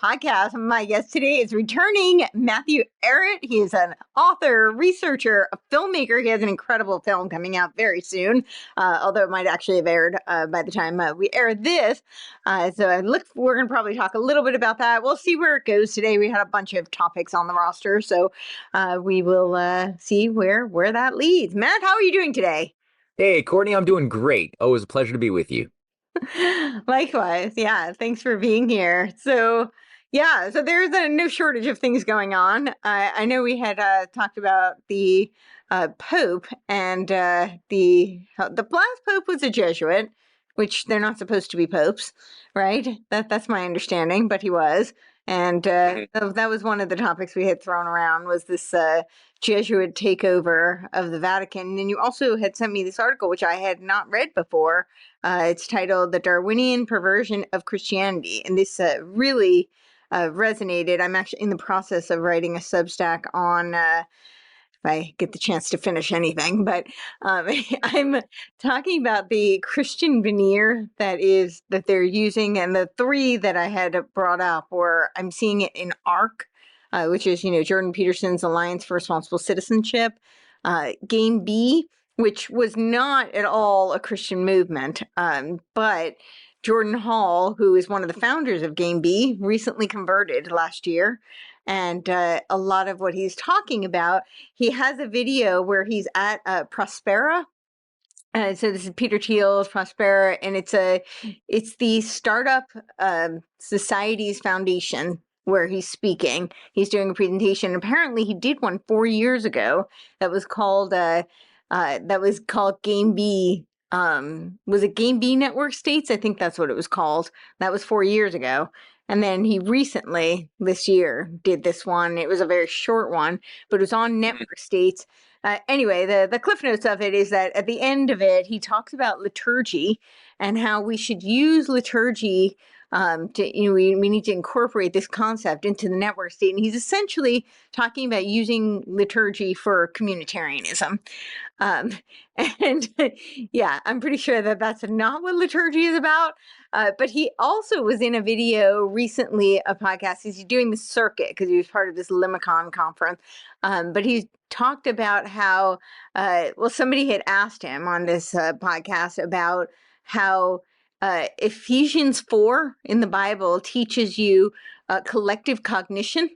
podcast. My guest today is returning Matthew Ehret. He is an author, researcher, a filmmaker. He has an incredible film coming out very soon, although it might actually have aired by the time we air this. We're going to probably talk a little bit about that. We'll see where it goes today. We had a bunch of topics on the roster, so we will see where that leads. Matt, how are you doing today? Hey, Courtney, I'm doing great. Always a pleasure to be with you. Likewise. Yeah. Thanks for being here. So there's no shortage of things going on. I know we had talked about the Pope, and the last Pope was a Jesuit, which they're not supposed to be popes, right? That's my understanding, but he was. And that was one of the topics we had thrown around, was this Jesuit takeover of the Vatican. And then you also had sent me this article, which I had not read before. It's titled "The Darwinian Perversion of Christianity," and this really resonated. I'm actually in the process of writing a Substack on, if I get the chance to finish anything, but I'm talking about the Christian veneer that they're using, and the three that I had brought up were, I'm seeing it in ARC, which is, Jordan Peterson's Alliance for Responsible Citizenship, Game B, which was not at all a Christian movement, but Jordan Hall, who is one of the founders of Game B, recently converted last year. And a lot of what he's talking about, he has a video where he's at Prospera. So this is Peter Thiel's Prospera, and it's the Startup Societies Foundation where he's speaking. He's doing a presentation. Apparently, he did one 4 years ago that was called Game B. Was it Game B Network States? I think that's what it was called. That was 4 years ago. And then he recently, this year, did this one. It was a very short one, but it was on Network States. Anyway, the cliff notes of it is that at the end of it, he talks about liturgy and how we should use liturgy we need to incorporate this concept into the network state. And he's essentially talking about using liturgy for communitarianism. And yeah, I'm pretty sure that that's not what liturgy is about. But he also was in a video recently, a podcast. He's doing the circuit because he was part of this Limicon conference. But he talked about how, somebody had asked him on this podcast about how Ephesians 4 in the Bible teaches you collective cognition.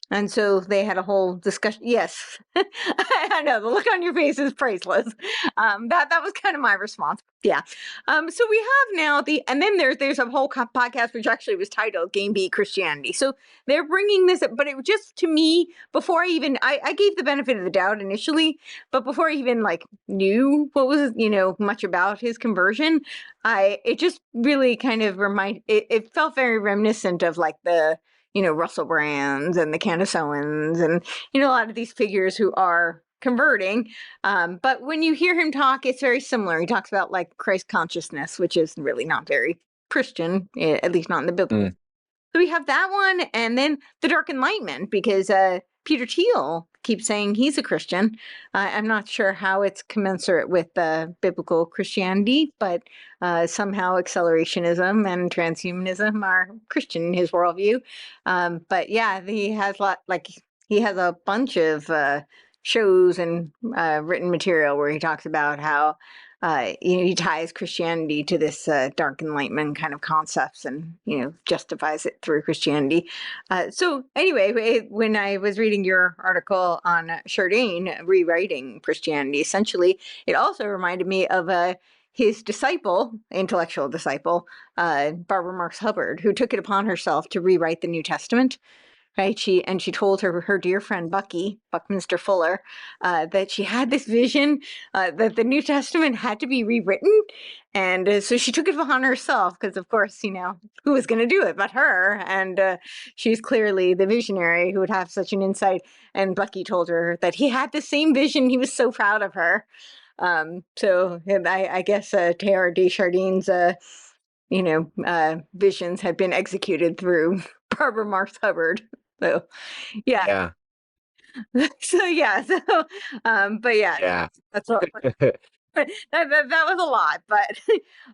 And so they had a whole discussion. Yes, I know, the look on your face is priceless. That was kind of my response. Yeah. So we have now and then there's a whole podcast which actually was titled Game B Christianity. So they're bringing this up, but it was just, to me, before I gave the benefit of the doubt initially, but before I even knew what was, much about his conversion, it just really kind of it felt very reminiscent of the Russell Brands and the Candaceoans and, a lot of these figures who are converting. But when you hear him talk, it's very similar. He talks about Christ consciousness, which is really not very Christian, at least not in the Bible. So we have that one, and then the Dark Enlightenment, because Peter Thiel keeps saying he's a Christian. I'm not sure how it's commensurate with biblical Christianity, but somehow accelerationism and transhumanism are Christian in his worldview. But yeah, he has a bunch of shows and written material where he talks about how he ties Christianity to this Dark Enlightenment kind of concepts and, justifies it through Christianity. So anyway, when I was reading your article on Chardin rewriting Christianity, essentially, it also reminded me of his intellectual disciple, Barbara Marx Hubbard, who took it upon herself to rewrite the New Testament. Right. She told her dear friend Buckminster Fuller, that she had this vision that the New Testament had to be rewritten. And so she took it upon herself because, of course, who was going to do it but her? And she's clearly the visionary who would have such an insight. And Bucky told her that he had the same vision. He was so proud of her. So I guess Teilhard de Chardin's visions had been executed through Barbara Marx Hubbard. So, yeah. So, yeah. So, but yeah. That's all. that was a lot, but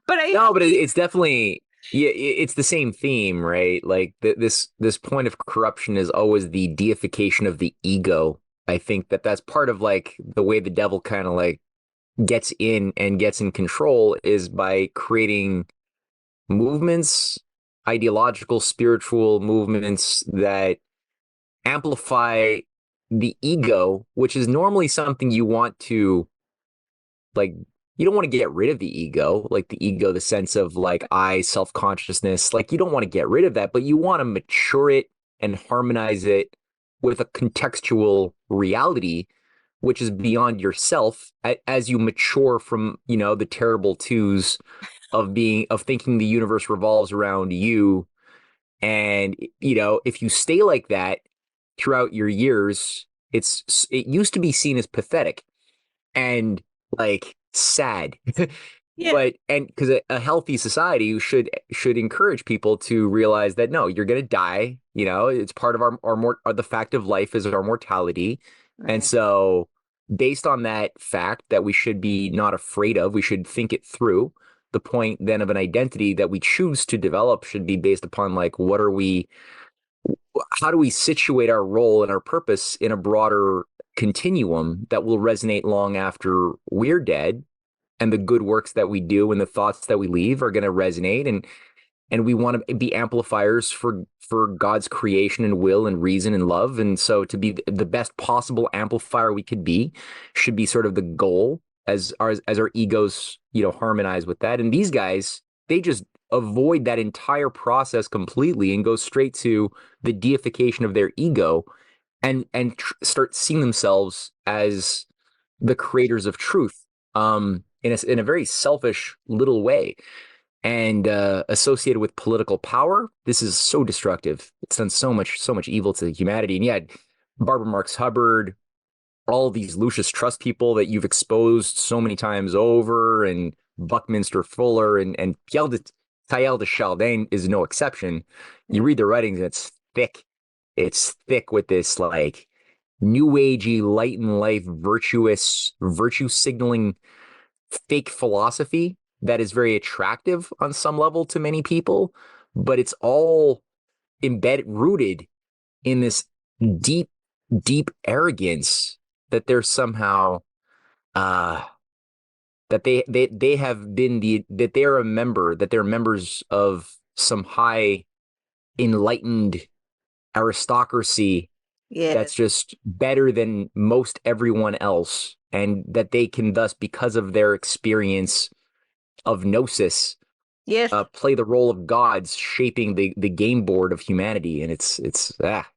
no, but it's definitely Yeah, it's the same theme, right? Like this point of corruption is always the deification of the ego. I think that that's part of like the way the devil kind of like gets in and gets in control is by creating movements, ideological, spiritual movements that amplify the ego, which is normally something you want to like you don't want to get rid of the ego, like the ego, the sense of like I, self-consciousness. Like you don't want to get rid of that, but you want to mature it and harmonize it with a contextual reality, which is beyond yourself as you mature from, the terrible twos of thinking the universe revolves around you. And, if you stay like that throughout your years, it used to be seen as pathetic and like sad. Yeah. But and because a healthy society should encourage people to realize that no, you're gonna die. It's part of the fact of life is our mortality, and Right. so based on that fact that we should be not afraid of, we should think it through. The point then of an identity that we choose to develop should be based upon like how do we situate our role and our purpose in a broader continuum that will resonate long after we're dead, and the good works that we do and the thoughts that we leave are going to resonate, and we want to be amplifiers for God's creation and will and reason and love. And so to be the best possible amplifier we could be should be sort of the goal as our egos, harmonize with that. And these guys, they just avoid that entire process completely and go straight to the deification of their ego and start seeing themselves as the creators of truth, in a very selfish little way, and associated with political power. This is so destructive. It's done so much evil to humanity. And yet, Barbara Marx Hubbard, all these Lucius Trust people that you've exposed so many times over, and Buckminster Fuller and Tayel de Chaldane is no exception. You read their writings, and it's thick. It's thick with this like new agey, light in life, virtue signaling fake philosophy that is very attractive on some level to many people, but it's all rooted in this deep, deep arrogance that they're somehow uh they have been that they're a member, that they're members of some high enlightened aristocracy Yes. that's just better than most everyone else, and that they can thus, because of their experience of gnosis, Yes. play the role of gods shaping the game board of humanity. And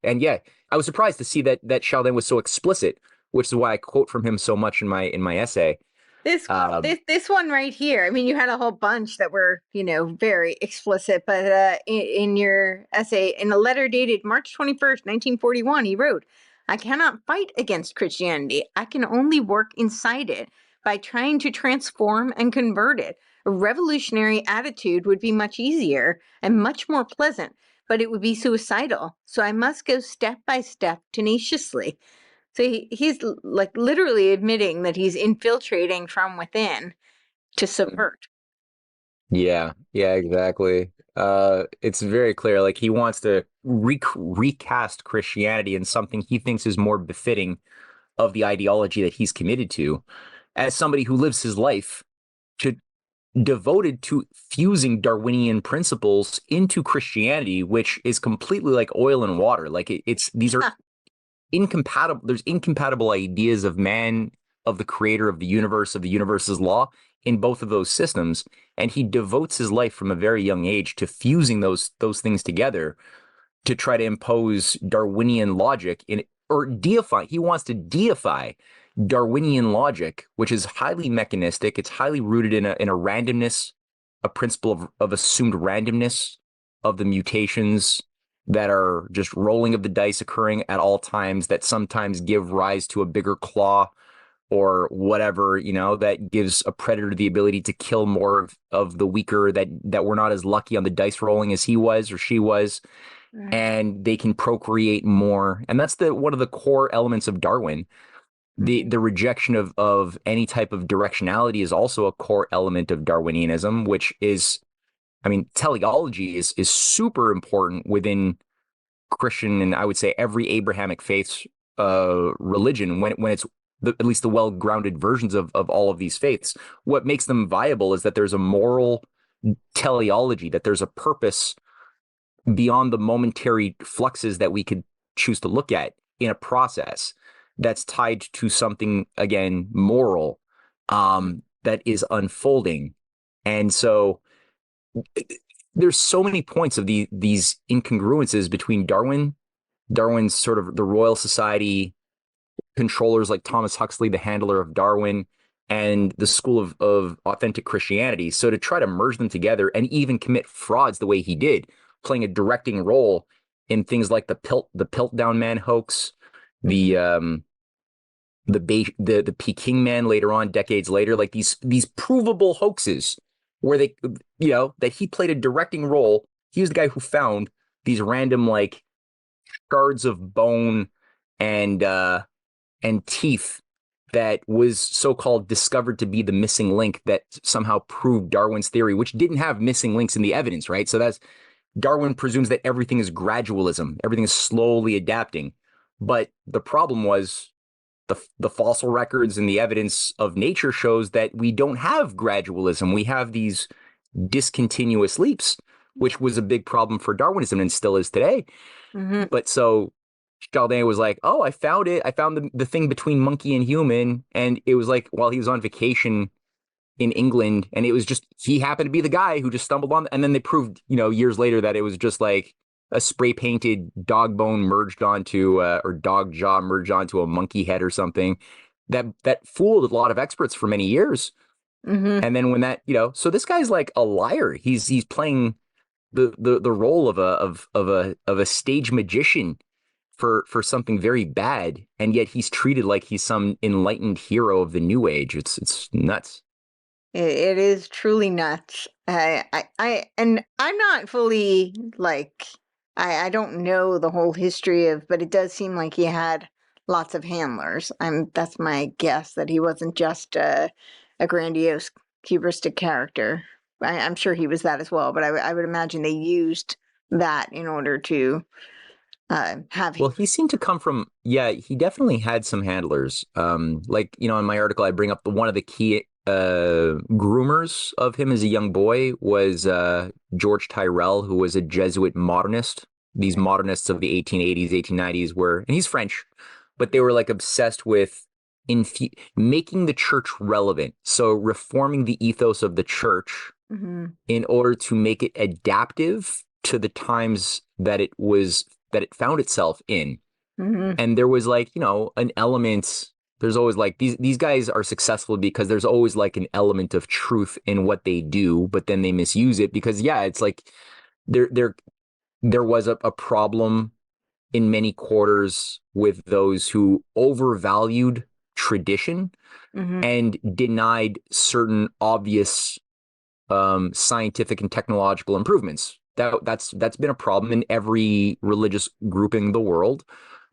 and yeah, I was surprised to see that Sheldon was so explicit, which is why I quote from him so much in my essay. This um this one right here. I mean, you had a whole bunch that were, very explicit, but in your essay, in a letter dated March 21st, 1941, he wrote, "I cannot fight against Christianity. I can only work inside it by trying to transform and convert it. A revolutionary attitude would be much easier and much more pleasant, but it would be suicidal. So I must go step by step tenaciously." So he's like literally admitting that he's infiltrating from within to subvert. yeah, exactly. It's very clear, like he wants to recast Christianity in something he thinks is more befitting of the ideology that he's committed to, as somebody who lives his life to devoted to fusing Darwinian principles into Christianity, which is completely like oil and water. Like it's these are incompatible. There's incompatible ideas of man, of the creator of the universe's law in both of those systems. And he devotes his life from a very young age to fusing those things together to try to impose Darwinian logic or deify. He wants to deify Darwinian logic, which is highly mechanistic. It's highly rooted in a randomness, a principle of assumed randomness of the mutations that are just rolling of the dice occurring at all times, that sometimes give rise to a bigger claw or whatever, that gives a predator the ability to kill more of the weaker, that we're not as lucky on the dice rolling as he was or she was, Right. and they can procreate more. And that's one of the core elements of Darwin. The rejection of any type of directionality is also a core element of Darwinianism, which is I mean, teleology is super important within Christian, and I would say every Abrahamic faith's religion, when it's at least the well-grounded versions of all of these faiths. What makes them viable is that there's a moral teleology, that there's a purpose beyond the momentary fluxes that we could choose to look at in a process that's tied to something, again, moral, that is unfolding. And so there's so many points of these incongruences between Darwin's sort of the Royal Society controllers like Thomas Huxley, the handler of Darwin, and the school of authentic Christianity. So to try to merge them together and even commit frauds the way he did, playing a directing role in things like the Piltdown Man hoax, the Peking Man later on, decades later, like these provable hoaxes where they, that he played a directing role. He was the guy who found these random like shards of bone and teeth that was so-called discovered to be the missing link that somehow proved Darwin's theory, which didn't have missing links in the evidence, right? So that's Darwin presumes that everything is gradualism, everything is slowly adapting. But the problem was the fossil records and the evidence of nature shows that we don't have gradualism. We have these discontinuous leaps, which was a big problem for Darwinism and still is today. Mm-hmm. But so Chaldea was like, oh, I found it. I found the thing between monkey and human. And it was like while he was on vacation in England, and it was just, he happened to be the guy who just stumbled on. And then they proved, years later that it was just like a spray painted dog bone merged onto, or dog jaw merged onto a monkey head or something that fooled a lot of experts for many years. Mm-hmm. And then when that, so this guy's like a liar. He's playing the role of a stage magician for something very bad, and yet he's treated like he's some enlightened hero of the new age. It's nuts. It is truly nuts. And I'm not fully like, I don't know the whole history but it does seem like he had lots of handlers. That's my guess, that he wasn't just a grandiose hubristic character. I'm sure he was that as well, but I would imagine they used that in order to have. Well, he seemed to come from, he definitely had some handlers. Like, in my article, I bring up one of the key groomers of him as a young boy was George Tyrrell, who was a Jesuit modernist. These modernists of the 1880s, 1890s and he's French, but they were like obsessed with making the church relevant. So reforming the ethos of the church in order to make it adaptive to the times that it found itself in. And there was like, an element. There's always like these guys are successful because there's always like an element of truth in what they do, but then they misuse it because it's like there was a problem in many quarters with those who overvalued tradition and denied certain obvious scientific and technological improvements. That's been a problem in every religious grouping in the world.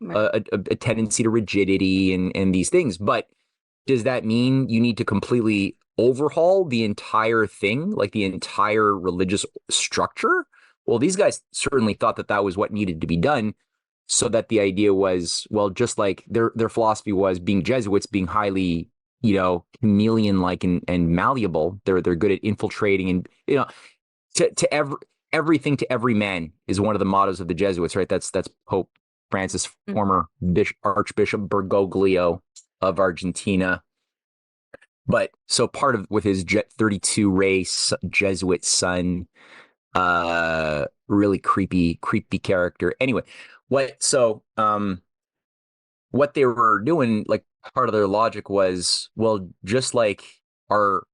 A tendency to rigidity and these things. But does that mean you need to completely overhaul the entire thing, like the entire religious structure? Well, these guys certainly thought that was what needed to be done, so that the idea was, well, just like their philosophy was, being Jesuits, being highly, chameleon-like and malleable. They're good at infiltrating and, to everything to every man is one of the mottos of the Jesuits, right? That's Pope Francis, former Archbishop Bergoglio of Argentina. But so part of with his Jet 32 race Jesuit son, really creepy character. Anyway, what they were doing, like part of their logic was, well, just like our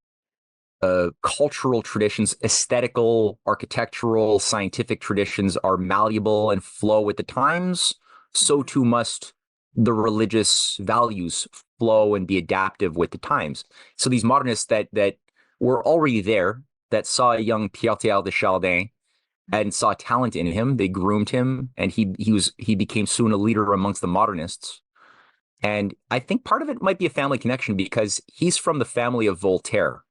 cultural traditions, aesthetical, architectural, scientific traditions are malleable and flow with the times, so too must the religious values flow and be adaptive with the times. So these modernists that were already there, that saw a young Pierre de Chaldin and saw talent in him, they groomed him, and he became soon a leader amongst the modernists. And I think part of it might be a family connection because he's from the family of Voltaire.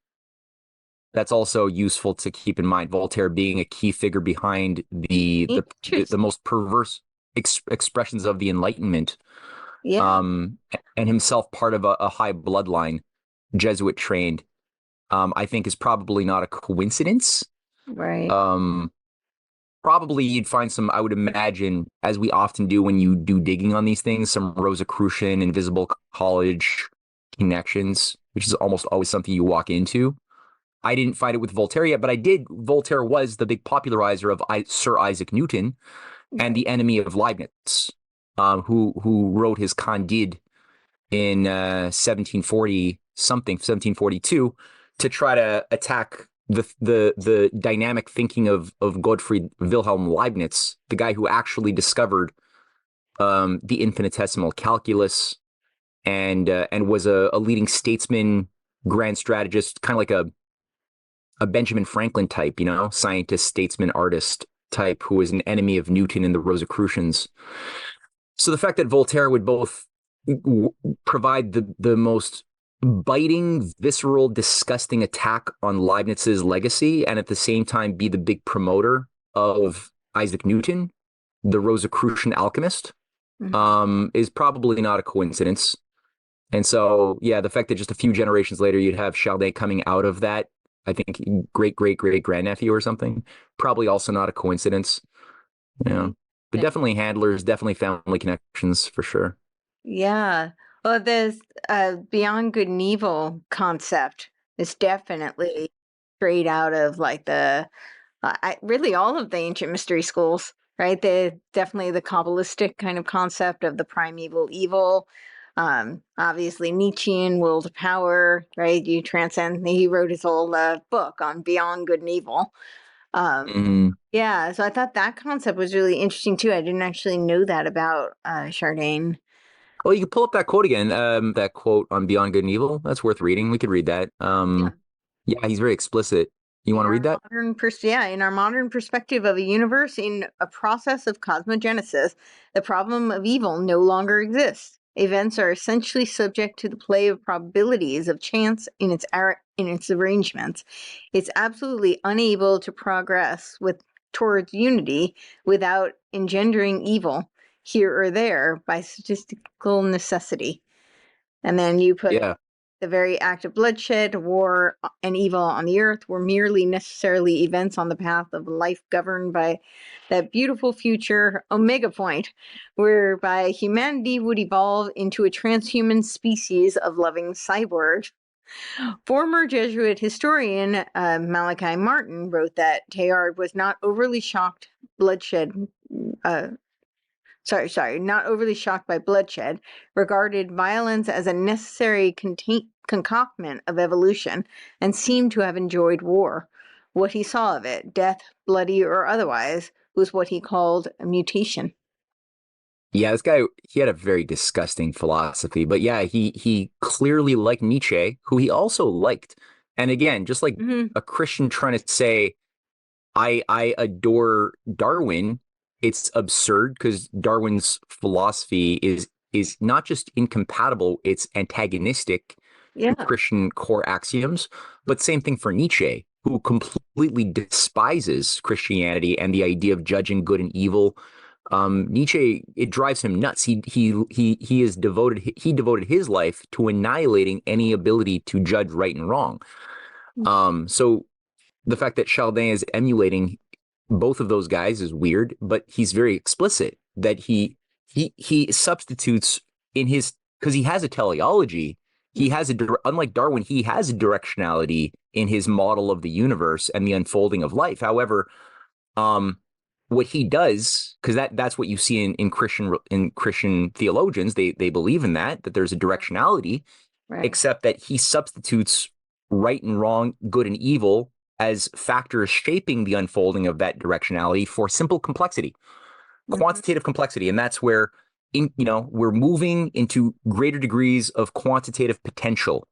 that's also useful to keep in mind. Voltaire being a key figure behind the Interesting. most perverse expressions of the Enlightenment, Yeah. um, and himself part of a high bloodline, Jesuit trained, I think is probably not a coincidence. Right. Um, Probably you'd find some, I would imagine, as we often do when you do digging on these things, some Rosicrucian, Invisible College connections, which is almost always something you walk into. I didn't find it with Voltaire yet, but I did. Voltaire was the big popularizer of Sir Isaac Newton and Right. the enemy of Leibniz, who wrote his Candide in 1740 something, 1742, to try to attack the dynamic thinking of Gottfried Wilhelm Leibniz, the guy who actually discovered the infinitesimal calculus and was a leading statesman, grand strategist, kind of like a Benjamin Franklin type, scientist, statesman, artist type, who was an enemy of Newton and the Rosicrucians. So the fact that Voltaire would both provide the most biting, visceral, disgusting attack on Leibniz's legacy, and at the same time be the big promoter of Isaac Newton, the Rosicrucian alchemist, Mhm. is probably not a coincidence. And so, yeah, the fact that just a few generations later you'd have Chaldea coming out of that, I think great great great grandnephew or something, probably also not a coincidence. Yeah, but definitely handlers, definitely family connections for sure. Yeah. Well, this beyond good and evil concept is definitely straight out of like really all of the ancient mystery schools, right? Definitely the Kabbalistic kind of concept of the primeval evil. Obviously Nietzschean will to power, right? You transcend. He wrote his whole book on beyond good and evil. Um, Mhm. yeah, so I thought that concept was really interesting too. I didn't actually know that about Chardin. Well, you can pull up that quote again. That quote on Beyond Good and Evil. That's worth reading. We could read that. Yeah. Yeah, he's very explicit. You want to read that? In our modern perspective of a universe in a process of cosmogenesis, the problem of evil no longer exists. Events are essentially subject to the play of probabilities of chance in its arrangements. It's absolutely unable to progress towards unity without engendering evil here or there by statistical necessity. And then you put Yeah. the very act of bloodshed, war, and evil on the earth were merely necessarily events on the path of life governed by that beautiful future omega point, whereby humanity would evolve into a transhuman species of loving cyborg. Former Jesuit historian Malachi Martin wrote that Teilhard was not overly shocked bloodshed uh, not overly shocked by bloodshed, regarded violence as a necessary concoction of evolution, and seemed to have enjoyed war. What he saw of it, death, bloody or otherwise, was what he called a mutation. Yeah, this guy, he had a very disgusting philosophy, but yeah, he clearly liked Nietzsche, who he also liked. And again, just like Mm-hmm. a Christian trying to say, I adore Darwin, it's absurd because Darwin's philosophy is not just incompatible, it's antagonistic to Yeah. Christian core axioms. But same thing for Nietzsche, who completely despises Christianity and the idea of judging good and evil. Nietzsche, it drives him nuts. He devoted his life to annihilating any ability to judge right and wrong. So the fact that Chaldin is emulating both of those guys is weird, but he's very explicit that he substitutes in his, because he has a teleology. He has unlike Darwin, he has a directionality in his model of the universe and the unfolding of life. However, um, what he does, because that's what you see in Christian theologians, they believe in that there's a directionality, Right. except that he substitutes right and wrong, good and evil as factors shaping the unfolding of that directionality for simple complexity, Mm-hmm. quantitative complexity. And that's where we're moving into greater degrees of quantitative potential.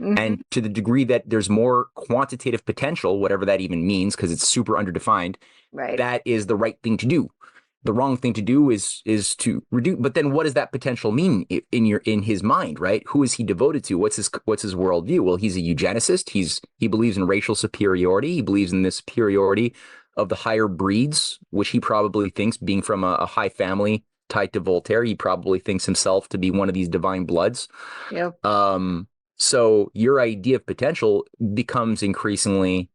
Mm-hmm. And to the degree that there's more quantitative potential, whatever that even means, because it's super underdefined, Right. that is the right thing to do. the wrong thing to do is to reduce. But then what does that potential mean in his mind, right? Who is he devoted to? What's his worldview? Well, he's a eugenicist. He believes in racial superiority. He believes in the superiority of the higher breeds, which he probably thinks, being from a high family tied to Voltaire, he probably thinks himself to be one of these divine bloods. Yep. So your idea of potential becomes increasingly,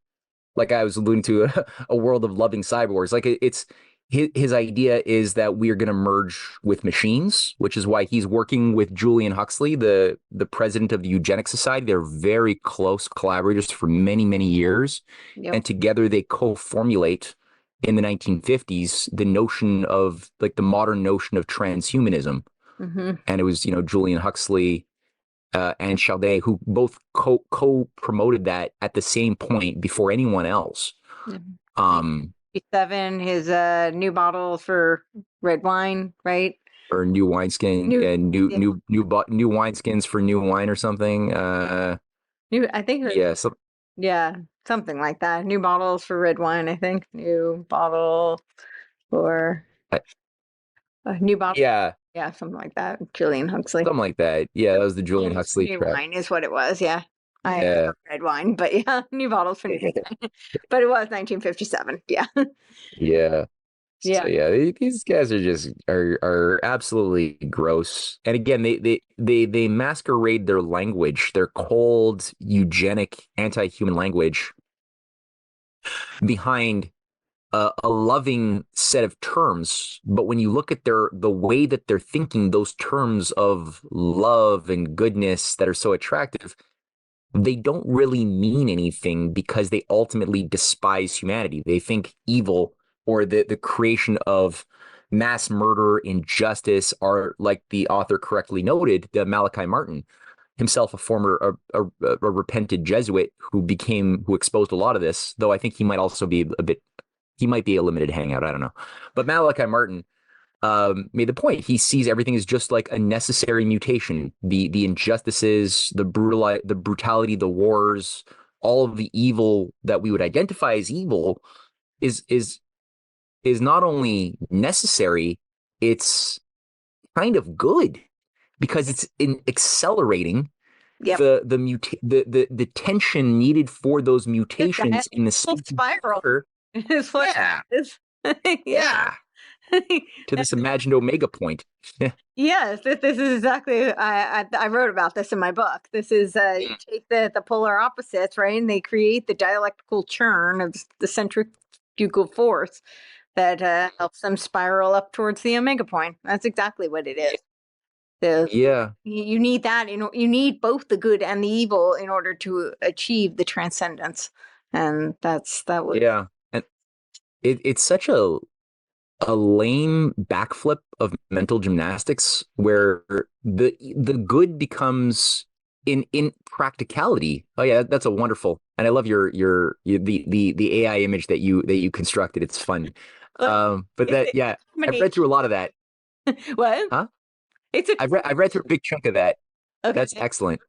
like I was alluding to, a world of loving cyborgs. Like it's his idea is that we are going to merge with machines, which is why he's working with Julian Huxley, the president of the Eugenic Society. They're very close collaborators for many, many years. Yep. And together they co-formulate in the 1950s the notion of, like, the modern notion of transhumanism. Mm-hmm. And it was, Julian Huxley and Chaldea, who both co-promoted that at the same point before anyone else. Mm-hmm. 7, his new bottle for red wine, right? Or new wineskin, new wineskins for new wine or something. I think it was, yeah, something like that. New bottles for red wine, I think. New bottle for new bottle. Yeah, something like that. Julian Huxley. Something like that. Yeah, that was the Julian Huxley new trap. Wine is what it was. Yeah. I have red wine, but yeah, new bottles for new wine. But it was 1957. Yeah. Yeah. Yeah. So yeah, these guys are just are absolutely gross. And again, they masquerade their language, their cold, eugenic, anti-human language, behind a loving set of terms. But when you look at the way that they're thinking, those terms of love and goodness that are so attractive, they don't really mean anything, because they ultimately despise humanity. They think evil, or the creation of mass murder, injustice, are, like the author correctly noted, the Malachi Martin, himself a former a repented Jesuit who exposed a lot of this, though I think he might also be he might be a limited hangout. I don't know. But Malachi Martin made the point. He sees everything as just like a necessary mutation. The injustices, the brutality, the wars, all of the evil that we would identify as evil is not only necessary, it's kind of good, because it's accelerating the tension needed for those mutations in the spiral. Is what yeah. To this imagined omega point. Yes, this is exactly. I wrote about this in my book. This is you take the polar opposites, right, and they create the dialectical churn of the centrifugal force that helps them spiral up towards the omega point. That's exactly what it is. So you need that. You need both the good and the evil in order to achieve the transcendence, and that was And it's such a lame backflip of mental gymnastics, where the good becomes in practicality. Oh yeah, that's a wonderful. And I love the AI image that you constructed. It's fun. But that I've read through a lot of that. What? Huh? I've read through a big chunk of that. Okay. That's excellent.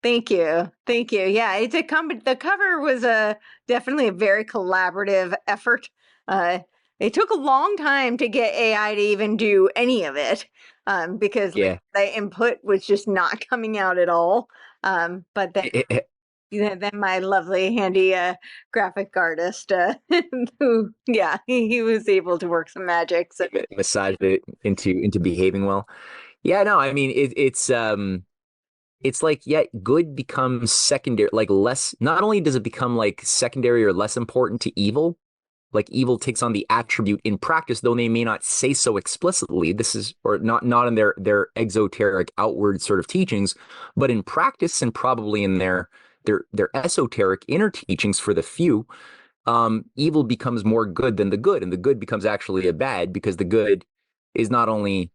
Thank you. Yeah, it's the cover was definitely a very collaborative effort. It took a long time to get AI to even do any of it, because the input was just not coming out at all. But then my lovely handy graphic artist, who he was able to work some magic. So massaged it into behaving well. Yeah, no, I mean it's like, good becomes secondary, like less. Not only does it become like secondary or less important to evil, like evil takes on the attribute in practice, though they may not say so explicitly. This is, or not in their exoteric outward sort of teachings, but in practice, and probably in their esoteric inner teachings for the few, evil becomes more good than the good, and the good becomes actually a bad, because the good is not only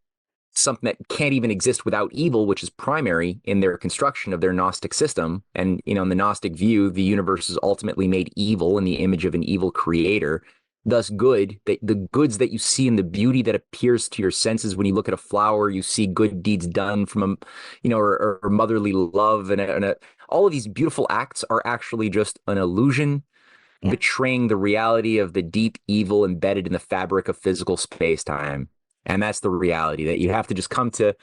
something that can't even exist without evil, which is primary in their construction of their Gnostic system. And, in the Gnostic view, the universe is ultimately made evil in the image of an evil creator. Thus, good, the goods that you see in the beauty that appears to your senses when you look at a flower, you see good deeds done from or motherly love, and all of these beautiful acts are actually just an illusion. Yeah. betraying the reality of the deep evil embedded in the fabric of physical space-time. And that's the reality that you have to just come to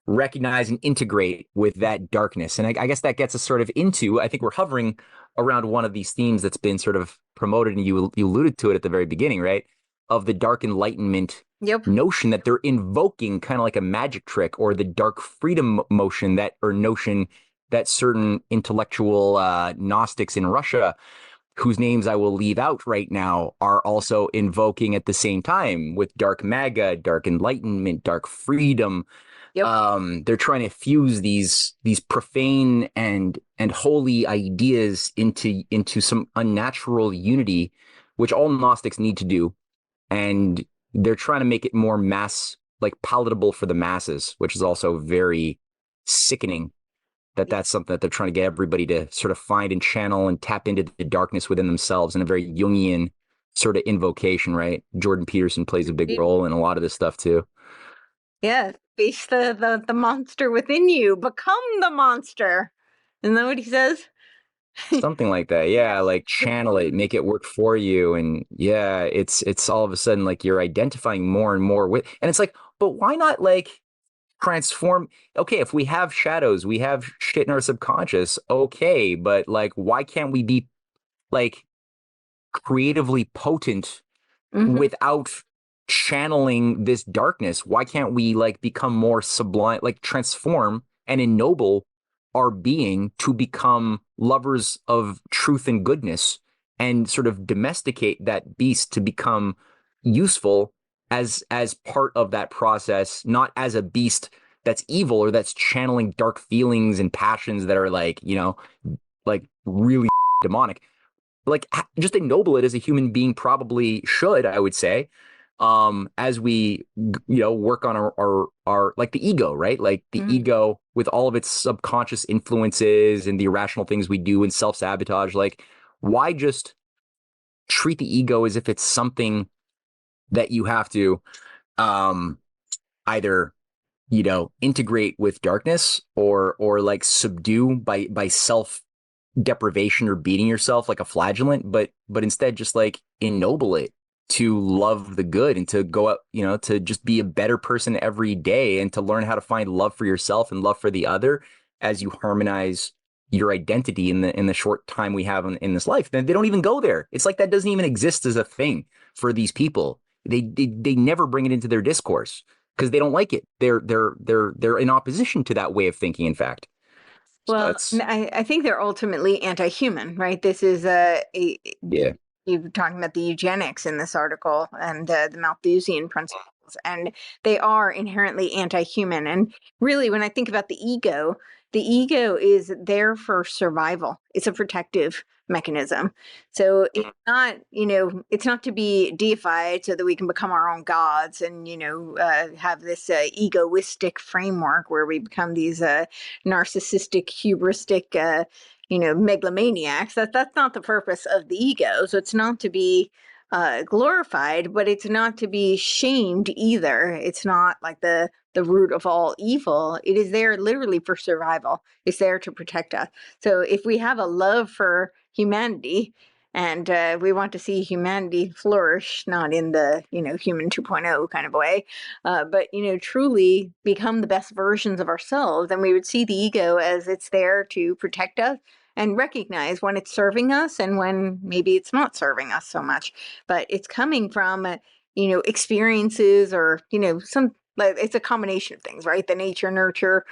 recognize and integrate with that darkness. And I guess that gets us sort of into, I think we're hovering around one of these themes that's been sort of promoted, and you alluded to it at the very beginning, right? Of the dark enlightenment Yep. notion that they're invoking, kind of like a magic trick, or the dark freedom motion that, or notion that certain intellectual Gnostics in Russia, whose names I will leave out right now, are also invoking at the same time with dark MAGA, dark enlightenment, dark freedom. Yep. They're trying to fuse these profane and holy ideas into some unnatural unity, which all Gnostics need to do. And they're trying to make it more mass, like palatable for the masses, which is also very sickening that that's something that they're trying to get everybody to sort of find and channel and tap into the darkness within themselves in a very Jungian sort of invocation, right? Jordan Peterson plays a big role in a lot of this stuff too. Yeah. Face the monster within you. Become the monster. Isn't that what he says? Something like that. Yeah, like channel it, make it work for you. And yeah, it's all of a sudden like you're identifying more and more with, and it's like, but why not like transform? Okay, if we have shadows, we have shit in our subconscious, okay, but like why can't we be like creatively potent Mm-hmm. without channeling this darkness? Why can't we like become more sublime, like transform and ennoble our being to become lovers of truth and goodness, and sort of domesticate that beast to become useful as part of that process, not as a beast that's evil or that's channeling dark feelings and passions that are like, you know, like really demonic. Like just ennoble it as a human being probably should, I would say, as we, you know, work on our like the ego, right? Like the Mm-hmm. ego with all of its subconscious influences and the irrational things we do and self-sabotage. Like, why just treat the ego as if it's something that you have to um either, you know, integrate with darkness or like subdue by self deprivation or beating yourself like a flagellant, but instead just like ennoble it to love the good and to go out, you know, to just be a better person every day and to learn how to find love for yourself and love for the other as you harmonize your identity in the short time we have in this life. Then they don't even go there. It's like that doesn't even exist as a thing for these people. They never bring it into their discourse because they don't like it. They're in opposition to that way of thinking, in fact. So Well, that's I think they're ultimately anti-human, right? This is yeah. you're talking about the eugenics in this article and the Malthusian principles, and they are inherently anti-human. And really, when I think about the ego is there for survival. It's a protective mechanism. So it's not, you know, it's not to be deified so that we can become our own gods and, you know, have this egoistic framework where we become these narcissistic, hubristic, you know, megalomaniacs. That's not the purpose of the ego. So it's not to be glorified, but it's not to be shamed either. It's not like the root of all evil. It is there literally for survival. It's there to protect us. So if we have a love for humanity and we want to see humanity flourish, not in the, you know, human 2.0 kind of way, but, you know, truly become the best versions of ourselves, then we would see the ego as it's there to protect us and recognize when it's serving us and when maybe it's not serving us so much. But it's coming from, you know, experiences or, you know, some, like, it's a combination of things, right? The nature, nurture,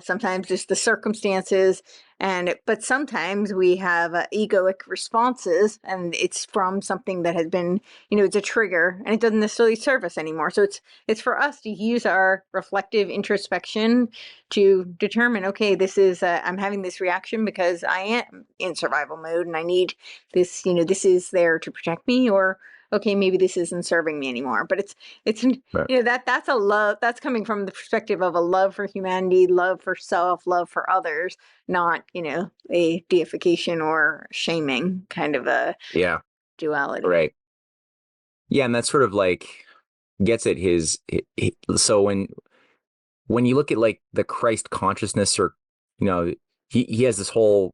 sometimes just the circumstances. But sometimes we have egoic responses, and it's from something that has been, you know, it's a trigger, and it doesn't necessarily serve us anymore. So it's for us to use our reflective introspection to determine, okay, this is I'm having this reaction because I am in survival mode, and I need this. You know, this is there to protect me, or okay, maybe this isn't serving me anymore. But it's you Right. know, that's a love that's coming from the perspective of a love for humanity, love for self, love for others, not, you know, a deification or shaming kind of a Yeah. duality. Right. Yeah, and that sort of like gets at so when you look at like the Christ consciousness, or you know, he has this whole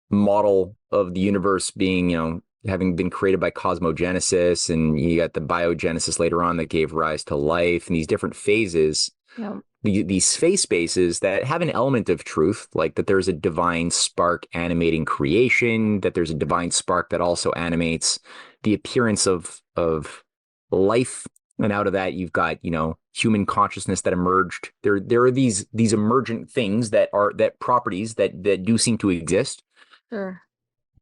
model of the universe being, you know, having been created by cosmogenesis, and you got the biogenesis later on that gave rise to life, and these different phases. Yeah. These phase spaces that have an element of truth, like that there's a divine spark animating creation, that there's a divine spark that also animates the appearance of life. And out of that, you've got, human consciousness that emerged. There are these emergent things that properties that do seem to exist. Sure.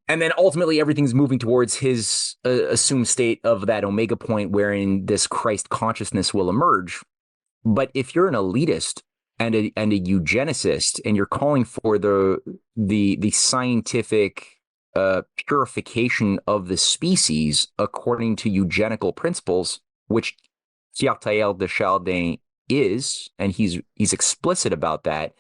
And then ultimately everything's moving towards his assumed state of that omega point wherein this Christ consciousness will emerge. But if you're an elitist and a eugenicist, and you're calling for the scientific purification of the species according to eugenical principles, which Courtenay de Chaldin is, and he's explicit about that,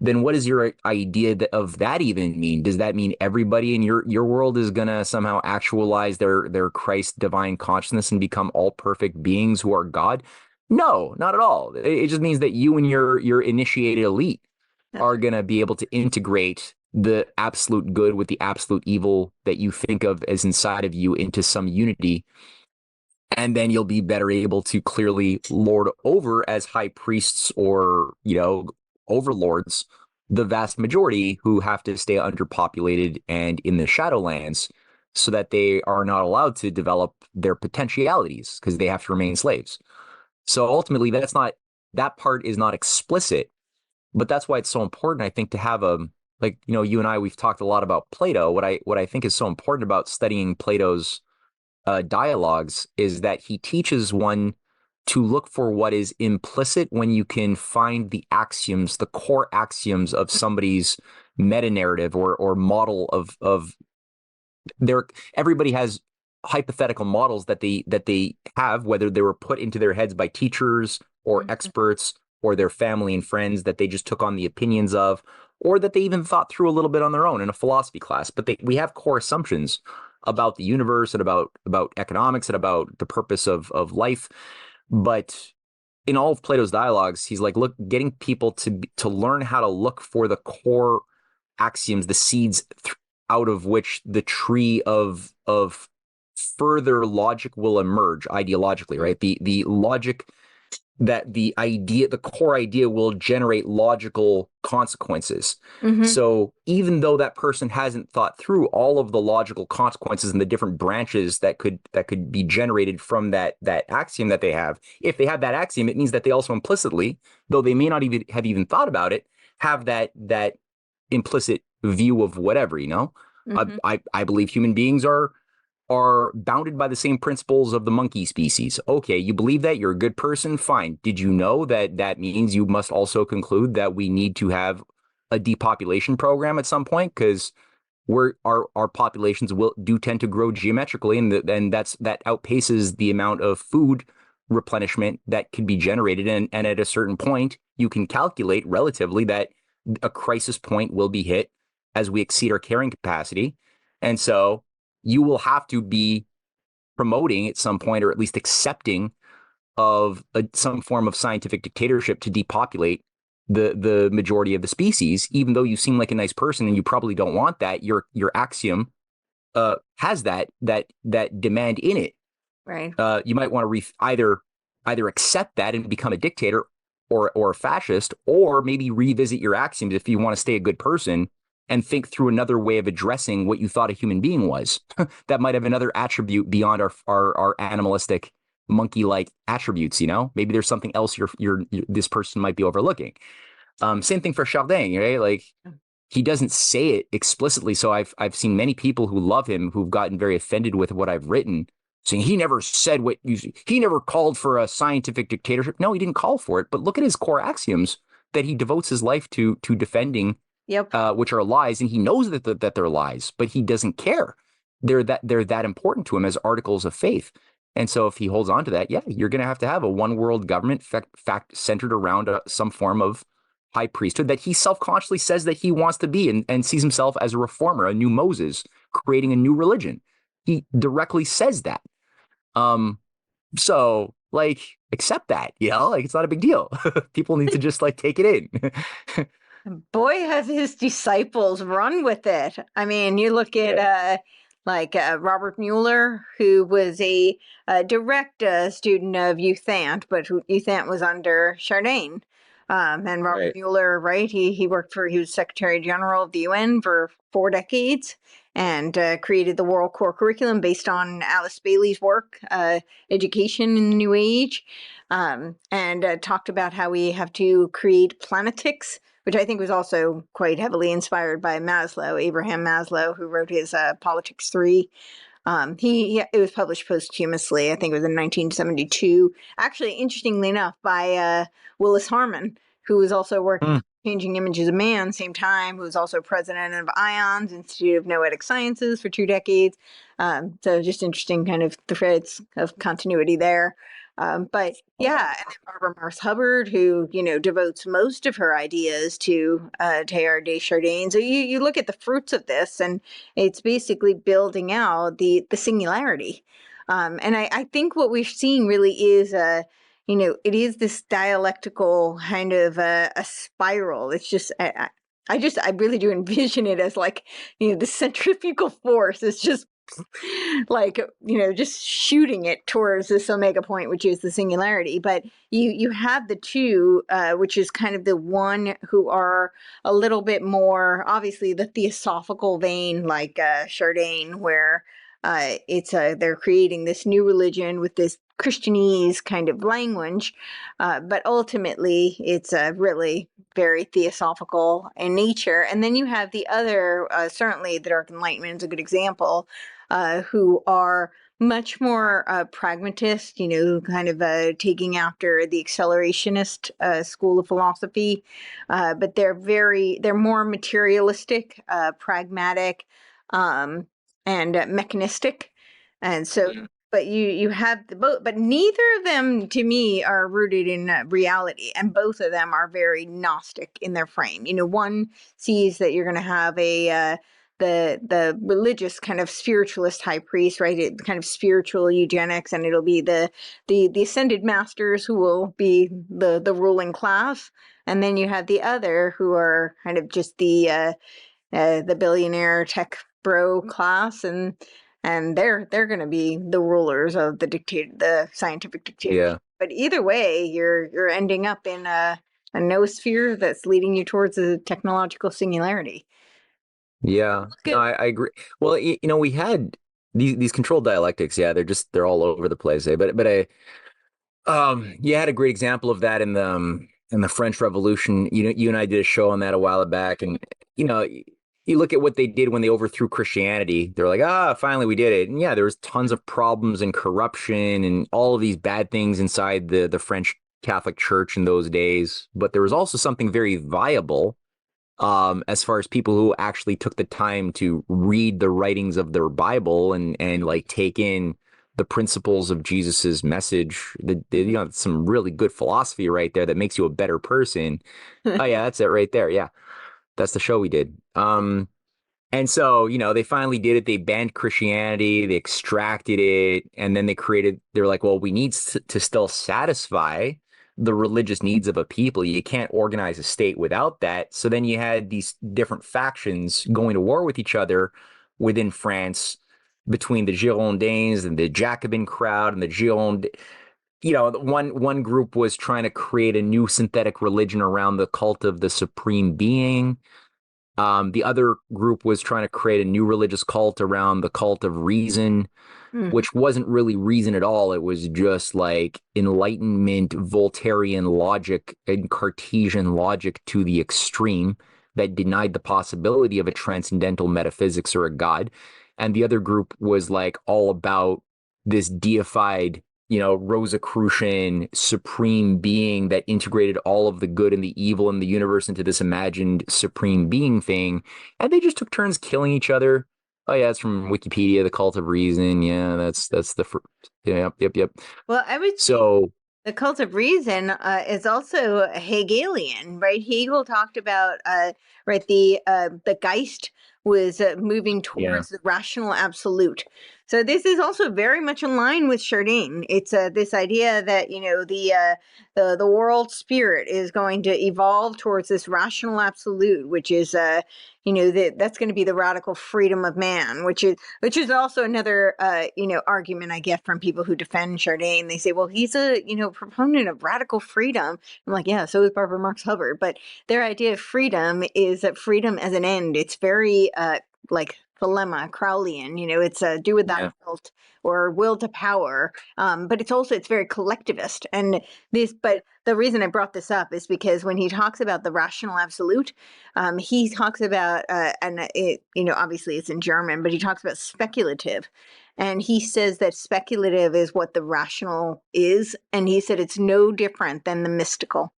then what does your idea of that even mean? Does that mean everybody in your world is going to somehow actualize their Christ divine consciousness and become all perfect beings who are God? No, not at all. It just means that you and your initiated elite are going to be able to integrate the absolute good with the absolute evil that you think of as inside of you into some unity. And then you'll be better able to clearly lord over as high priests or, overlords, the vast majority who have to stay underpopulated and in the Shadowlands, so that they are not allowed to develop their potentialities because they have to remain slaves. So ultimately, that part is not explicit, but that's why it's so important, I think, to have you and I, we've talked a lot about Plato. What I think is so important about studying Plato's dialogues is that he teaches one to look for what is implicit when you can find the axioms, the core axioms of somebody's meta narrative or model of their. Everybody has hypothetical models that they have, whether they were put into their heads by teachers or experts or their family and friends that they just took on the opinions of, or that they even thought through a little bit on their own in a philosophy class. But we have core assumptions about the universe and about economics and about the purpose of life. But in all of Plato's dialogues, he's like, look, getting people to learn how to look for the core axioms, the seeds out of which the tree of further logic will emerge ideologically, right? The logic that the core idea will generate logical consequences. Mm-hmm. So even though that person hasn't thought through all of the logical consequences and the different branches that could be generated from that axiom that they have, if they have that axiom, it means that they also implicitly, though they may not even thought about it, have that implicit view of whatever, Mm-hmm. I believe human beings are bounded by the same principles of the monkey species. Okay, you believe that? You're a good person? Fine. Did you know that means you must also conclude that we need to have a depopulation program at some point? Because our populations do tend to grow geometrically, and that outpaces the amount of food replenishment that can be generated. And at a certain point, you can calculate relatively that a crisis point will be hit as we exceed our carrying capacity. And so you will have to be promoting at some point, or at least accepting of some form of scientific dictatorship to depopulate the majority of the species, even though you seem like a nice person and you probably don't want that. Your axiom has that demand in it. Right. You might want to either accept that and become a dictator or a fascist, or maybe revisit your axioms if you want to stay a good person and think through another way of addressing what you thought a human being was. That might have another attribute beyond our animalistic monkey-like attributes. Maybe there's something else this person might be overlooking. Same thing for Chaldin, right? Like, he doesn't say it explicitly. So I've seen many people who love him who've gotten very offended with what I've written, saying he never said he never called for a scientific dictatorship. No, he didn't call for it. But look at his core axioms that he devotes his life to defending. Yep. Which are lies, and he knows that they're lies, but he doesn't care. They're that important to him as articles of faith. And so if he holds on to that, yeah, you're going to have a one world government fact centered around some form of high priesthood that he self-consciously says that he wants to be, and sees himself as a reformer, a new Moses, creating a new religion. He directly says that. So like, accept that, like, it's not a big deal. People need to just take it in. Boy, has his disciples run with it. I mean, you look at like Robert Mueller, who was a direct student of Euthant, but Euthant was under Chardin. And Robert Right. Mueller, right? He was Secretary General of the UN for 4 decades and created the World Core Curriculum based on Alice Bailey's work, Education in the New Age, and talked about how we have to create planetics, which I think was also quite heavily inspired by Maslow, Abraham Maslow, who wrote his Politics 3. It was published posthumously. I think it was in 1972. Actually, interestingly enough, by Willis Harman, who was also working Mm. on Changing Images of Man, same time, who was also president of IONS, Institute of Noetic Sciences, for 2 decades. So just interesting kind of threads of continuity there. But yeah, and then Barbara Morse Hubbard, who devotes most of her ideas to Teilhard de Chardin. So you look at the fruits of this, and it's basically building out the singularity. And I think what we're seeing really is it is this dialectical kind of a spiral. It's just I really do envision it as like the centrifugal force is just like just shooting it towards this omega point, which is the singularity. But you have the two, which is kind of the one who are a little bit more obviously the theosophical vein, like Chardin, where they're creating this new religion with this Christianese kind of language, but ultimately it's really very theosophical in nature. And then you have the other, certainly the Dark Enlightenment is a good example, who are much more pragmatist, kind of taking after the accelerationist school of philosophy, but they're more materialistic, pragmatic, and mechanistic, and so. Mm. But you have the both, but neither of them to me are rooted in reality, and both of them are very gnostic in their frame. One sees that you're going to have the religious kind of spiritualist high priest, right? Kind of spiritual eugenics, and it'll be the ascended masters who will be the ruling class, and then you have the other who are kind of just the billionaire tech bro class, and they're going to be the rulers of the scientific dictatorship. Yeah. But either way, you're ending up in a noosphere that's leading you towards a technological singularity. Yeah. Look No, at I agree. Well, we had these controlled dialectics. Yeah, they're all over the place. You had a great example of that in the French Revolution. You and I did a show on that a while back, and you know, you look at what they did when they overthrew Christianity. They're like, finally we did it. And yeah, there was tons of problems and corruption and all of these bad things inside the French Catholic Church in those days. But there was also something very viable, as far as people who actually took the time to read the writings of their Bible and like take in the principles of Jesus's message. Some really good philosophy right there that makes you a better person. Oh yeah, that's it right there. Yeah, that's the show we did. And so, they finally did it. They banned Christianity, they extracted it, and then they're like, well, we need to still satisfy the religious needs of a people. You can't organize a state without that. So then you had these different factions going to war with each other within France, between the Girondins and the Jacobin crowd and the Gironde. One group was trying to create a new synthetic religion around the cult of the supreme being. The other group was trying to create a new religious cult around the cult of reason, Mhm. which wasn't really reason at all. It was just like Enlightenment, Voltairean logic and Cartesian logic to the extreme that denied the possibility of a transcendental metaphysics or a god. And the other group was like all about this deified, Rosicrucian supreme being that integrated all of the good and the evil in the universe into this imagined supreme being thing. And they just took turns killing each other. Oh yeah, it's from Wikipedia, the cult of reason. Yeah, that's the yep. Well, I would say So the cult of reason is also Hegelian, right? Hegel talked about right the Geist was moving yeah, towards the rational absolute. So this is also very much in line with Chardin. It's this idea that the world spirit is going to evolve towards this rational absolute, which is that's going to be the radical freedom of man, which is also another argument I get from people who defend Chardin. They say, well, he's a proponent of radical freedom. I'm like, yeah, so is Barbara Marx Hubbard, but their idea of freedom is that freedom as an end. It's very like Thelema, Crowleyan, it's do with Yeah. thy wilt or will to power. But it's very collectivist. And but the reason I brought this up is because when he talks about the rational absolute, he talks about, obviously it's in German, but he talks about speculative. And he says that speculative is what the rational is. And he said it's no different than the mystical.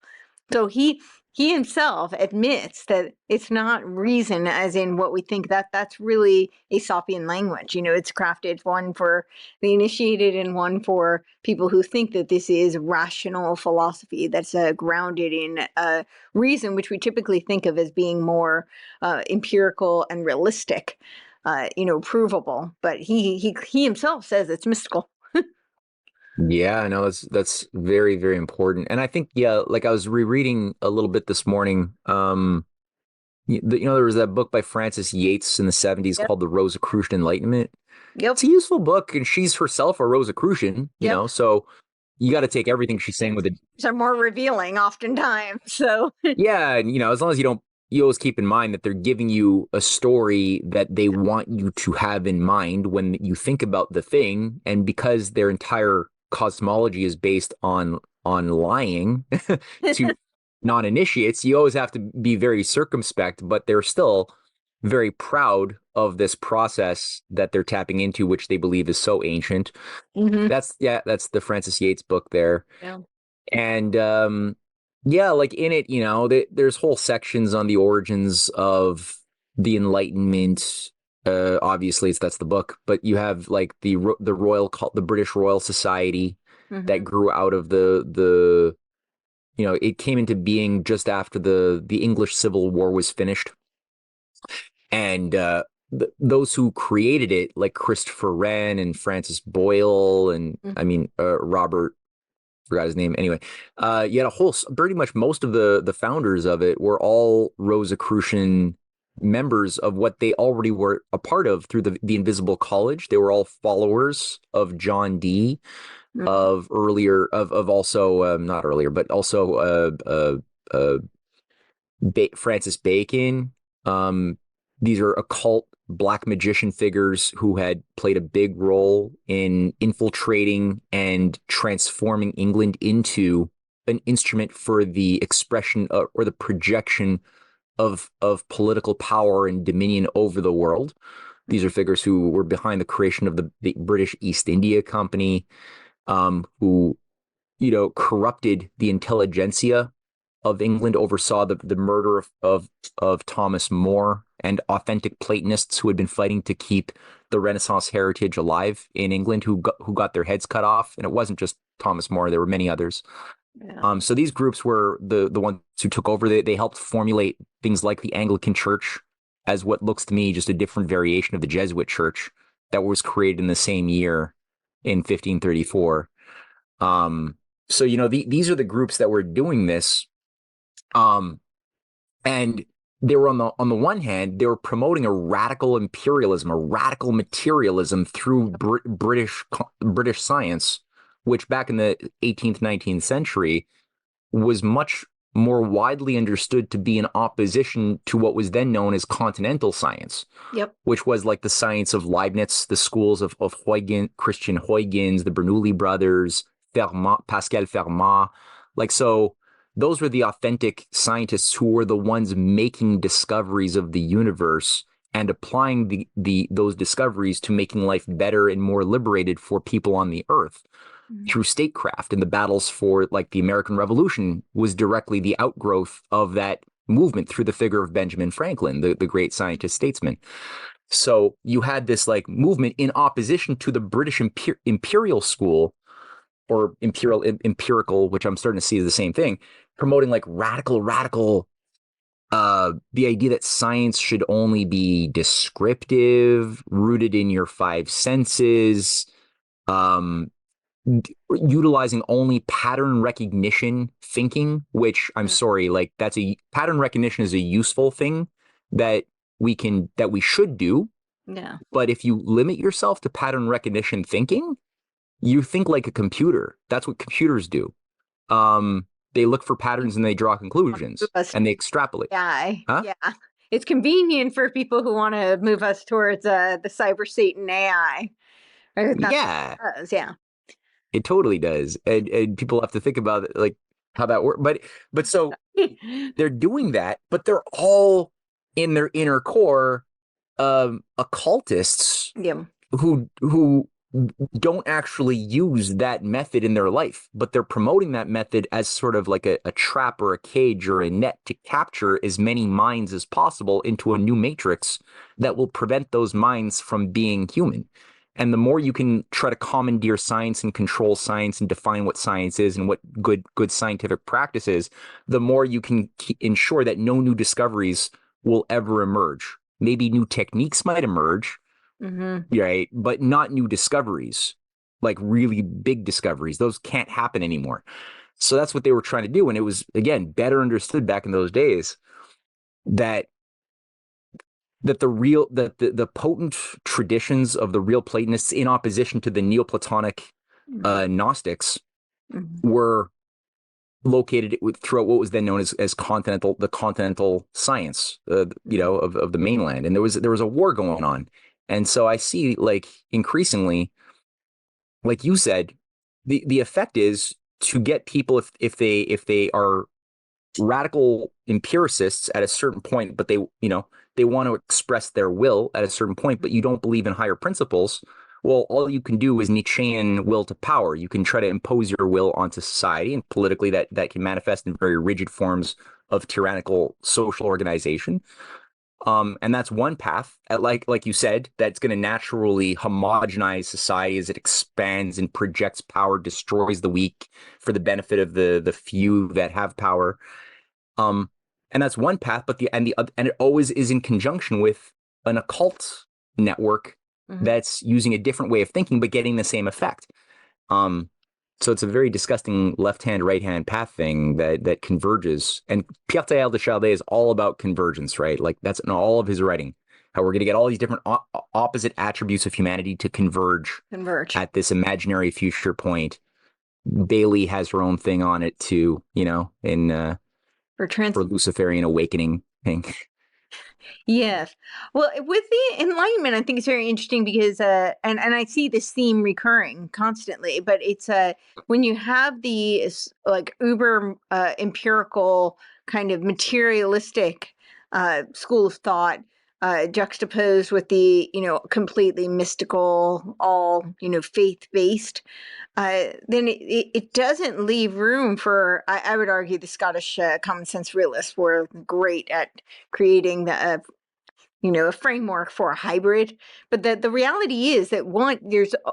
So he himself admits that it's not reason as in what we think, that's really Aesopian language. It's crafted, one for the initiated and one for people who think that this is rational philosophy that's grounded in reason, which we typically think of as being more empirical and realistic, provable. But he himself says it's mystical. Yeah, no, that's very, very important. And I think, yeah, like I was rereading a little bit this morning. There was that book by Frances Yates in the 70s Yep. called The Rosicrucian Enlightenment. Yep. It's a useful book, and she's herself a Rosicrucian, Yep. so you got to take everything she's saying with it. Are more revealing oftentimes. So Yeah, and as long as you always keep in mind that they're giving you a story that they want you to have in mind when you think about the thing, and because their entire cosmology is based on lying to non-initiates, you always have to be very circumspect, but they're still very proud of this process that they're tapping into, which they believe is so ancient. mm-hmm. That's the Frances Yates book there. Yeah. And yeah, like in it, there's whole sections on the origins of the Enlightenment. Obviously, that's the book, but you have like the British Royal Society Mm-hmm. that grew out of the it came into being just after the English Civil War was finished, and those who created it, like Christopher Wren and Francis Boyle, and Mm-hmm. I mean Robert, forgot his name. Anyway, you had pretty much most of the founders of it were all Rosicrucian members of what they already were a part of through the Invisible College. They were all followers of John Dee, Mm-hmm. of earlier of also not earlier, but also Francis Bacon. These are occult black magician figures who had played a big role in infiltrating and transforming England into an instrument for the expression or the projection of political power and dominion over the world. These are figures who were behind the creation of the British East India Company, who corrupted the intelligentsia of England, oversaw the murder of Thomas More and authentic Platonists who had been fighting to keep the Renaissance heritage alive in England, who got their heads cut off. And it wasn't just Thomas More; there were many others. Yeah. So these groups were the ones who took over. They helped formulate things like the Anglican Church, as what looks to me just a different variation of the Jesuit Church that was created in the same year in 1534. So these are the groups that were doing this. And they were on the one hand, they were promoting a radical imperialism, a radical materialism through British science, which back in the 18th, 19th century was much more widely understood to be in opposition to what was then known as continental science. Yep. Which was like the science of Leibniz, the schools of Huygens, Christian Huygens, the Bernoulli brothers, Fermat, Pascal Fermat. Like, so those were the authentic scientists who were the ones making discoveries of the universe and applying those discoveries to making life better and more liberated for people on the earth through statecraft. And the battles for like the American Revolution was directly the outgrowth of that movement through the figure of Benjamin Franklin, the great scientist statesman. So you had this like movement in opposition to the British imperial school, or empirical, which I'm starting to see as the same thing, promoting like radical the idea that science should only be descriptive, rooted in your five senses, um, utilizing only pattern recognition thinking, which I'm sorry, like that's a pattern recognition is a useful thing that that we should do. Yeah. But if you limit yourself to pattern recognition thinking, you think like a computer. That's what computers do. They look for patterns and they draw conclusions Move us and they extrapolate. AI. Huh? Yeah. It's convenient for people who want to move us towards the cyber Satan AI. Right? That's Yeah, what it does. Yeah. it totally does. And people have to think about it, like how that works. But so they're doing that, but they're all in their inner core occultists Yeah. who don't actually use that method in their life, but they're promoting that method as sort of like a trap or a cage or a net to capture as many minds as possible into a new matrix that will prevent those minds from being human. And the more you can try to commandeer science and control science and define what science is and what good scientific practice is, the more you can ensure that no new discoveries will ever emerge. Maybe new techniques might emerge, right? But not new discoveries, like really big discoveries. Those can't happen anymore. So that's what they were trying to do. And it was, again, better understood back in those days that the potent traditions of the real Platonists in opposition to the Neoplatonic Gnostics were located throughout what was then known as the continental science, of the mainland. And there was a war going on. And so I see, like, increasingly, like you said, the effect is to get people, if they are radical empiricists at a certain point, but they want to express their will at a certain point, but you don't believe in higher principles. Well, all you can do is Nietzschean will to power. You can try to impose your will onto society, and politically that can manifest in very rigid forms of tyrannical social organization. And that's one path, like you said, that's going to naturally homogenize society as it expands and projects power, destroys the weak for the benefit of the few that have power. And that's one path, but and it always is in conjunction with an occult network that's using a different way of thinking, but getting the same effect. So it's a very disgusting left-hand, right-hand path thing that converges. And Pierre Théel de Chaldée is all about convergence, right? Like that's in all of his writing, how we're going to get all these different opposite attributes of humanity to converge at this imaginary future point. Bailey has her own thing on it too, in for Luciferian awakening thing. Yes. Well, with the Enlightenment, I think it's very interesting because, and I see this theme recurring constantly, but it's when you have the like uber empirical kind of materialistic school of thought juxtaposed with the completely mystical, all faith based. Then it doesn't leave room for, I would argue, the Scottish common sense realists were great at creating the a framework for a hybrid. But the reality is that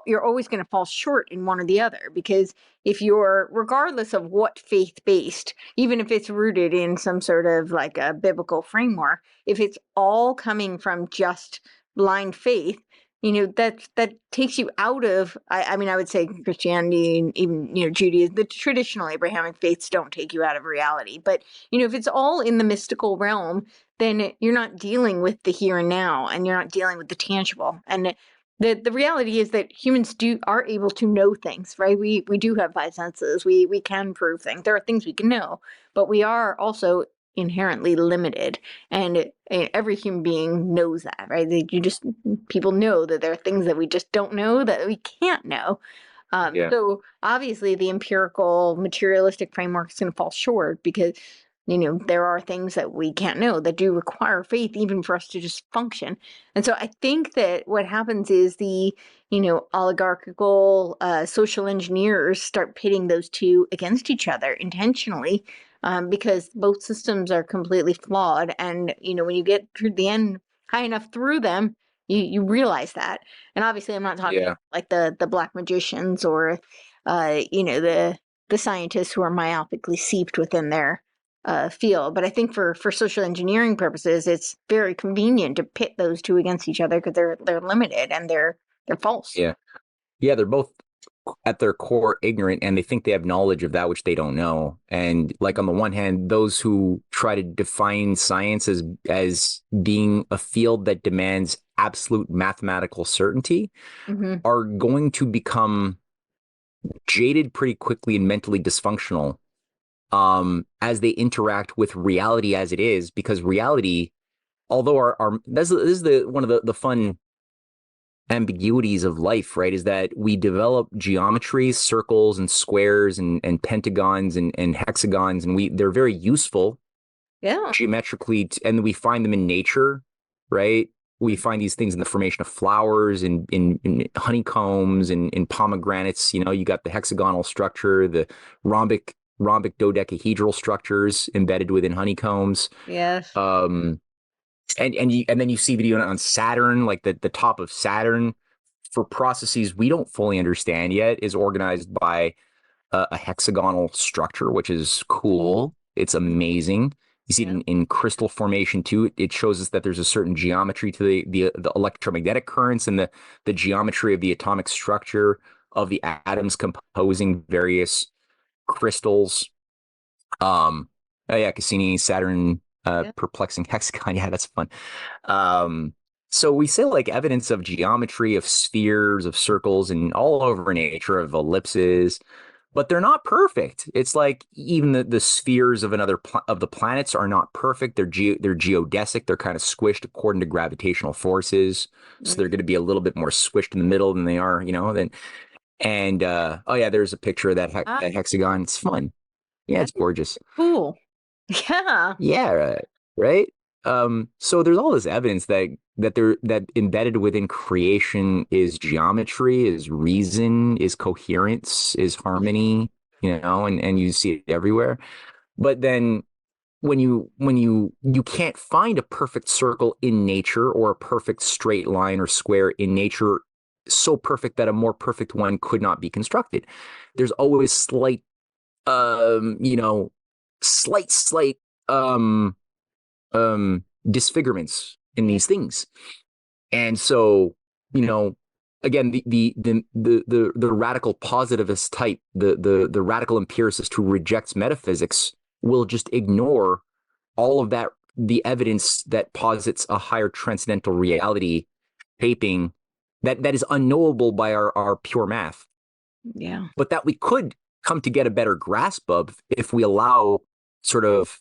you're always going to fall short in one or the other, because if you're, regardless of what faith based, even if it's rooted in some sort of like a biblical framework, if it's all coming from just blind faith, that takes you out of, I mean, I would say Christianity and even, Judaism, the traditional Abrahamic faiths don't take you out of reality. But, if it's all in the mystical realm, then you're not dealing with the here and now, and you're not dealing with the tangible. And the reality is that humans are able to know things, right? We do have five senses. We can prove things. There are things we can know, but we are also inherently limited, and every human being knows that, right? People know that there are things that we just don't know, that we can't know. So obviously the empirical materialistic framework is going to fall short, because there are things that we can't know that do require faith even for us to just function. And so I think that what happens is the oligarchical social engineers start pitting those two against each other intentionally, because both systems are completely flawed. And when you get to the end high enough through them, you realize that. And obviously I'm not talking like the black magicians or the scientists who are myopically seeped within their field. But I think for social engineering purposes, it's very convenient to pit those two against each other because they're limited and they're false. Yeah. Yeah, they're both at their core ignorant, and they think they have knowledge of that which they don't know. And like on the one hand, those who try to define science as being a field that demands absolute mathematical certainty are going to become jaded pretty quickly and mentally dysfunctional as they interact with reality as it is, because reality, although our this is the one of the fun ambiguities of life, right, is that we develop geometries, circles and squares and pentagons and hexagons, and they're very useful geometrically, and we find them in nature, right? We find these things in the formation of flowers and in honeycombs and in pomegranates. You know, you got the hexagonal structure, the rhombic dodecahedral structures embedded within honeycombs. Yes. And then you see video on Saturn, like the top of Saturn, for processes we don't fully understand yet, is organized by a hexagonal structure, which is cool. It's amazing. You see it in crystal formation too. It shows us that there's a certain geometry to the electromagnetic currents and the geometry of the atomic structure of the atoms composing various crystals. Cassini, Saturn, perplexing hexagon. Yeah, that's fun. So we say like evidence of geometry, of spheres, of circles, and all over nature, of ellipses, but they're not perfect. It's like even the spheres of of the planets are not perfect. They're geodesic. They're kind of squished according to gravitational forces. So they're going to be a little bit more squished in the middle than they are, there's a picture of that hexagon. It's fun. Yeah, it's gorgeous. Cool. Yeah. Yeah, right. So there's all this evidence that embedded within creation is geometry, is reason, is coherence, is harmony, and you see it everywhere. But then when you can't find a perfect circle in nature, or a perfect straight line or square in nature, so perfect that a more perfect one could not be constructed. There's always slight disfigurements in these things. And so, again, the radical positivist type, the radical empiricist who rejects metaphysics will just ignore all of that, the evidence that posits a higher transcendental reality shaping that is unknowable by our pure math. Yeah. But that we could come to get a better grasp of if we allow sort of,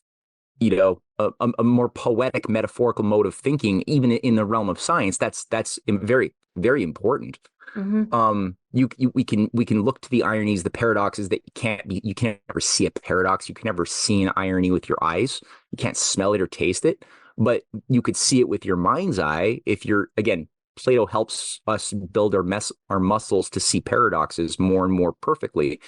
a more poetic, metaphorical mode of thinking, even in the realm of science. That's very, very important. We can look to the ironies, the paradoxes that you can't ever see a paradox. You can never see an irony with your eyes. You can't smell it or taste it, but you could see it with your mind's eye. Plato helps us build our muscles to see paradoxes more and more perfectly.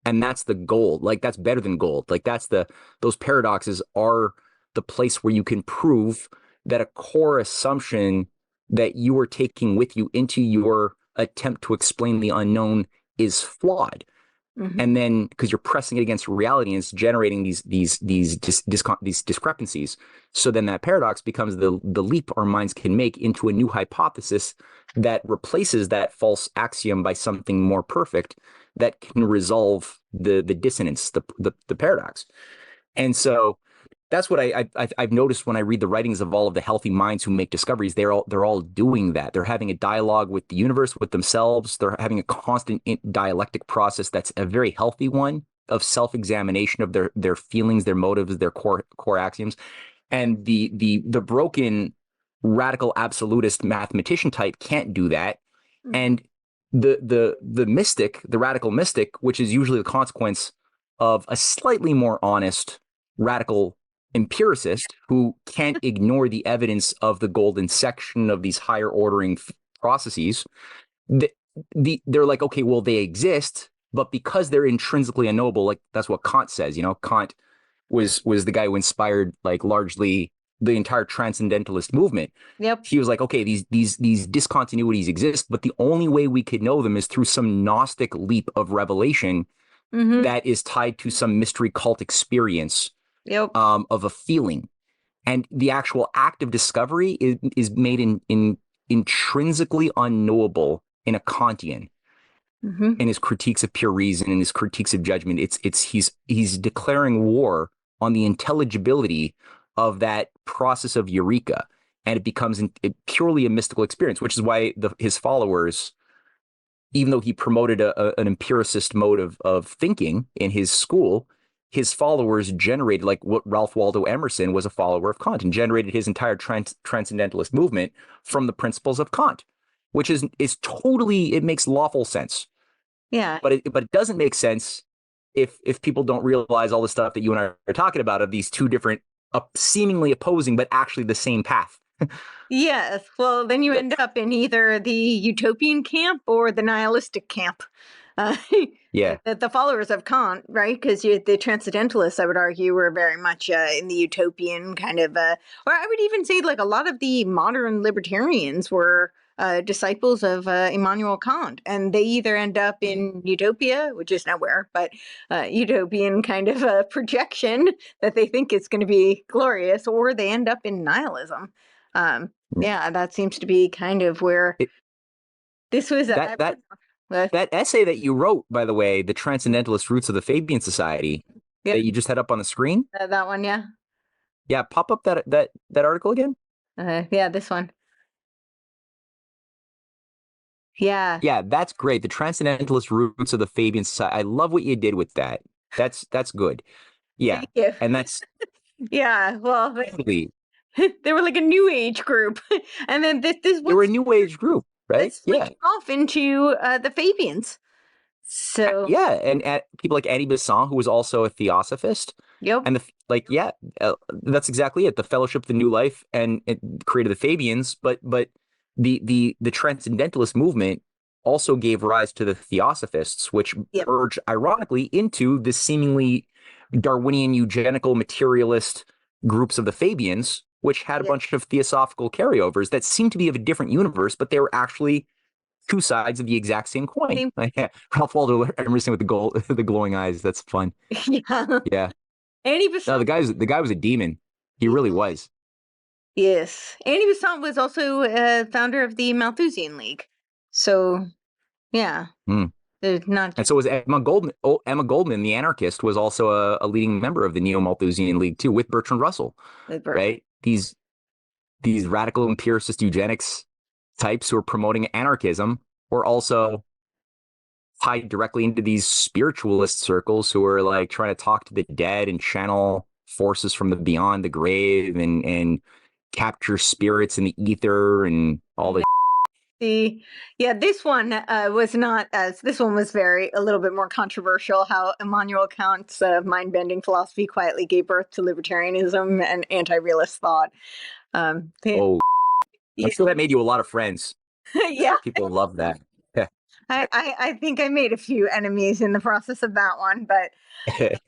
And that's the gold. Like, that's better than gold. Like, those paradoxes are the place where you can prove that a core assumption that you are taking with you into your attempt to explain the unknown is flawed. And then, because you're pressing it against reality, and it's generating these discrepancies. So then that paradox becomes the leap our minds can make into a new hypothesis that replaces that false axiom by something more perfect that can resolve the dissonance, the paradox. And so that's what I've noticed when I read the writings of all of the healthy minds who make discoveries. They're all doing that. They're having a dialogue with the universe, with themselves. They're having a constant dialectic process that's a very healthy one of self-examination of their feelings, their motives, their core axioms. And the broken radical absolutist mathematician type can't do that. And the mystic, the radical mystic, which is usually the consequence of a slightly more honest radical empiricist who can't ignore the evidence of the golden section of these higher ordering processes, they're like, okay, well, they exist, but because they're intrinsically unknowable, like that's what Kant says. Kant was the guy who inspired like largely the entire transcendentalist movement. Yep. He was like, okay, these discontinuities exist, but the only way we could know them is through some gnostic leap of revelation that is tied to some mystery cult experience Yep. of a feeling. And the actual act of discovery is made in intrinsically unknowable in a Kantian Hmm. in his critiques of pure reason and his critiques of judgment. He's declaring war on the intelligibility of that process of eureka, and it becomes purely a mystical experience, which is why his followers, even though he promoted an empiricist mode of thinking in his school, his followers generated, like what Ralph Waldo Emerson was a follower of Kant and generated his entire transcendentalist movement from the principles of Kant, which is totally, it makes lawful sense. Yeah. But it doesn't make sense if people don't realize all the stuff that you and I are talking about of these two different, seemingly opposing, but actually the same path. Yes. Well, then you end up in either the utopian camp or the nihilistic camp. Uh, Yeah. the followers of Kant, right? Because the transcendentalists, I would argue, were very much in the utopian kind of, or I would even say like a lot of the modern libertarians were disciples of Immanuel Kant, and they either end up in utopia, which is nowhere, but utopian kind of projection that they think is going to be glorious, or they end up in nihilism. Yeah, that seems to be kind of where It, this was. that that that essay that you wrote, by the way, The Transcendentalist Roots of the Fabian Society, Yeah, that you just had up on the screen. that one, yeah. Yeah, pop up that article again. Yeah, this one. Yeah. Yeah, that's great. The Transcendentalist Roots of the Fabian Society. I love what you did with that. That's good. Yeah, Thank you. and that's Yeah. Well, totally. they were like a new age group, and then this They were a was new age group, it right? Yeah, switched off into the Fabians. So, yeah, and people like Annie Besant, who was also a theosophist, yep, and yeah, that's exactly it. The Fellowship of the New Life, and it created the Fabians, but the Transcendentalist movement also gave rise to the Theosophists, which yep, merged, ironically, into the seemingly Darwinian eugenical materialist groups of the Fabians, which had a yep. bunch of theosophical carryovers that seemed to be of a different universe, but they were actually two sides of the exact same coin. Same. Ralph Waldo Emerson with the glowing eyes. That's fun. Yeah. Yeah. Annie No, Besant. the guy was a demon. He really was. Yes. Annie Besant was also founder of the Malthusian League. So, yeah, Mm. there's not And just so was Emma Goldman. Oh, Emma Goldman, the anarchist, was also a leading member of the Neo-Malthusian League too, with Bertrand Russell. the birth. Right? These radical empiricist eugenics types who are promoting anarchism were also tied directly into these spiritualist circles who are like trying to talk to the dead and channel forces from the beyond the grave and capture spirits in the ether and all the The yeah, this one was not as this one was very a little bit more controversial. How Immanuel Kant's mind-bending philosophy quietly gave birth to libertarianism and anti-realist thought. They, oh, I'm yeah, sure that made you a lot of friends. yeah. People love that. I think I made a few enemies in the process of that one, but I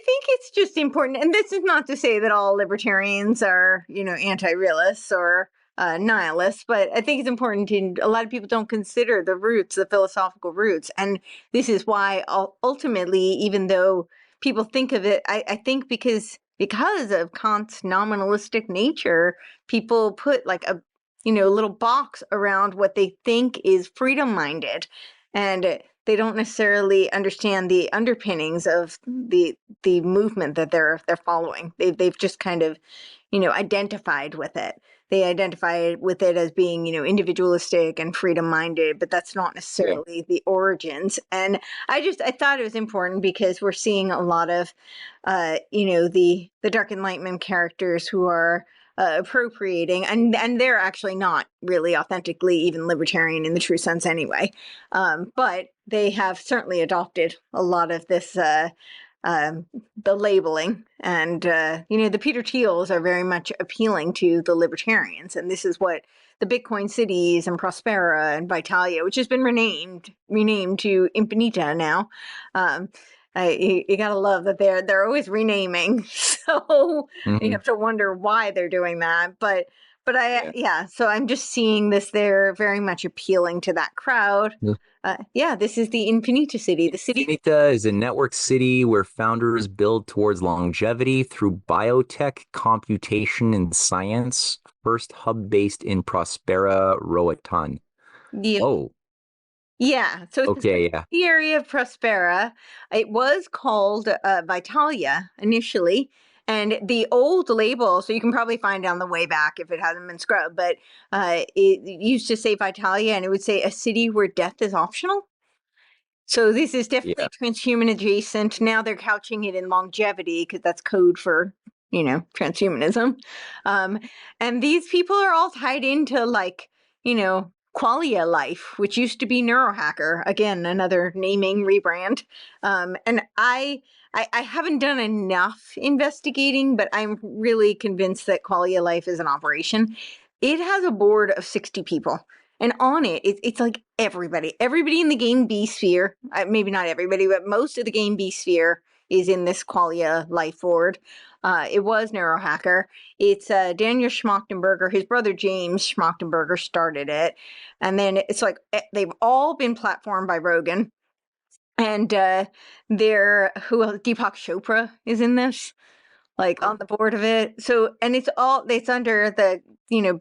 think it's just important, and this is not to say that all libertarians are, anti-realists or nihilists, but I think it's important to, a lot of people don't consider the roots, the philosophical roots. And this is why ultimately, even though people think of it, I think because of Kant's nominalistic nature, people put like a, little box around what they think is freedom-minded. And they don't necessarily understand the underpinnings of the movement that they're following. They've just kind of, identified with it. They identify with it as being, individualistic and freedom-minded, but that's not Yeah. necessarily the origins. And I thought it was important because we're seeing a lot of, the Dark Enlightenment characters who are appropriating, and they're actually not really authentically even libertarian in the true sense anyway. But they have certainly adopted a lot of this, the labeling, and the Peter Thiels are very much appealing to the libertarians, and this is what the Bitcoin cities and Prospera and Vitalia, which has been renamed to Infinita now. You gotta love that they're always renaming, so you Mhm. have to wonder why they're doing that. But Yeah. yeah, so I'm just seeing this. They're very much appealing to that crowd. Yeah, this is the Infinita city. The city. Infinita is a network city where founders build towards longevity through biotech, computation, and science. First hub based in Prospera, Roatan. Yeah, Oh, yeah. So it's okay, yeah. the area of Prospera. It was called Vitalia initially, and the old label. So you can probably find it on the way back if it hasn't been scrubbed. But it used to say Vitalia, and it would say a city where death is optional. So this is definitely Yeah. transhuman adjacent. Now they're couching it in longevity because that's code for, transhumanism. Um, and these people are all tied into like, qualia life, which used to be neurohacker. Again, another naming rebrand. And I haven't done enough investigating, but I'm really convinced that qualia life is an operation. It has a board of 60 people. And on it's like everybody in the game B sphere, maybe not everybody, but most of the game B sphere is in this qualia life board. It was Neurohacker. It's Daniel Schmachtenberger, his brother James Schmachtenberger started it. And then it's like they've all been platformed by Rogan. And who else? Deepak Chopra is in this, like on the board of it. So, and it's under the,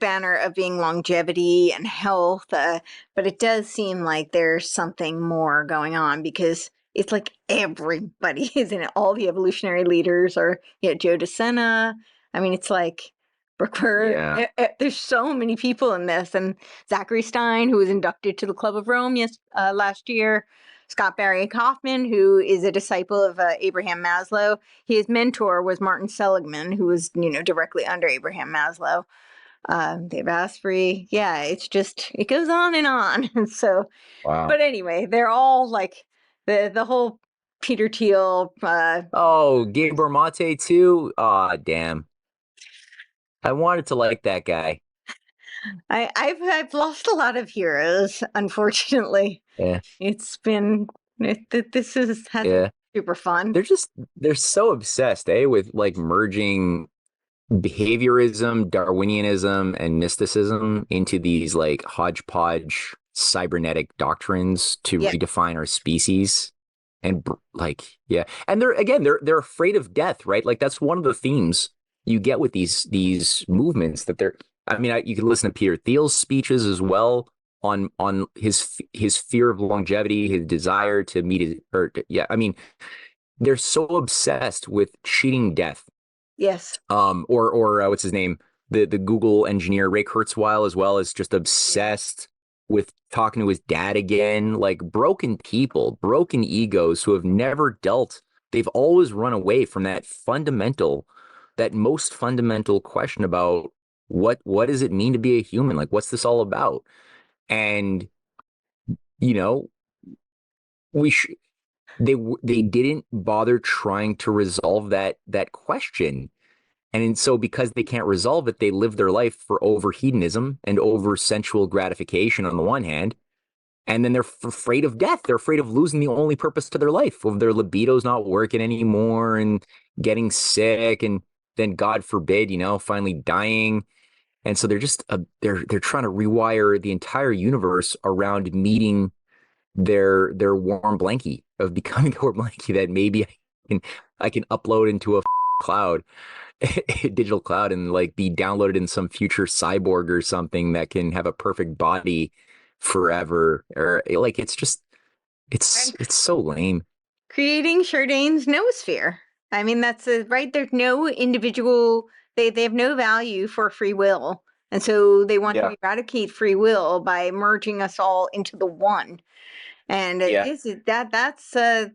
banner of being longevity and health. But it does seem like there's something more going on because it's like everybody is in it. All the evolutionary leaders are, Joe DeSena. I mean, it's like Brookford. Yeah. There's so many people in this. And Zachary Stein, who was inducted to the Club of Rome last year. Scott Barry Kaufman, who is a disciple of Abraham Maslow. His mentor was Martin Seligman, who was, directly under Abraham Maslow. Dave Asprey. Yeah, it goes on and on. So, Wow. but anyway, they're all like the whole Peter Thiel. Oh, Gabor Mate too? Aw, damn. I wanted to like that guy. I've lost a lot of heroes, unfortunately. Yeah. It's been, this hasn't Yeah. been super fun. They're so obsessed, with like merging behaviorism, Darwinianism, and mysticism into these like hodgepodge cybernetic doctrines to Yeah. redefine our species. And like, yeah. And they're afraid of death, right? Like that's one of the themes you get with these movements that they're, I mean, you can listen to Peter Thiel's speeches as well on his fear of longevity, his desire to meet his, yeah. I mean, they're so obsessed with cheating death. Yes. Or what's his name? The Google engineer Ray Kurzweil as well is just obsessed with talking to his dad again. Like broken people, broken egos who have never dealt. They've always run away from that most fundamental question about what does it mean to be a human? Like, what's this all about? And you know, we sh- they didn't bother trying to resolve that question. And so because they can't resolve it, they live their life for over hedonism and over sensual gratification on the one hand. And then they're afraid of death. They're afraid of losing the only purpose to their life, of their libido's not working anymore and getting sick. And then God forbid, finally dying. And so they're just, they're trying to rewire the entire universe around meeting their warm blankie, of becoming a warm blankie that maybe I can upload into a cloud, a digital cloud, and like be downloaded in some future cyborg or something that can have a perfect body forever. Or like it's so lame. Creating Jourdain's noosphere. I mean, that's right. There's no individual, they have no value for free will. And so they want Yeah. to eradicate free will by merging us all into the one. And Yeah. that's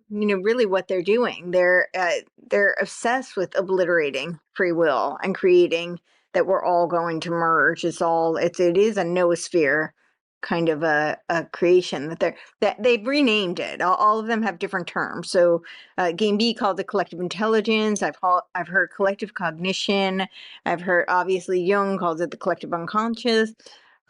really what they're doing. They're obsessed with obliterating free will and creating that we're all going to merge. It is a noosphere kind of a creation that they've renamed it. All of them have different terms. So Game B called it collective intelligence. I've heard collective cognition. I've heard obviously Jung calls it the collective unconscious.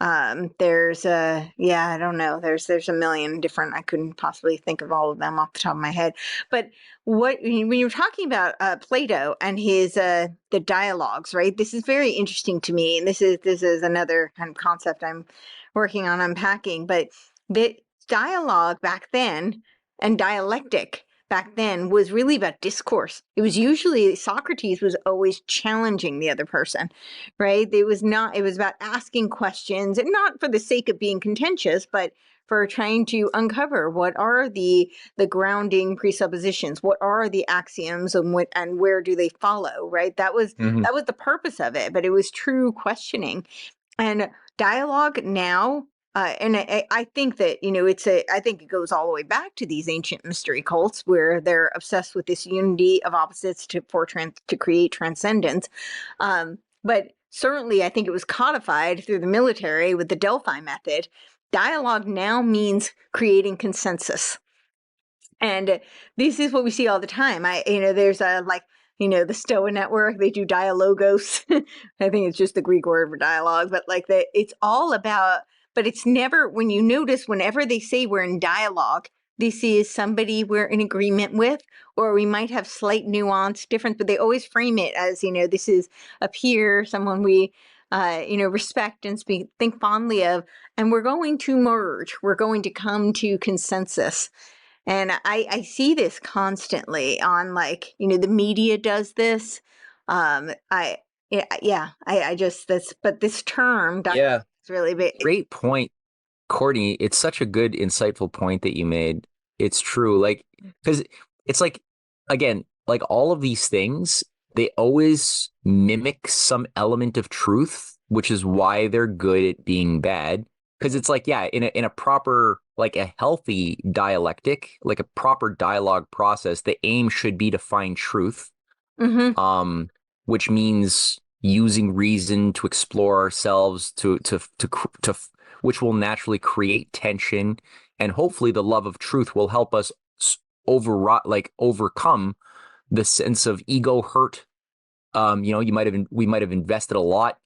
There's I don't know. There's a million different. I couldn't possibly think of all of them off the top of my head. But when you're talking about Plato and his the dialogues, right? This is very interesting to me, and this is another kind of concept I'm working on unpacking. But dialogue back then and dialectic back then was really about discourse. It was usually Socrates was always challenging the other person, right? It was about asking questions, and not for the sake of being contentious, but for trying to uncover what are the grounding presuppositions, what are the axioms, and where do they follow, right? That was the purpose of it, but it was true questioning. And dialogue now, and I think that, I think it goes all the way back to these ancient mystery cults where they're obsessed with this unity of opposites to create transcendence. But certainly I think it was codified through the military with the Delphi method. Dialogue now means creating consensus. And this is what we see all the time. There's the Stoa network, they do dialogos. I think it's just the Greek word for dialogue, but it's all about, but it's never, when you notice, whenever they say we're in dialogue, this is somebody we're in agreement with, or we might have slight nuance difference, but they always frame it as, this is a peer, someone we, respect and think fondly of, and we're going to merge, we're going to come to consensus. And I see this constantly on the media does this. I just but this term Yeah. is really big. Great point, Courtney. It's such a good, insightful point that you made. It's true. Because it's again, all of these things, they always mimic some element of truth, which is why they're good at being bad. Because it's in a proper, a healthy dialectic, a proper dialogue process, the aim should be to find truth, which means using reason to explore ourselves, to which will naturally create tension, and hopefully the love of truth will help us overcome the sense of ego hurt. We might have invested a lot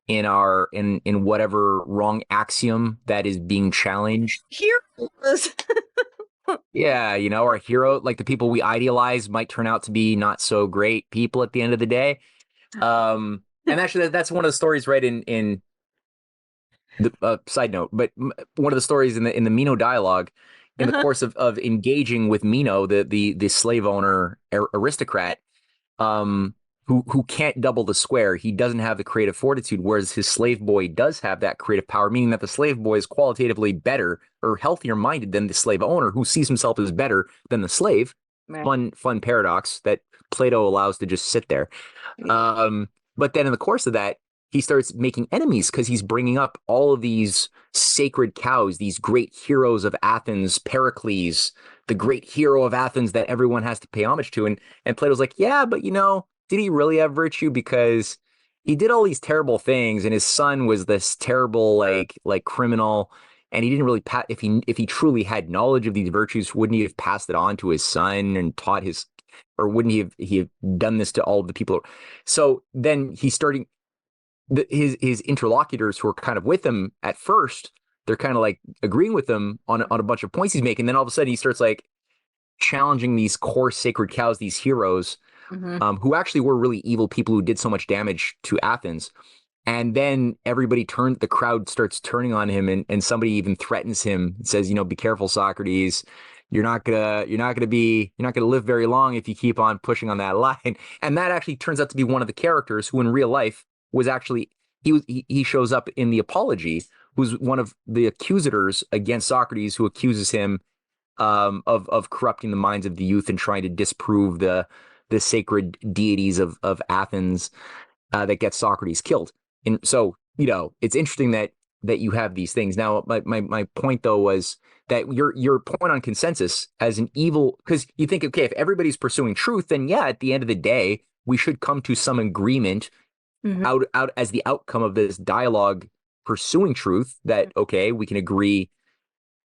in whatever wrong axiom that is being challenged. Heroes. Yeah, our hero, the people we idealize, might turn out to be not so great people at the end of the day. And actually, that's one of the stories, right? In the side note, but one of the stories in the Meno dialogue, in the course of engaging with Meno, the slave owner aristocrat, who can't double the square. He doesn't have the creative fortitude, whereas his slave boy does have that creative power, meaning that the slave boy is qualitatively better or healthier minded than the slave owner, who sees himself as better than the slave. Right. Fun paradox that Plato allows to just sit there. But then in the course of that, he starts making enemies because he's bringing up all of these sacred cows, these great heroes of Athens, Pericles, the great hero of Athens that everyone has to pay homage to. And Plato's like, yeah, but did he really have virtue? Because he did all these terrible things, and his son was this terrible, criminal, and he didn't really if he truly had knowledge of these virtues, wouldn't he have passed it on to his son and taught or wouldn't he have done this to all of the people? So then he's starting his interlocutors who are kind of with him at first. They're kind of agreeing with him on a bunch of points he's making. Then all of a sudden he starts challenging these core sacred cows, these heroes. Who actually were really evil people who did so much damage to Athens. And then the crowd starts turning on him, and somebody even threatens him and says, be careful, Socrates. You're not gonna live very long if you keep on pushing on that line. And that actually turns out to be one of the characters who in real life was actually, he shows up in the Apology, who's one of the accusators against Socrates, who accuses him of corrupting the minds of the youth and trying to disprove the sacred deities of Athens that gets Socrates killed. And so, it's interesting that you have these things. Now, my point, though, was that your point on consensus as an evil, because you think, okay, if everybody's pursuing truth, then yeah, at the end of the day, we should come to some agreement out as the outcome of this dialogue pursuing truth, that, okay, we can agree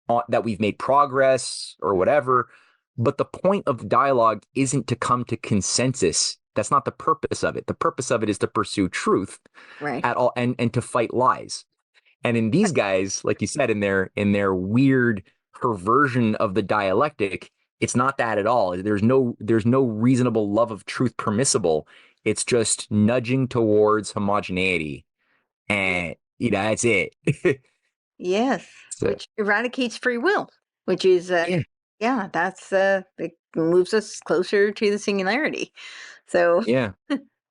on, that we've made progress or whatever. But the point of the dialogue isn't to come to consensus. That's not the purpose of it. The purpose of it is to pursue truth, right, at all, and to fight lies. And in these guys, like you said, in their weird perversion of the dialectic, it's not that at all. There's no reasonable love of truth permissible. It's just nudging towards homogeneity, and that's it. Yes, so, which eradicates free will. which is Yeah. yeah, that's it moves us closer to the singularity. So Yeah.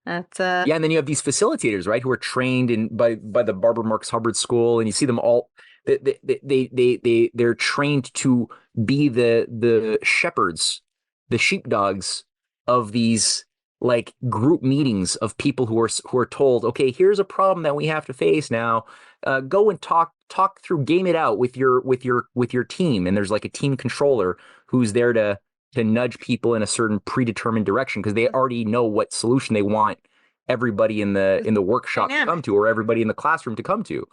that's Yeah, and then you have these facilitators, right, who are trained by the Barbara Marx Hubbard School, and you see them all. They're trained to be the shepherds, the sheepdogs of these like group meetings of people who are told, okay, here's a problem that we have to face now. Go and talk through, game it out with your team, and there's like a team controller who's there to nudge people in a certain predetermined direction because they already know what solution they want everybody in the workshop to come dynamic. to, or everybody in the classroom to come to.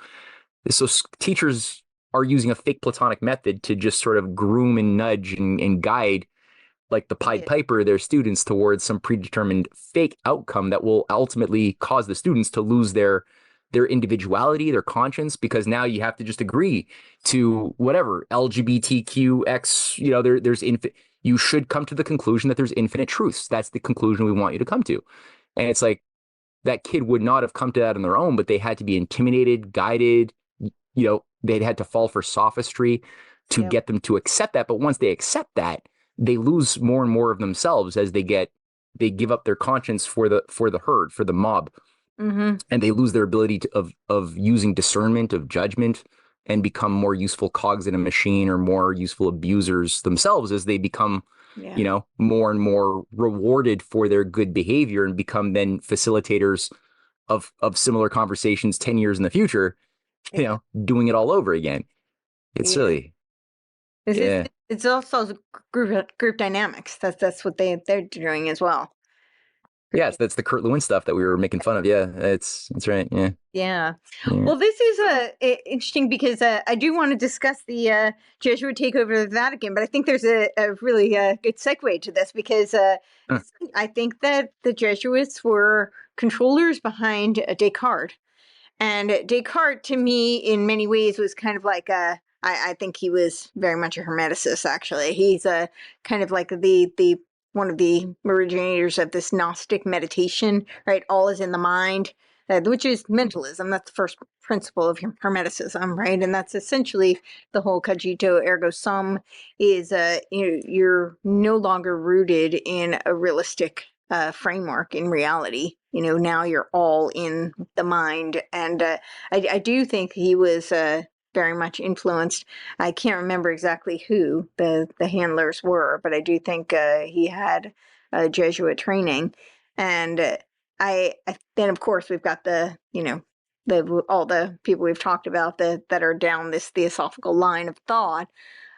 So teachers are using a fake Platonic method to just sort of groom and nudge and guide, like the Pied Yeah. Piper, their students towards some predetermined fake outcome that will ultimately cause the students to lose their individuality, their conscience, because now you have to just agree to whatever LGBTQX, you should come to the conclusion that there's infinite truths. That's the conclusion we want you to come to. And it's like, that kid would not have come to that on their own, but they had to be intimidated, guided, they'd had to fall for sophistry to Yep. get them to accept that. But once they accept that, they lose more and more of themselves as they give up their conscience for the herd, for the mob. Mm-hmm. And they lose their ability of using discernment, of judgment, and become more useful cogs in a machine, or more useful abusers themselves as they become, Yeah. more and more rewarded for their good behavior, and become then facilitators of similar conversations 10 years in the future, Yeah. doing it all over again. It's Yeah. silly. It's Yeah. it's also group dynamics. That's what they're doing as well. Group Yes, that's the Kurt Lewin stuff that we were making fun of. Yeah, that's right. Yeah. Yeah. Yeah. Well, this is interesting because I do want to discuss the Jesuit takeover of the Vatican, but I think there's a really good segue to this because Huh. I think that the Jesuits were controllers behind Descartes. And Descartes, to me, in many ways, was kind of like I think he was very much a Hermeticist. Actually, he's a kind of like the one of the originators of this gnostic meditation. Right, all is in the mind, which is mentalism. That's the first principle of Hermeticism, right? And that's essentially the whole cogito ergo sum. Is you're no longer rooted in a realistic framework in reality. Now you're all in the mind. And I do think he was very much influenced. I can't remember exactly who the handlers were, but I do think he had Jesuit training. And then, of course, we've got all the people we've talked about that are down this theosophical line of thought.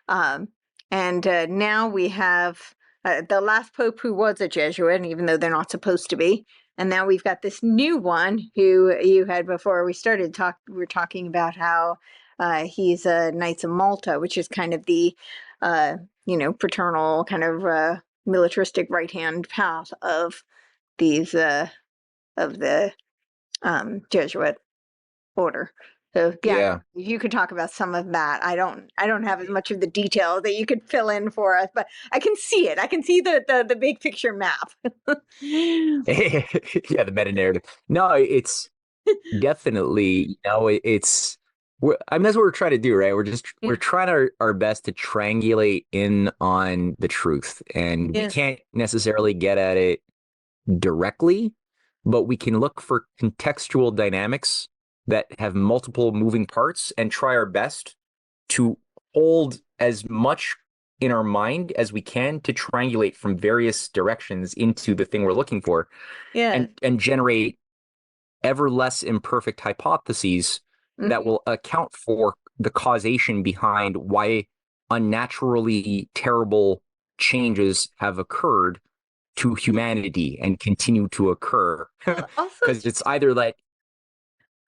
Um, and now we have the last pope who was a Jesuit, even though they're not supposed to be. And now we've got this new one who you had before we started talk. We were talking about how he's a Knights of Malta, which is kind of the paternal kind of militaristic right hand path of these of the Jesuit order. So yeah, Yeah. you could talk about some of that. I don't have as much of the detail that you could fill in for us, but I can see it. I can see the big picture map. Yeah, the meta narrative. No, it's definitely, I mean, that's what we're trying to do, right? We're trying our best to triangulate in on the truth, and we Yes. can't necessarily get at it directly, but we can look for contextual dynamics that have multiple moving parts and try our best to hold as much in our mind as we can to triangulate from various directions into the thing we're looking for, Yeah. and generate ever less imperfect hypotheses that Mhm. will account for the causation behind why unnaturally terrible changes have occurred to humanity and continue to occur. Well, also, Because it's either like,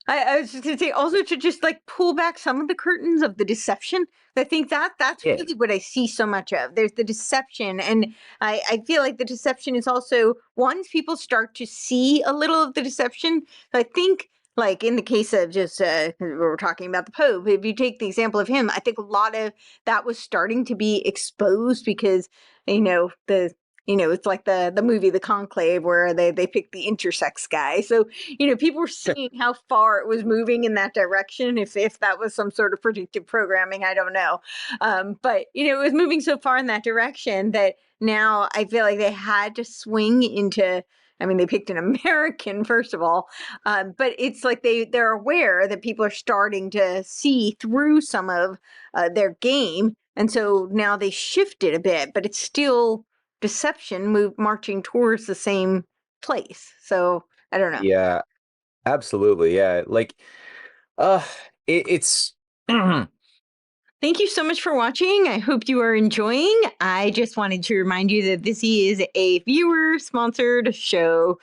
I was just going to say also to just like pull back some of the curtains of the deception. I think that's yeah, really what I see so much of. There's the deception, and I feel like the deception is also once people start to see a little of the deception. I think like in the case of just we were talking about the Pope. If you take the example of him, I think a lot of that was starting to be exposed because the It's like the movie The Conclave where they picked the intersex guy. So, people were seeing how far it was moving in that direction. If that was some sort of predictive programming, I don't know. But, it was moving so far in that direction that now I feel like they had to swing into, I mean, they picked an American, first of all, but it's like they're aware that people are starting to see through some of their game. And so now they shifted a bit, but it's still deception marching towards the same place. So I don't know. Yeah, absolutely. Yeah. Like, uh, it's Thank you so much for watching. I hope you are enjoying. I just wanted to remind you that this is a viewer-sponsored show,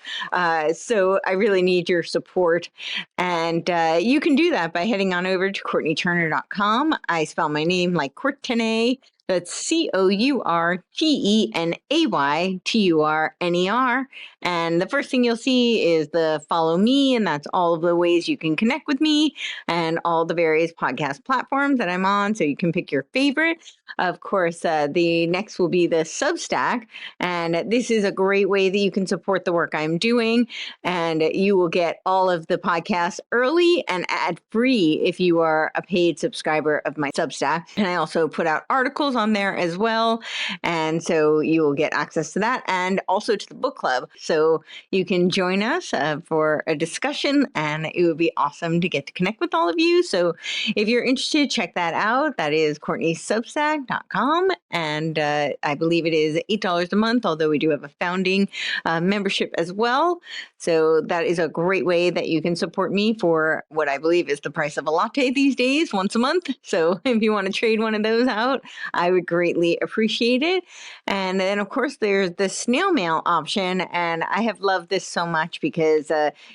so I really need your support. And you can do that by heading on over to CourtenayTurner.com. I spell my name like Courtenay. That's CourtenayTurner. And the first thing you'll see is the follow me, and that's all of the ways you can connect with me and all the various podcast platforms that I'm on. So you can pick your favorite. Of course, the next will be the Substack. And this is a great way that you can support the work I'm doing. And you will get all of the podcasts early and ad free if you are a paid subscriber of my Substack. And I also put out articles on there as well. And so you will get access to that and also to the book club. So you can join us for a discussion, and it would be awesome to get to connect with all of you. So if you're interested, check that out. That is CourtenaySubstack.com. And I believe it is $8 a month, although we do have a founding membership as well. So that is a great way that you can support me for what I believe is the price of a latte these days, once a month. So if you want to trade one of those out, I would greatly appreciate it. And then, of course, there's the snail mail option. And I have loved this so much because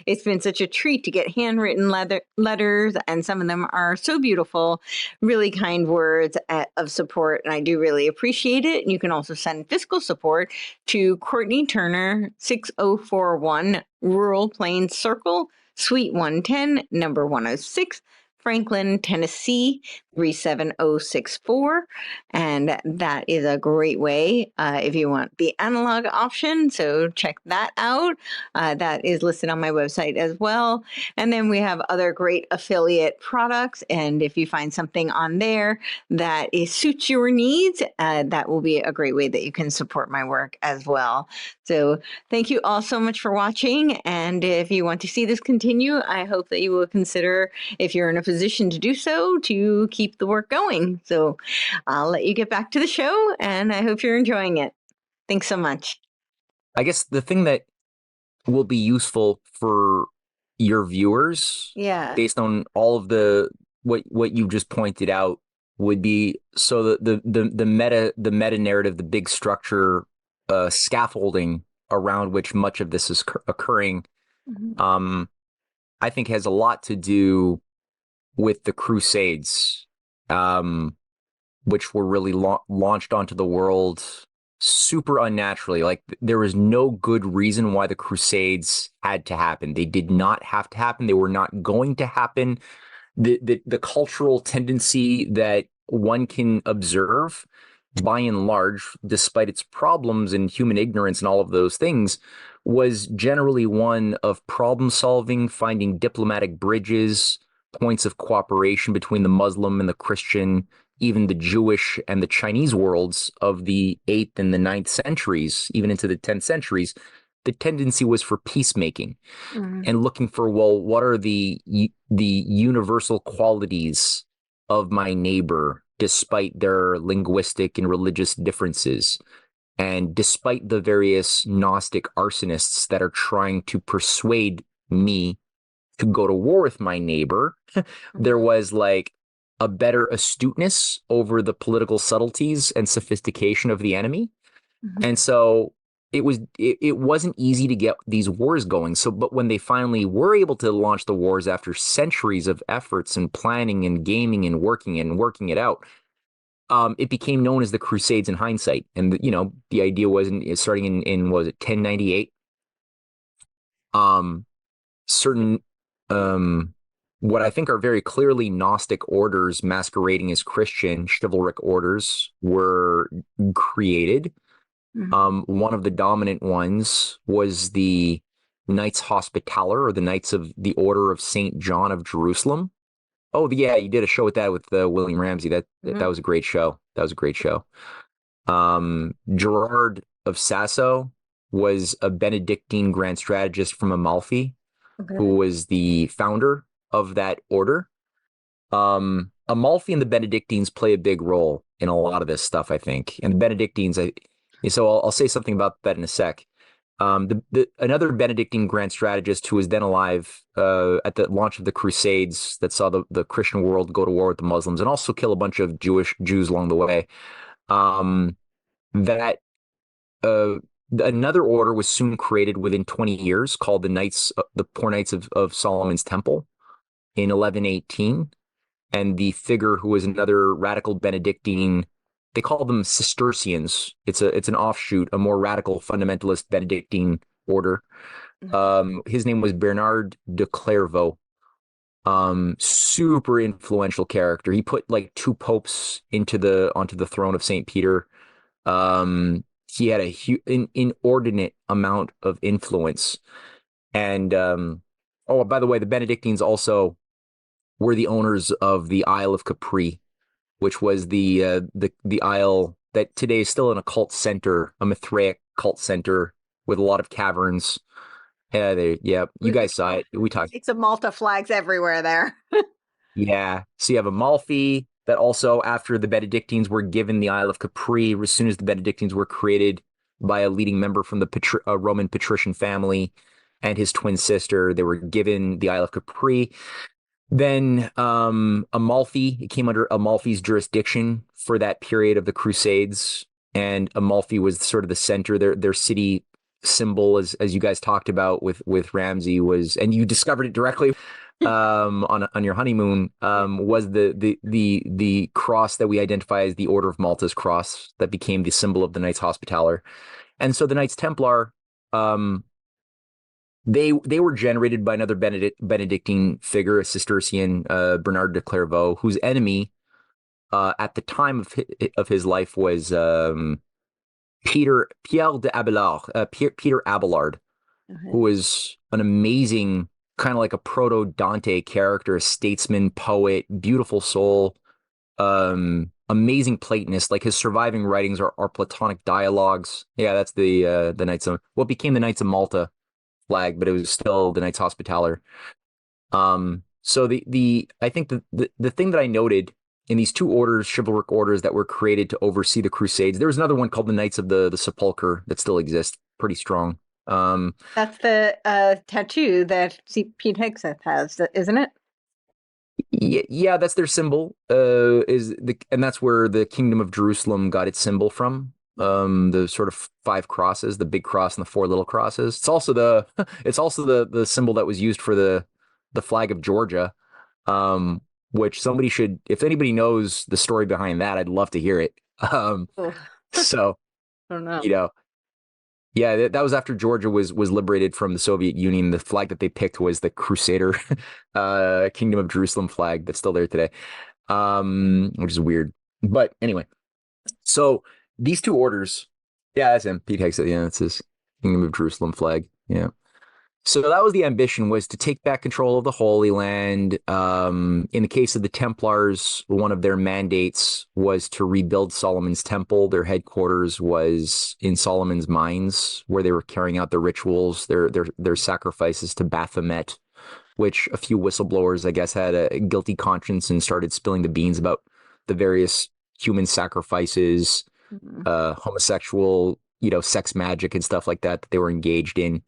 it's been such a treat to get handwritten letters, and some of them are so beautiful, really kind words of support, and I do really appreciate it. And you can also send fiscal support to Courtenay Turner, 6041 Rural Plains Circle, Suite 110, number 106, Franklin, Tennessee, 37064. And that is a great way if you want the analog option. So check that out. That is listed on my website as well. And then we have other great affiliate products. And if you find something on there that suits your needs, that will be a great way that you can support my work as well. So thank you all so much for watching. And if you want to see this continue, I hope that you will consider, if you're in a position to do so, to keep the work going. So I'll let you get back to the show, and I hope you're enjoying it. Thanks so much. I guess the thing that will be useful for your viewers, based on all of what you just pointed out, would be so the meta narrative, the big structure, scaffolding around which much of this is occurring, I think has a lot to do with the Crusades, which were really launched onto the world super unnaturally. Like, there was no good reason why the Crusades had to happen. They did not have to happen. They were not going to happen. The cultural tendency that one can observe, by and large, despite its problems and human ignorance and all of those things, was generally one of problem solving, finding diplomatic bridges, points of cooperation between the Muslim and the Christian, even the Jewish and the Chinese worlds of the 8th and the 9th centuries, even into the 10th centuries. The tendency was for peacemaking and looking for, well, what are the universal qualities of my neighbor, despite their linguistic and religious differences, and despite the various gnostic arsonists that are trying to persuade me to go to war with my neighbor. There was like a better astuteness over the political subtleties and sophistication of the enemy. And so it wasn't easy to get these wars going. So, but when they finally were able to launch the wars after centuries of efforts and planning and gaming and working it out, it became known as the Crusades in hindsight. And, the idea was starting in what was it, 1098? Certain, what I think are very clearly Gnostic orders masquerading as Christian chivalric orders were created. Mm-hmm. One of the dominant ones was the Knights Hospitaller, or the Knights of the Order of Saint John of Jerusalem. Oh, yeah, you did a show with that with William Ramsey. That Mm-hmm. was a great show. That was a great show. Gerard of Sasso was a Benedictine grand strategist from Amalfi, who Okay. was the founder of that order. Amalfi and the Benedictines play a big role in a lot of this stuff, I think. And the Benedictines, so I'll say something about that in a sec. Another Benedictine grand strategist who was then alive at the launch of the Crusades that saw the Christian world go to war with the Muslims and also kill a bunch of Jews along the way. Um, that uh, Another order was soon created within 20 years called the Poor Knights of Solomon's Temple in 1118. And the figure who was another radical Benedictine, they call them Cistercians. It's an offshoot, a more radical fundamentalist Benedictine order. His name was Bernard de Clairvaux. Super influential character. He put like two popes onto the throne of Saint Peter. He had an inordinate amount of influence. And oh, by the way, the Benedictines also were the owners of the Isle of Capri, which was the isle that today is still an occult center, a Mithraic cult center with a lot of caverns. Yeah, you guys saw it. We talked. It's a Malta flags everywhere there. Yeah. So you have Amalfi that also, after the Benedictines were given the Isle of Capri, as soon as the Benedictines were created by a leading member from the Roman patrician family and his twin sister, they were given the Isle of Capri. Then Amalfi, it came under Amalfi's jurisdiction for that period of the Crusades, and Amalfi was sort of the center. Their city symbol, as you guys talked about with Ramsey, was, and you discovered it directly on your honeymoon, was the cross that we identify as the Order of Malta's cross that became the symbol of the Knights Hospitaller. And so the Knights Templar, they were generated by another Benedictine figure, a Cistercian, Bernard de Clairvaux, whose enemy at the time of his life was Pierre de Abelard, Peter Abelard, who was an amazing, kind of like a proto Dante character, a statesman, poet, beautiful soul, amazing Platonist. Like his surviving writings are Platonic dialogues. Yeah, that's the Knights of what became the Knights of Malta flag, but it was still the Knights Hospitaller. So I think the thing that I noted in these two orders, chivalric orders that were created to oversee the Crusades, there was another one called the Knights of the Sepulchre that still exists, pretty strong. That's the tattoo that Pete Hegseth has, isn't it? Yeah, that's their symbol. And that's where the Kingdom of Jerusalem got its symbol from. The sort of five crosses, the big cross and the four little crosses. It's also the symbol that was used for the flag of Georgia. Which somebody should, if anybody knows the story behind that, I'd love to hear it. So, I don't know. you know, yeah, that was after Georgia was liberated from the Soviet Union. The flag that they picked was the Crusader Kingdom of Jerusalem flag that's still there today, which is weird. But anyway, so these two orders, yeah, that's him. Pete Hegseth, yeah, that's his Kingdom of Jerusalem flag. Yeah. So that was the ambition, was to take back control of the Holy Land. In the case of the Templars, one of their mandates was to rebuild Solomon's Temple. Their headquarters was in Solomon's Mines, where they were carrying out their rituals, their sacrifices to Baphomet, which a few whistleblowers, I guess, had a guilty conscience and started spilling the beans about the various human sacrifices, homosexual, sex magic and stuff like that they were engaged in.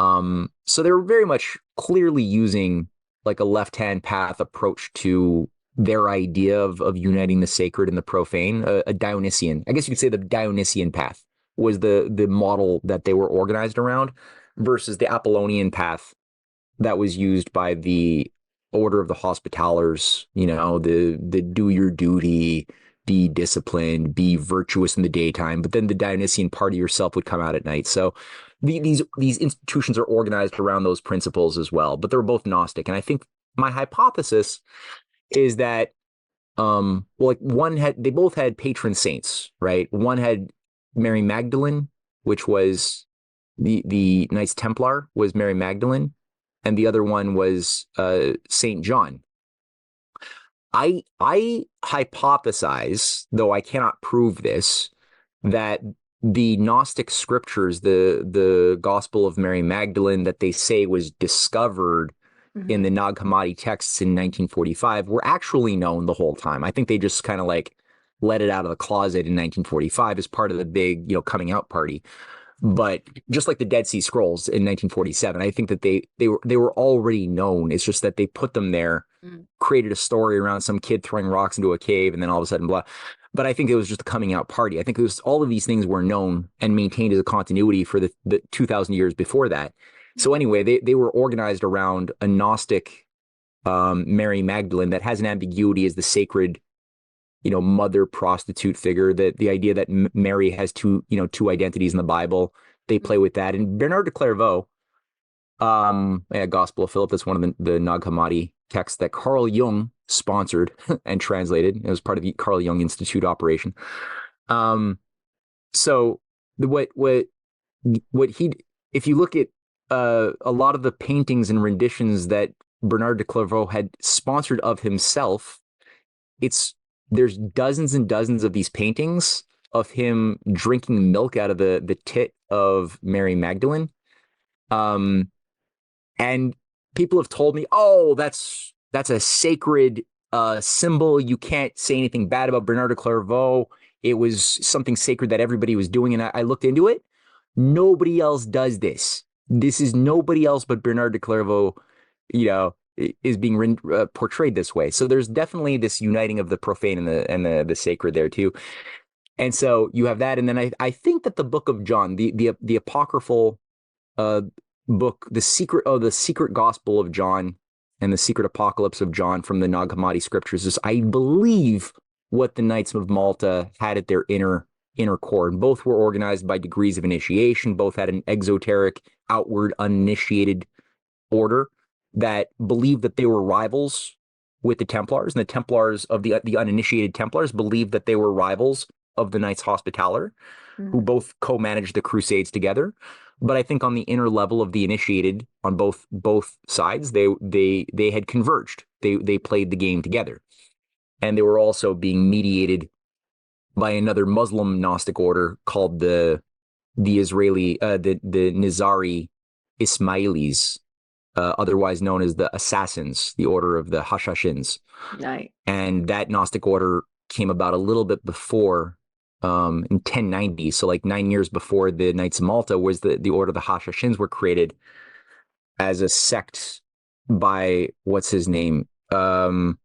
So they were very much clearly using like a left-hand path approach to their idea of uniting the sacred and the profane, a Dionysian. I guess you could say the Dionysian path was the model that they were organized around, versus the Apollonian path that was used by the Order of the Hospitallers, the do your duty, be disciplined, be virtuous in the daytime, but then the Dionysian part of yourself would come out at night. So these institutions are organized around those principles as well, but they're both Gnostic. And I think my hypothesis is that, they both had patron saints, right? One had Mary Magdalene, which was the Knights Templar was Mary Magdalene, and the other one was Saint John. I hypothesize, though I cannot prove this, that the Gnostic scriptures, the Gospel of Mary Magdalene that they say was discovered in the Nag Hammadi texts in 1945 were actually known the whole time. I think they just kind of like let it out of the closet in 1945 as part of the big, coming out party. But just like the Dead Sea Scrolls in 1947, I think that they were already known. It's just that they put them there, created a story around some kid throwing rocks into a cave, and then all of a sudden, blah. But I think it was just a coming out party. I think it was all of these things were known and maintained as a continuity for the 2,000 years before that. So anyway, they were organized around a Gnostic Mary Magdalene that has an ambiguity as the sacred, mother prostitute figure. That the idea that Mary has two identities in the Bible, they play with that. And Bernard de Clairvaux, Gospel of Philip, that's one of the Nag Hammadi texts that Carl Jung sponsored and translated. It was part of the Carl Jung Institute operation. So what he, if you look at a lot of the paintings and renditions that Bernard de Clairvaux had sponsored of himself, there's dozens and dozens of these paintings of him drinking milk out of the tit of Mary Magdalene. And people have told me, oh, that's a sacred symbol. You can't say anything bad about Bernard de Clairvaux. It was something sacred that everybody was doing. And I looked into it. Nobody else does this. This is nobody else but Bernard de Clairvaux, is being portrayed this way. So there's definitely this uniting of the profane and the sacred there too. And so you have that. And then I think that the Book of John, the apocryphal book, the secret gospel of John and the secret apocalypse of John from the Nag Hammadi scriptures is, I believe, what the Knights of Malta had at their inner core. And both were organized by degrees of initiation. Both had an exoteric, outward, uninitiated order that believed that they were rivals with the Templars. And the Templars of the uninitiated Templars believed that they were rivals of the Knights Hospitaller, who both co-managed the Crusades together. But I think on the inner level of the initiated, on both sides, they had converged. They played the game together, and they were also being mediated by another Muslim Gnostic order called the Israeli the Nizari Ismailis, otherwise known as the Assassins, the order of the Hashashins. Right. And that Gnostic order came about a little bit before. In 1090, so like 9 years before the Knights of Malta, was the order of the Hashashins were created as a sect by what's his name, a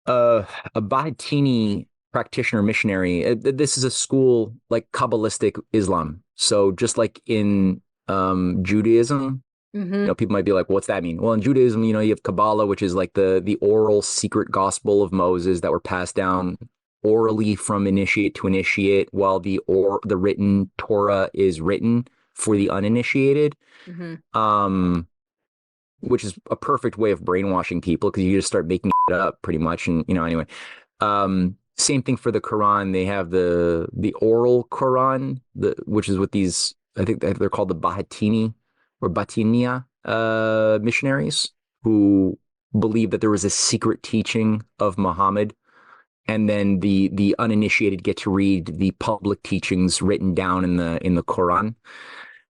Bahatini practitioner missionary. This is a school like Kabbalistic Islam. So just like in Judaism, people might be like, what's that mean? Well, in Judaism, you have Kabbalah, which is like the oral secret gospel of Moses that were passed down orally from initiate to initiate, while the written Torah is written for the uninitiated, which is a perfect way of brainwashing people, because you just start making it up pretty much. And anyway, same thing for the Quran. They have the oral Quran, which is with these, I think they're called the Bahatini or Batinia missionaries, who believe that there was a secret teaching of Muhammad. And then the uninitiated get to read the public teachings written down in the Quran.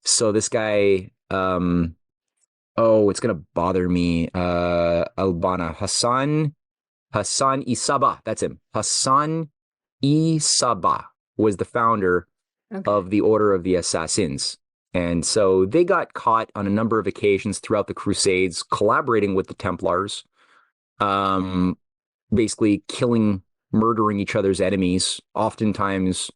So this guy, it's gonna bother me. Albana Hassan Isaba, that's him. Hassan Isaba was the founder of the Order of the Assassins. And so they got caught on a number of occasions throughout the Crusades, collaborating with the Templars, basically murdering each other's enemies, oftentimes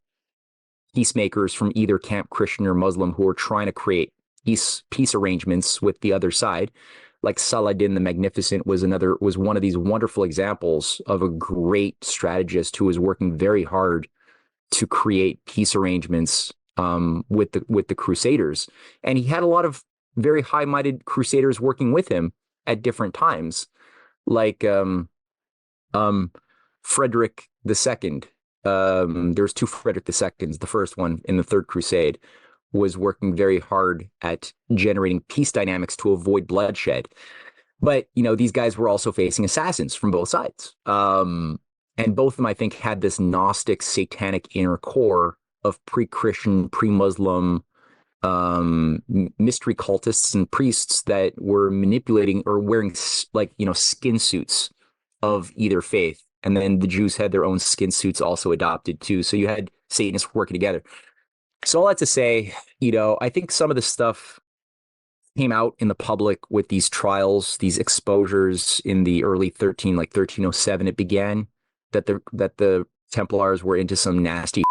peacemakers from either camp, Christian or Muslim, who were trying to create peace arrangements with the other side. Like Saladin the Magnificent was one of these wonderful examples of a great strategist who was working very hard to create peace arrangements with the Crusaders. And he had a lot of very high-minded Crusaders working with him at different times, like Frederick II, There's two Frederick II's. The first one in the Third Crusade was working very hard at generating peace dynamics to avoid bloodshed. But, these guys were also facing assassins from both sides. And both of them, I think, had this Gnostic, satanic inner core of pre-Christian, pre-Muslim mystery cultists and priests that were manipulating or wearing skin suits of either faith. And then the Jews had their own skin suits also adopted too. So you had Satanists working together. So all that to say, I think some of the stuff came out in the public with these trials, these exposures in the early 1307 it began, that the Templars were into some nasty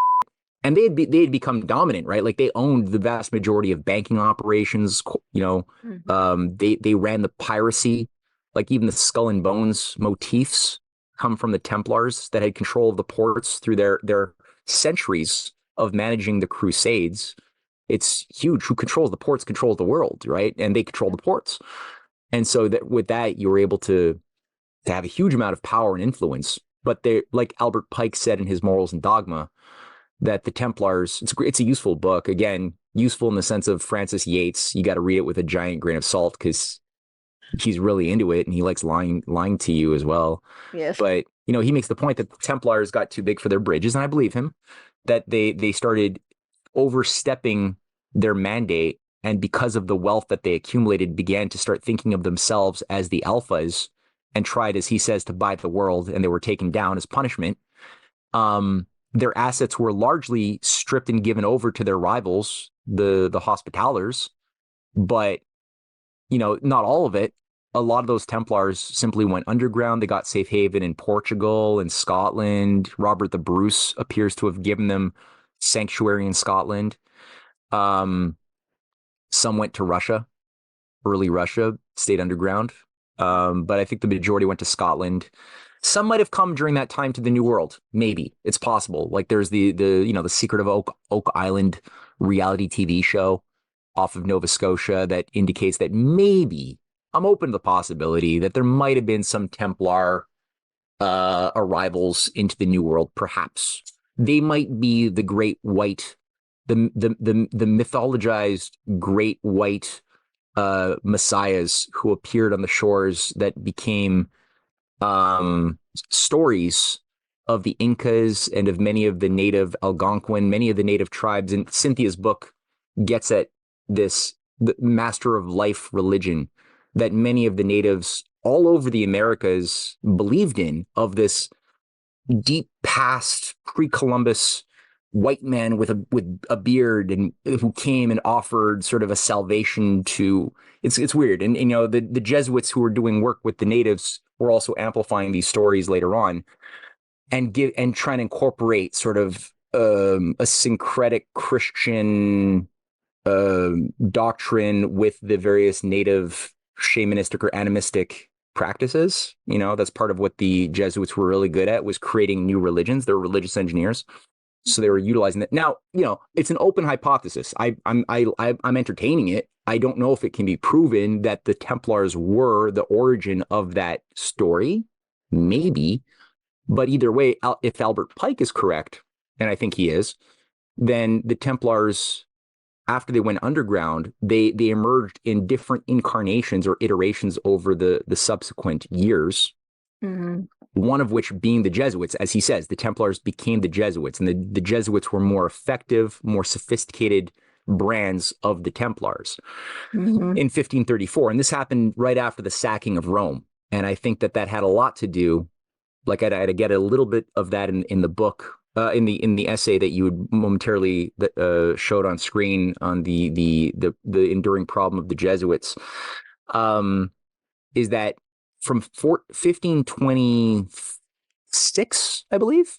and they had become dominant, right? Like they owned the vast majority of banking operations. They ran the piracy, like even the skull and bones motifs come from the Templars that had control of the ports through their centuries of managing the Crusades. It's huge. Who controls the ports controls the world, right? And they control the ports. And so that with that, you were able to have a huge amount of power and influence. But they, like Albert Pike said in his Morals and Dogma, that the Templars, it's a useful book. Again, useful in the sense of Francis Yates. You got to read it with a giant grain of salt because he's really into it and he likes lying to you as well. Yes. But, he makes the point that the Templars got too big for their bridges, and I believe him, that they started overstepping their mandate, and because of the wealth that they accumulated, began to start thinking of themselves as the alphas and tried, as he says, to buy the world, and they were taken down as punishment. Their assets were largely stripped and given over to their rivals, the Hospitallers, but not all of it. A lot of those Templars simply went underground. They got safe haven in Portugal and Scotland. Robert the Bruce appears to have given them sanctuary in Scotland. Some went to Russia, early Russia, stayed underground. But I think the majority went to Scotland. Some might have come during that time to the New World. Maybe it's possible. Like there's the Secret of Oak Island reality TV show off of Nova Scotia that indicates that maybe I'm open to the possibility that there might have been some Templar arrivals into the New World. Perhaps they might be the great white, the mythologized great white messiahs who appeared on the shores that became stories of the Incas and of many of the native Algonquin, many of the native tribes. And Cynthia's book gets at this, the master of life religion that many of the natives all over the Americas believed in, of this deep past pre-Columbus white man with a beard, and who came and offered sort of a salvation to, it's weird. And the Jesuits who were doing work with the natives were also amplifying these stories later on and trying to incorporate sort of a syncretic Christian doctrine with the various native shamanistic or animistic practices. That's part of what the Jesuits were really good at, was creating new religions. They're religious engineers. So they were utilizing that. Now, it's an open hypothesis. I'm entertaining it. I don't know if it can be proven that the Templars were the origin of that story. Maybe. But either way, if Albert Pike is correct, and I think he is, then the Templars, after they went underground, they emerged in different incarnations or iterations over the subsequent years. Mm-hmm. One of which being the Jesuits. As he says, the Templars became the Jesuits, and the Jesuits were more effective, more sophisticated brands of the Templars in 1534. And this happened right after the sacking of Rome. And I think that had a lot to do, like I had to get a little bit of that in the book, in the essay that you would momentarily showed on screen on the enduring problem of the Jesuits, is that from 1526, I believe.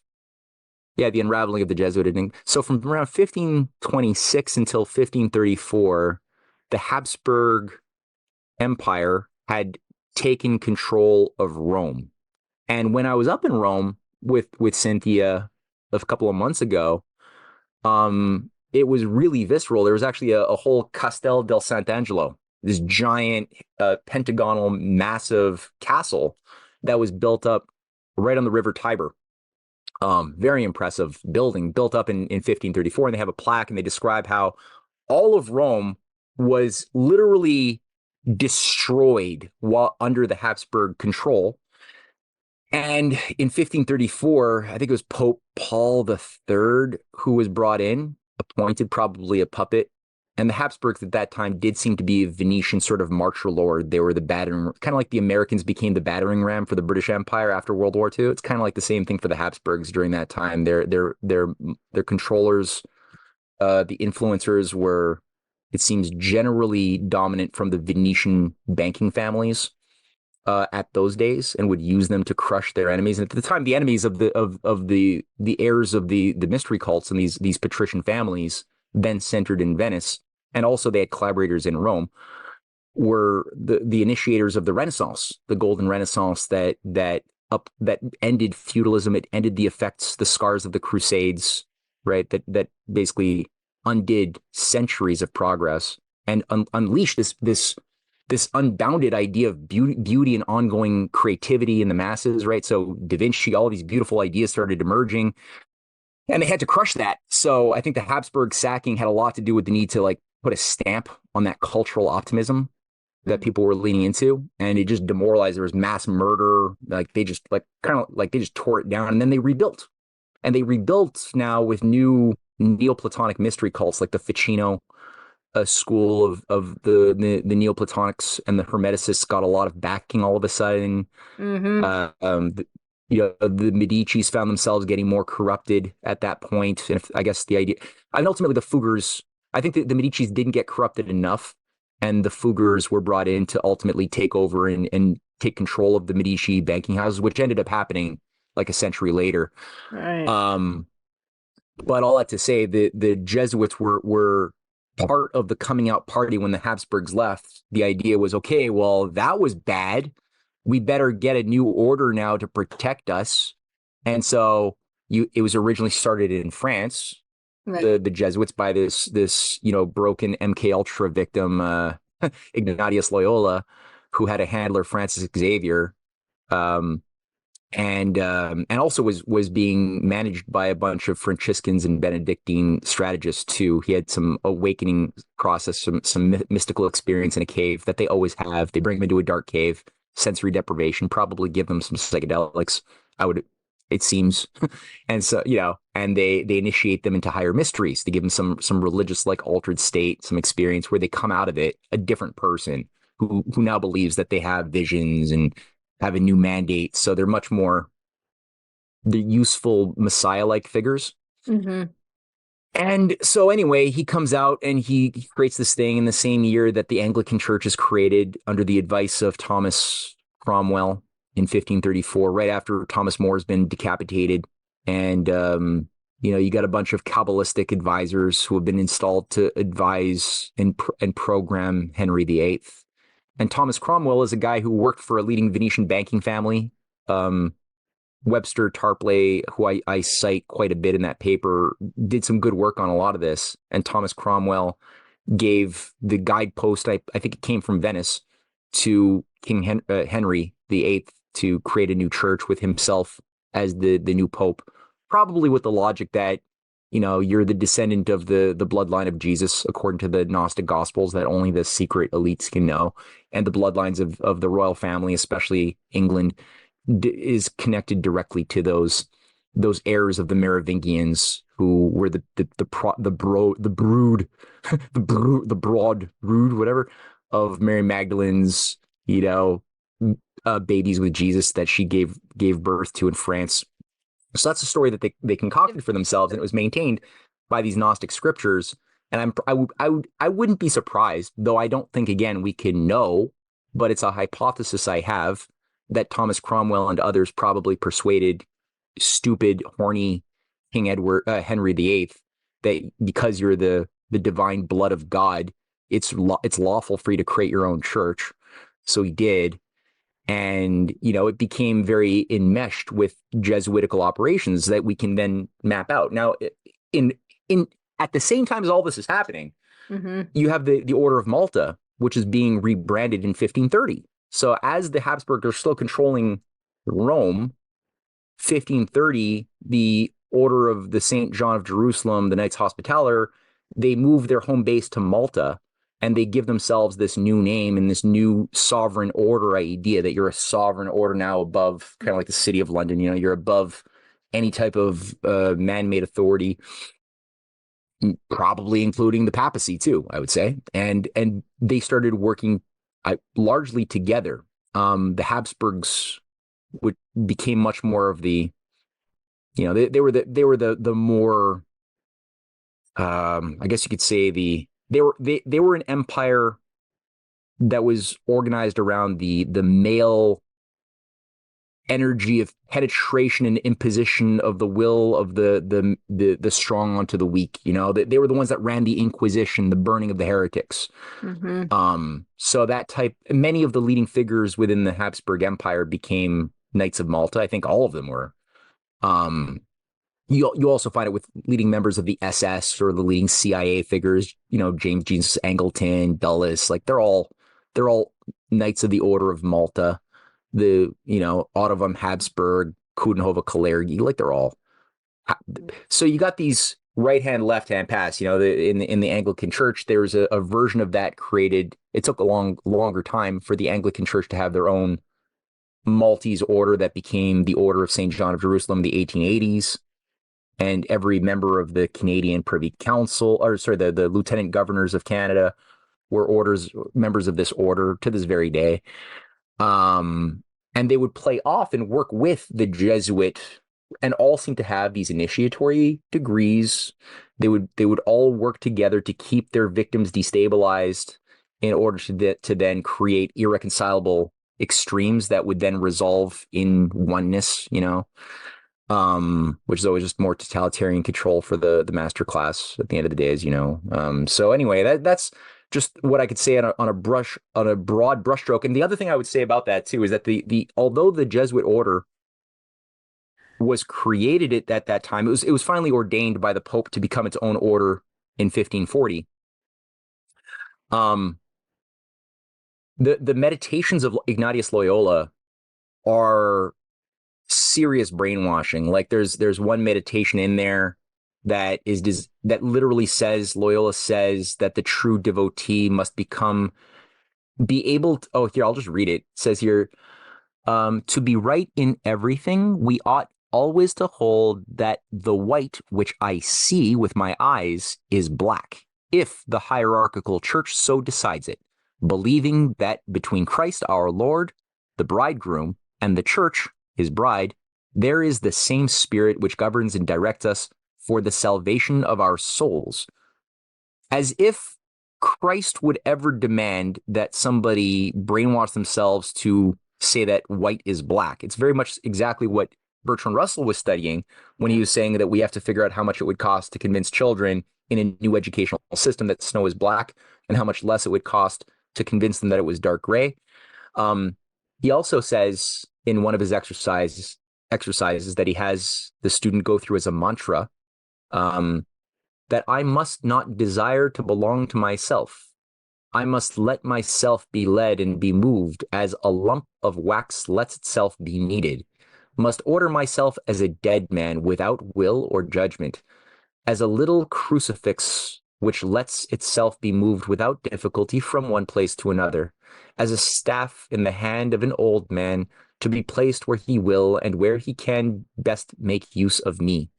Yeah, the unraveling of the Jesuit ending. So from around 1526 until 1534, the Habsburg Empire had taken control of Rome. And when I was up in Rome with Cynthia a couple of months ago, it was really visceral. There was actually a whole Castel del Sant'Angelo, this giant pentagonal, massive castle that was built up right on the River Tiber. Very impressive building built up in 1534. And they have a plaque and they describe how all of Rome was literally destroyed while under the Habsburg control. And in 1534, I think it was Pope Paul III who was brought in, appointed, probably a puppet. And the Habsburgs at that time did seem to be a Venetian sort of martial lord. They were the battering, kind of like the Americans became the battering ram for the British Empire after World War II. It's kind of like the same thing for the Habsburgs during that time. Their controllers, the influencers were, it seems, generally dominant from the Venetian banking families at those days, and would use them to crush their enemies. And at the time, the enemies of the heirs of the mystery cults and these patrician families, then centered in Venice, and also they had collaborators in Rome, were the initiators of the Renaissance, the Golden Renaissance that ended feudalism. It ended the effects, the scars of the Crusades, right? That basically undid centuries of progress and unleashed this unbounded idea of beauty and ongoing creativity in the masses, right? So Da Vinci, all these beautiful ideas started emerging, and they had to crush that. So I think the Habsburg sacking had a lot to do with the need to like put a stamp on that cultural optimism that people were leaning into, and it just demoralized. There was mass murder. Like they just they just tore it down, and then they rebuilt, and they rebuilt now with new Neoplatonic mystery cults like the Ficino school of the Neoplatonics, and the Hermeticists got a lot of backing all of a sudden. The Medicis found themselves getting more corrupted at that point. And I guess the idea, and ultimately the Fuggers, I think that the Medicis didn't get corrupted enough, and the Fuggers were brought in to ultimately take over and take control of the Medici banking houses, which ended up happening like a century later. Right. But all that to say, the Jesuits were part of the coming out party when the Habsburgs left. The idea was, okay, well, that was bad. We better get a new order now to protect us. And so it was originally started in France, right. The Jesuits, by this broken MK Ultra victim, Ignatius Loyola, who had a handler, Francis Xavier, and also was being managed by a bunch of Franciscans and Benedictine strategists too. He had some awakening process, some mystical experience in a cave that they always have. They bring him into a dark cave, sensory deprivation, probably give them some psychedelics. It seems, and so and they initiate them into higher mysteries. They give them some religious like altered state, some experience where they come out of it a different person who now believes that they have visions and have a new mandate. So they're much more the useful Messiah-like figures. Mm-hmm. And so anyway, he comes out and he creates this thing in the same year that the Anglican Church is created under the advice of Thomas Cromwell in 1534, right after Thomas More has been decapitated. And, you got a bunch of Kabbalistic advisors who have been installed to advise and program Henry VIII. And Thomas Cromwell is a guy who worked for a leading Venetian banking family. Webster Tarpley, who I cite quite a bit in that paper, did some good work on a lot of this. And Thomas Cromwell gave the guidepost, I think it came from Venice, to King Henry VIII to create a new church with himself as the new pope, probably with the logic that, you're the descendant of the bloodline of Jesus, according to the Gnostic Gospels, that only the secret elites can know. And the bloodlines of the royal family, especially England, is connected directly to those heirs of the Merovingians, who were the broad brood, whatever, of Mary Magdalene's, babies with Jesus that she gave birth to in France. So that's a story that they concocted for themselves, and it was maintained by these Gnostic scriptures. And I wouldn't be surprised, though I don't think, again, we can know, but it's a hypothesis I have, that Thomas Cromwell and others probably persuaded stupid, horny King Henry VIII that because you're the divine blood of God, it's lawful for you to create your own church. So he did. And, it became very enmeshed with Jesuitical operations that we can then map out. Now, in at the same time as all this is happening, mm-hmm. you have the Order of Malta, which is being rebranded in 1530. So as the Habsburgs are still controlling Rome, 1530, the Order of the St. John of Jerusalem, the Knights Hospitaller, they move their home base to Malta, and they give themselves this new name and this new sovereign order idea that you're a sovereign order now above, kind of like the City of London, you're above any type of man-made authority, probably including the papacy too, I would say. And they started working largely together. The Habsburgs became much more of the, they were the more, I guess you could say they were an empire that was organized around the male energy of penetration and imposition of the will of the strong onto the weak. They were the ones that ran the Inquisition, the burning of the heretics. So that many of the leading figures within the Habsburg Empire became Knights of Malta. I think all of them were. You also find it with leading members of the SS or the leading CIA figures, James Jesus Angleton, Dulles, like they're all Knights of the Order of Malta. The, Otto von Habsburg, Coudenhove, Kalergi, like they're all. So you got these right hand, left hand pass, in the Anglican Church, there's a version of that created. It took a longer time for the Anglican Church to have their own Maltese order that became the Order of St. John of Jerusalem in the 1880s. And every member of the Canadian Privy Council, the Lieutenant Governors of Canada were members of this order to this very day. And they would play off and work with the Jesuit, and all seem to have these initiatory degrees. They would all work together to keep their victims destabilized in order to then create irreconcilable extremes that would then resolve in oneness, which is always just more totalitarian control for the master class at the end of the day, as you know. So anyway, that's just what I could say on a broad brushstroke. And the other thing I would say about that too is that although the Jesuit order was created at that time, it was finally ordained by the Pope to become its own order in 1540. The meditations of Ignatius Loyola are serious brainwashing. Like there's one meditation in there that literally says, Loyola says that the true devotee must be able to, here, I'll just read it. It says here, to be right in everything, we ought always to hold that the white which I see with my eyes is black, if the hierarchical church so decides it, believing that between Christ our Lord, the bridegroom, and the church, his bride, there is the same spirit which governs and directs us for the salvation of our souls. As if Christ would ever demand that somebody brainwash themselves to say that white is black. It's very much exactly what Bertrand Russell was studying when he was saying that we have to figure out how much it would cost to convince children in a new educational system that snow is black, and how much less it would cost to convince them that it was dark gray. He also says in one of his exercises that he has the student go through as a mantra, that I must not desire to belong to myself. I must let myself be led and be moved as a lump of wax lets itself be kneaded. Must order myself as a dead man without will or judgment, as a little crucifix which lets itself be moved without difficulty from one place to another, as a staff in the hand of an old man to be placed where he will and where he can best make use of me.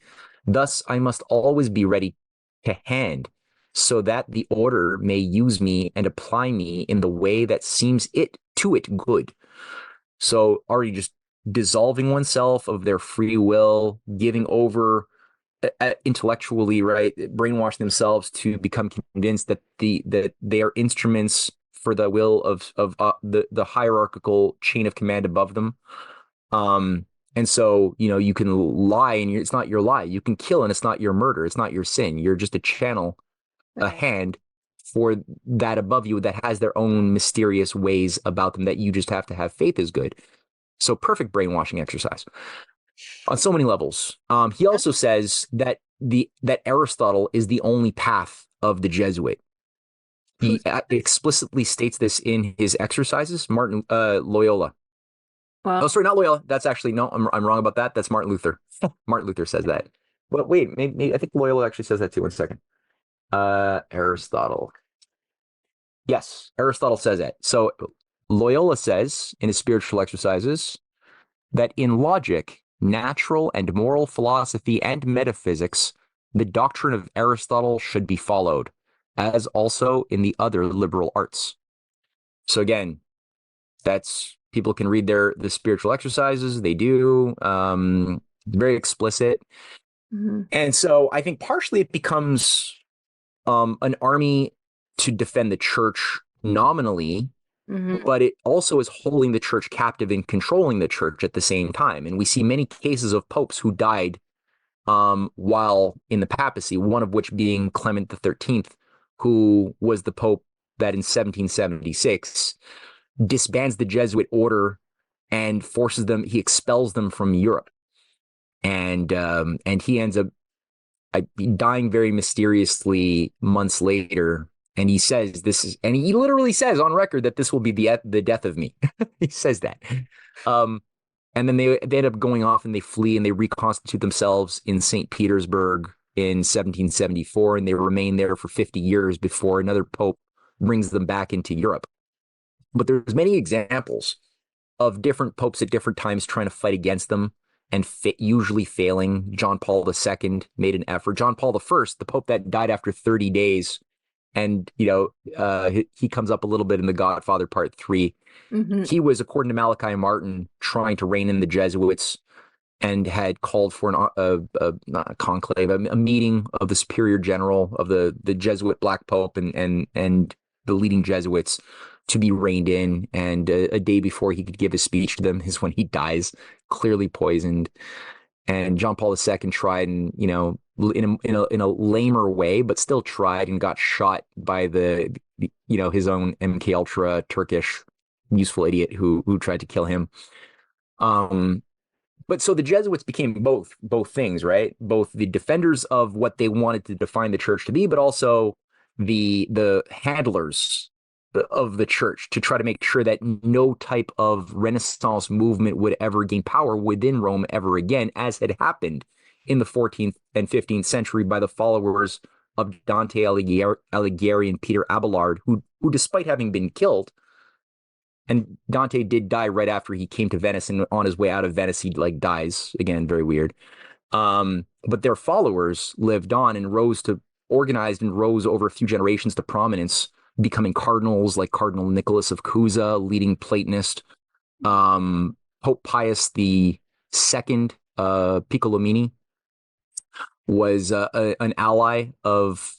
Thus I must always be ready to hand, so that the order may use me and apply me in the way that seems to it good. So already just dissolving oneself of their free will, giving over intellectually, right, brainwash themselves to become convinced that they are instruments for the will of the hierarchical chain of command above them. And so, you can lie and it's not your lie. You can kill and it's not your murder. It's not your sin. You're just a channel, a hand for that above you that has their own mysterious ways about them that you just have to have faith is good. So perfect brainwashing exercise on so many levels. He also says that that Aristotle is the only path of the Jesuit. He explicitly states this in his exercises. Loyola. Oh, Well, sorry, not Loyola. That's actually, no, I'm wrong about that. That's Martin Luther. Martin Luther says that. But wait, maybe I think Loyola actually says that too. 1 second. Aristotle. Yes, Aristotle says that. So Loyola says in his spiritual exercises that in logic, natural and moral philosophy, and metaphysics, the doctrine of Aristotle should be followed, as also in the other liberal arts. So again, that's people can read the spiritual exercises. They do very explicit, mhm, and so I think partially it becomes an army to defend the church nominally, mhm, but it also is holding the church captive and controlling the church at the same time. And we see many cases of popes who died while in the papacy, one of which being Clement XIII, who was the pope that in 1776 disbands the Jesuit order and he expels them from Europe. And he ends up dying very mysteriously months later. And he says and he literally says on record that this will be the death of me. He says that. Um, and then they end up going off and they flee and they reconstitute themselves in St. Petersburg in 1774, and they remain there for 50 years before another pope brings them back into Europe. But there's many examples of different popes at different times trying to fight against them and usually failing. John Paul II made an effort. John Paul I, the pope that died after 30 days, and he comes up a little bit in The Godfather Part 3. mhm, He was, according to Malachi Martin, trying to rein in the Jesuits and had called for not a conclave, a meeting of the superior general of the Jesuit Black Pope and the leading Jesuits to be reined in. And a day before he could give his speech to them is when he dies, clearly poisoned. And John Paul II tried, and in a lamer way, but still tried, and got shot by his own MK Ultra Turkish useful idiot who tried to kill him. But so the Jesuits became both things, right? Both the defenders of what they wanted to define the church to be, but also the handlers of the church, to try to make sure that no type of Renaissance movement would ever gain power within Rome ever again, as had happened in the 14th and 15th century by the followers of Dante Alighieri and Peter Abelard, who despite having been killed, and Dante did die right after he came to Venice, and on his way out of Venice, he dies again. Very weird. But their followers lived on and organized and rose over a few generations to prominence, becoming cardinals like Cardinal Nicholas of Cusa, leading Platonist. Pope Pius II, Piccolomini, was an ally of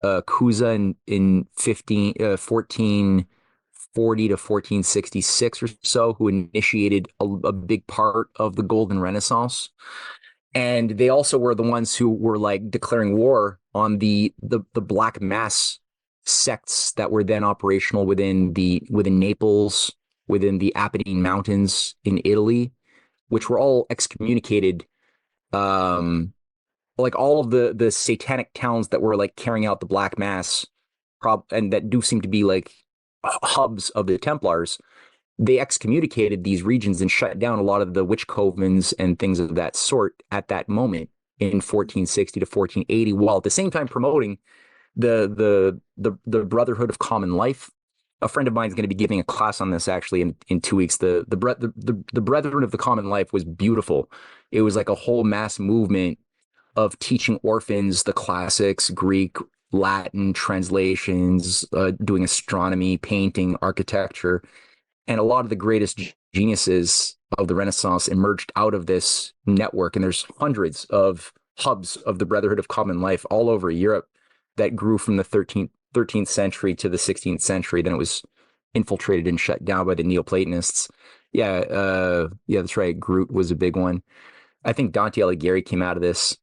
Cusa in 1440 to 1466 or so, who initiated a big part of the Golden Renaissance. And they also were the ones who were declaring war on the Black Mass sects that were then operational within Naples, within the Apennine Mountains in Italy, which were all excommunicated. All of the satanic towns that were carrying out the Black Mass, and that do seem to be hubs of the Templars, they excommunicated these regions and shut down a lot of the witch covens and things of that sort at that moment in 1460 to 1480, while at the same time promoting the Brotherhood of Common Life. A friend of mine is going to be giving a class on this actually in 2 weeks. The Brethren of the Common Life was beautiful. It was like a whole mass movement of teaching orphans the classics, Greek, Latin translations, doing astronomy, painting, architecture. And a lot of the greatest geniuses of the Renaissance emerged out of this network. And there's hundreds of hubs of the Brotherhood of Common Life all over Europe that grew from the 13th century to the 16th century. Then it was infiltrated and shut down by the Neoplatonists. Yeah, that's right. Groot was a big one. I think Dante Alighieri came out of this.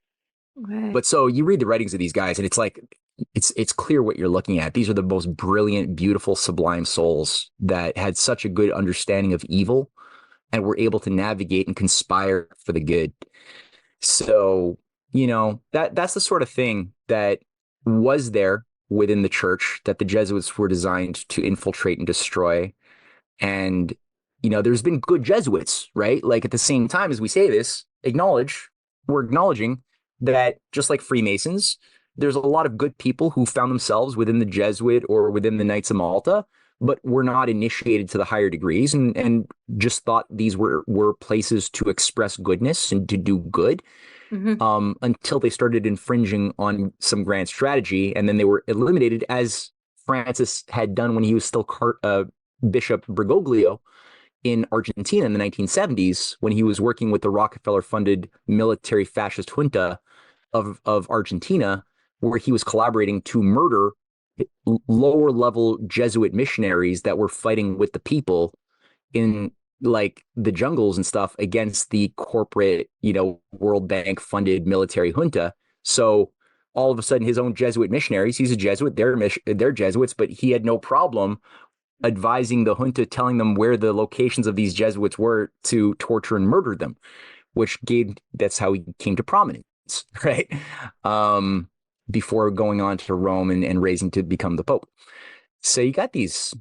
okay. But so you read the writings of these guys, and it's clear what you're looking at. These are the most brilliant, beautiful, sublime souls that had such a good understanding of evil and were able to navigate and conspire for the good. So, that's the sort of thing that was there within the church that the Jesuits were designed to infiltrate and destroy. And there's been good Jesuits, right? Like at the same time as we say this, we're acknowledging that just like Freemasons, there's a lot of good people who found themselves within the Jesuit or within the Knights of Malta, but were not initiated to the higher degrees and just thought these were places to express goodness and to do good. Mm-hmm. Until they started infringing on some grand strategy, and then they were eliminated, as Francis had done when he was still Bishop Bergoglio in Argentina in the 1970s, when he was working with the Rockefeller-funded military fascist junta of Argentina, where he was collaborating to murder lower-level Jesuit missionaries that were fighting with the people in like the jungles and stuff against the corporate, World Bank funded military junta. So all of a sudden his own Jesuit missionaries, he's a Jesuit, they're Jesuits, but he had no problem advising the junta, telling them where the locations of these Jesuits were to torture and murder them, that's how he came to prominence, right? Before going on to Rome and raising to become the Pope. So you got these.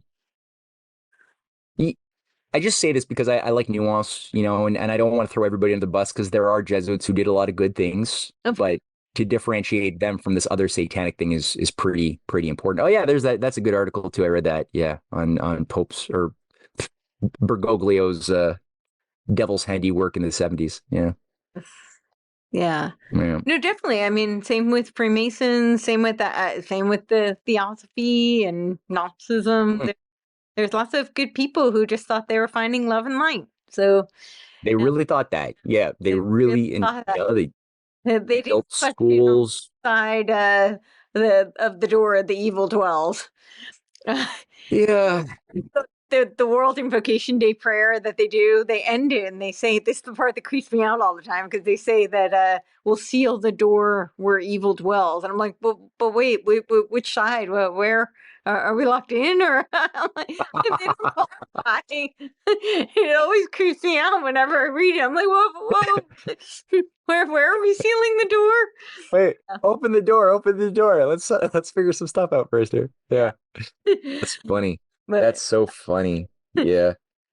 I just say this because I like nuance, and I don't want to throw everybody under the bus, because there are Jesuits who did a lot of good things, but to differentiate them from this other satanic thing is pretty important. Oh yeah, there's that's a good article too. I read that. Yeah, on Pope's or Bergoglio's devil's handiwork in the 70s. Yeah. Yeah. Yeah. No, definitely. I mean, same with Freemasons, same with the Theosophy and Gnosticism. There's lots of good people who just thought they were finding love and light. So They really thought that. Yeah, they really thought that. they They built didn't question schools. side of the door of the evil dwells. Yeah. The World Invocation Day prayer that they do, they end it and they say, this is the part that creeps me out all the time, because they say that we'll seal the door where evil dwells. And I'm like, but wait, which side? Where are we locked in? Or I'm like, they don't qualify. It always creeps me out whenever I read it. I'm like, whoa. Where are we sealing the door? Wait, open the door. Let's figure some stuff out first here. Yeah. That's funny. That's so funny. Yeah.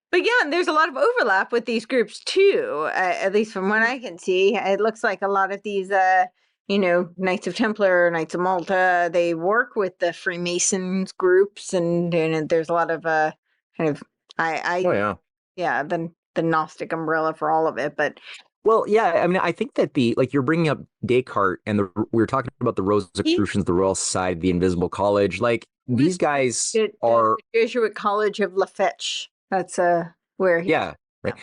But yeah, there's a lot of overlap with these groups too, at least from what I can see. It looks like a lot of these, Knights of Templar, Knights of Malta, they work with the Freemasons groups, and there's a lot of kind of, Oh yeah. the Gnostic umbrella for all of it. But well, yeah, I mean, I think that you're bringing up Descartes, and we were talking about the Rosicrucians, the Royal Society, the Invisible College. Like these guys are the Jesuit College of La Fetch. That's where he. Yeah, right.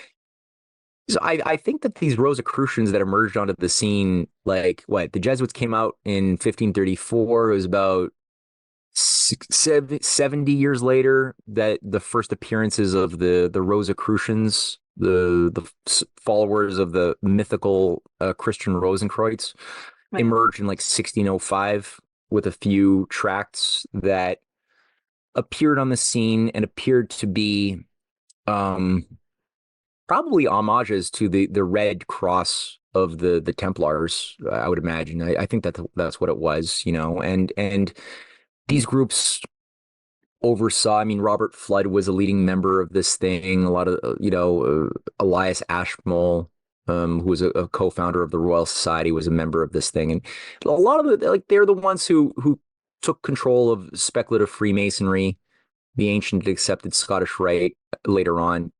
So I think that these Rosicrucians that emerged onto the scene, like the Jesuits came out in 1534. It was about 70 years later that the first appearances of the Rosicrucians, the followers of the mythical Christian Rosenkreuz, emerged in like 1605 with a few tracts that appeared on the scene and appeared to be probably homages to the Red Cross of the Templars. I would imagine. I think that's what it was, and these groups oversaw. I mean, Robert Flood was a leading member of this thing. A lot of Elias Ashmole, who was a co-founder of the Royal Society, was a member of this thing, and a lot of they're the ones who took control of speculative Freemasonry, the ancient accepted Scottish Rite later on.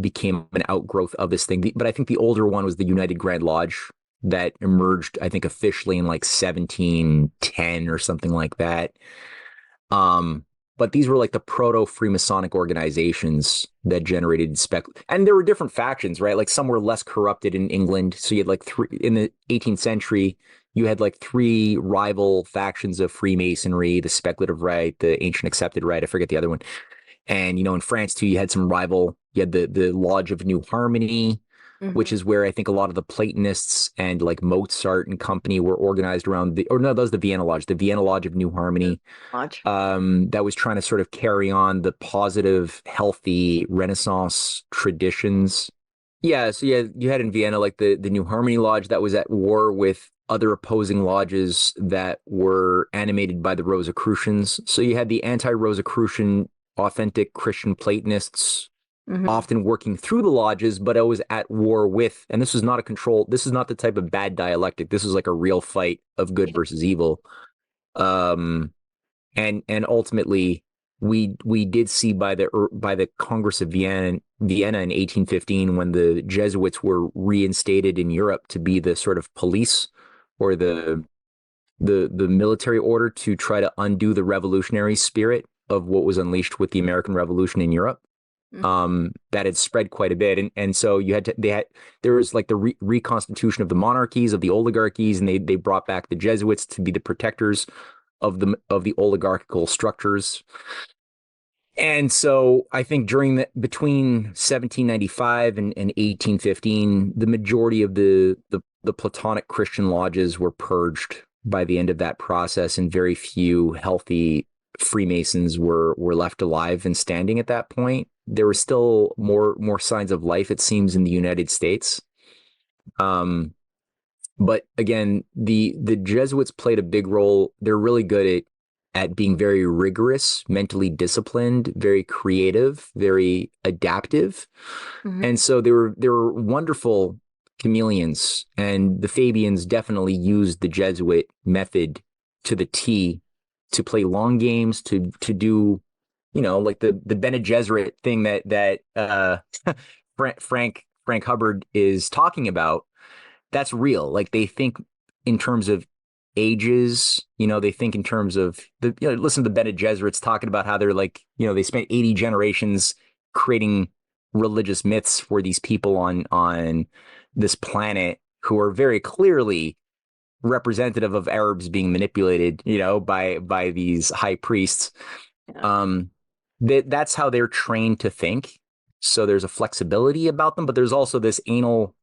Became an outgrowth of this thing. But I think the older one was the United Grand Lodge that emerged, I think, officially in like 1710 or something like that. But these were like the proto-Freemasonic organizations that generated and there were different factions, right? Like some were less corrupted in England. So you had like in the 18th century, you had like three rival factions of Freemasonry: the speculative Rite, the ancient accepted Rite, I forget the other one. And, in France, too, you had you had the Lodge of New Harmony, which is where I think a lot of the Platonists and like Mozart and company were organized around that was the Vienna Lodge of New Harmony. That was trying to sort of carry on the positive, healthy Renaissance traditions. Yeah. So yeah, you had in Vienna, like the New Harmony Lodge that was at war with other opposing lodges that were animated by the Rosicrucians. So you had the anti-Rosicrucian authentic Christian Platonists, often working through the lodges, but always at war with, and this was not this is not the type of bad dialectic. This was like a real fight of good versus evil. And ultimately we did see by the Congress of Vienna in 1815, when the Jesuits were reinstated in Europe to be the sort of police or the military order to try to undo the revolutionary spirit of what was unleashed with the American Revolution in Europe. That had spread quite a bit, and so there was like the reconstitution of the monarchies, of the oligarchies, and they brought back the Jesuits to be the protectors of the oligarchical structures. And so I think between 1795 and 1815, the majority of the Platonic Christian lodges were purged by the end of that process, and very few healthy Freemasons were left alive and standing at that point. There were still more signs of life, it seems, in the United States. But again, the Jesuits played a big role. They're really good at being very rigorous, mentally disciplined, very creative, very adaptive. And so they were wonderful chameleons. And the Fabians definitely used the Jesuit method to the T, to play long games, to do, like the Bene Gesserit thing that Frank Hubbard is talking about. That's real. Like, they think in terms of ages, they think in terms of listen to the Bene Gesserits talking about how they're like, they spent 80 generations creating religious myths for these people on this planet who are very clearly representative of Arabs being manipulated, by these high priests. That's how they're trained to think. So there's a flexibility about them, but there's also this anal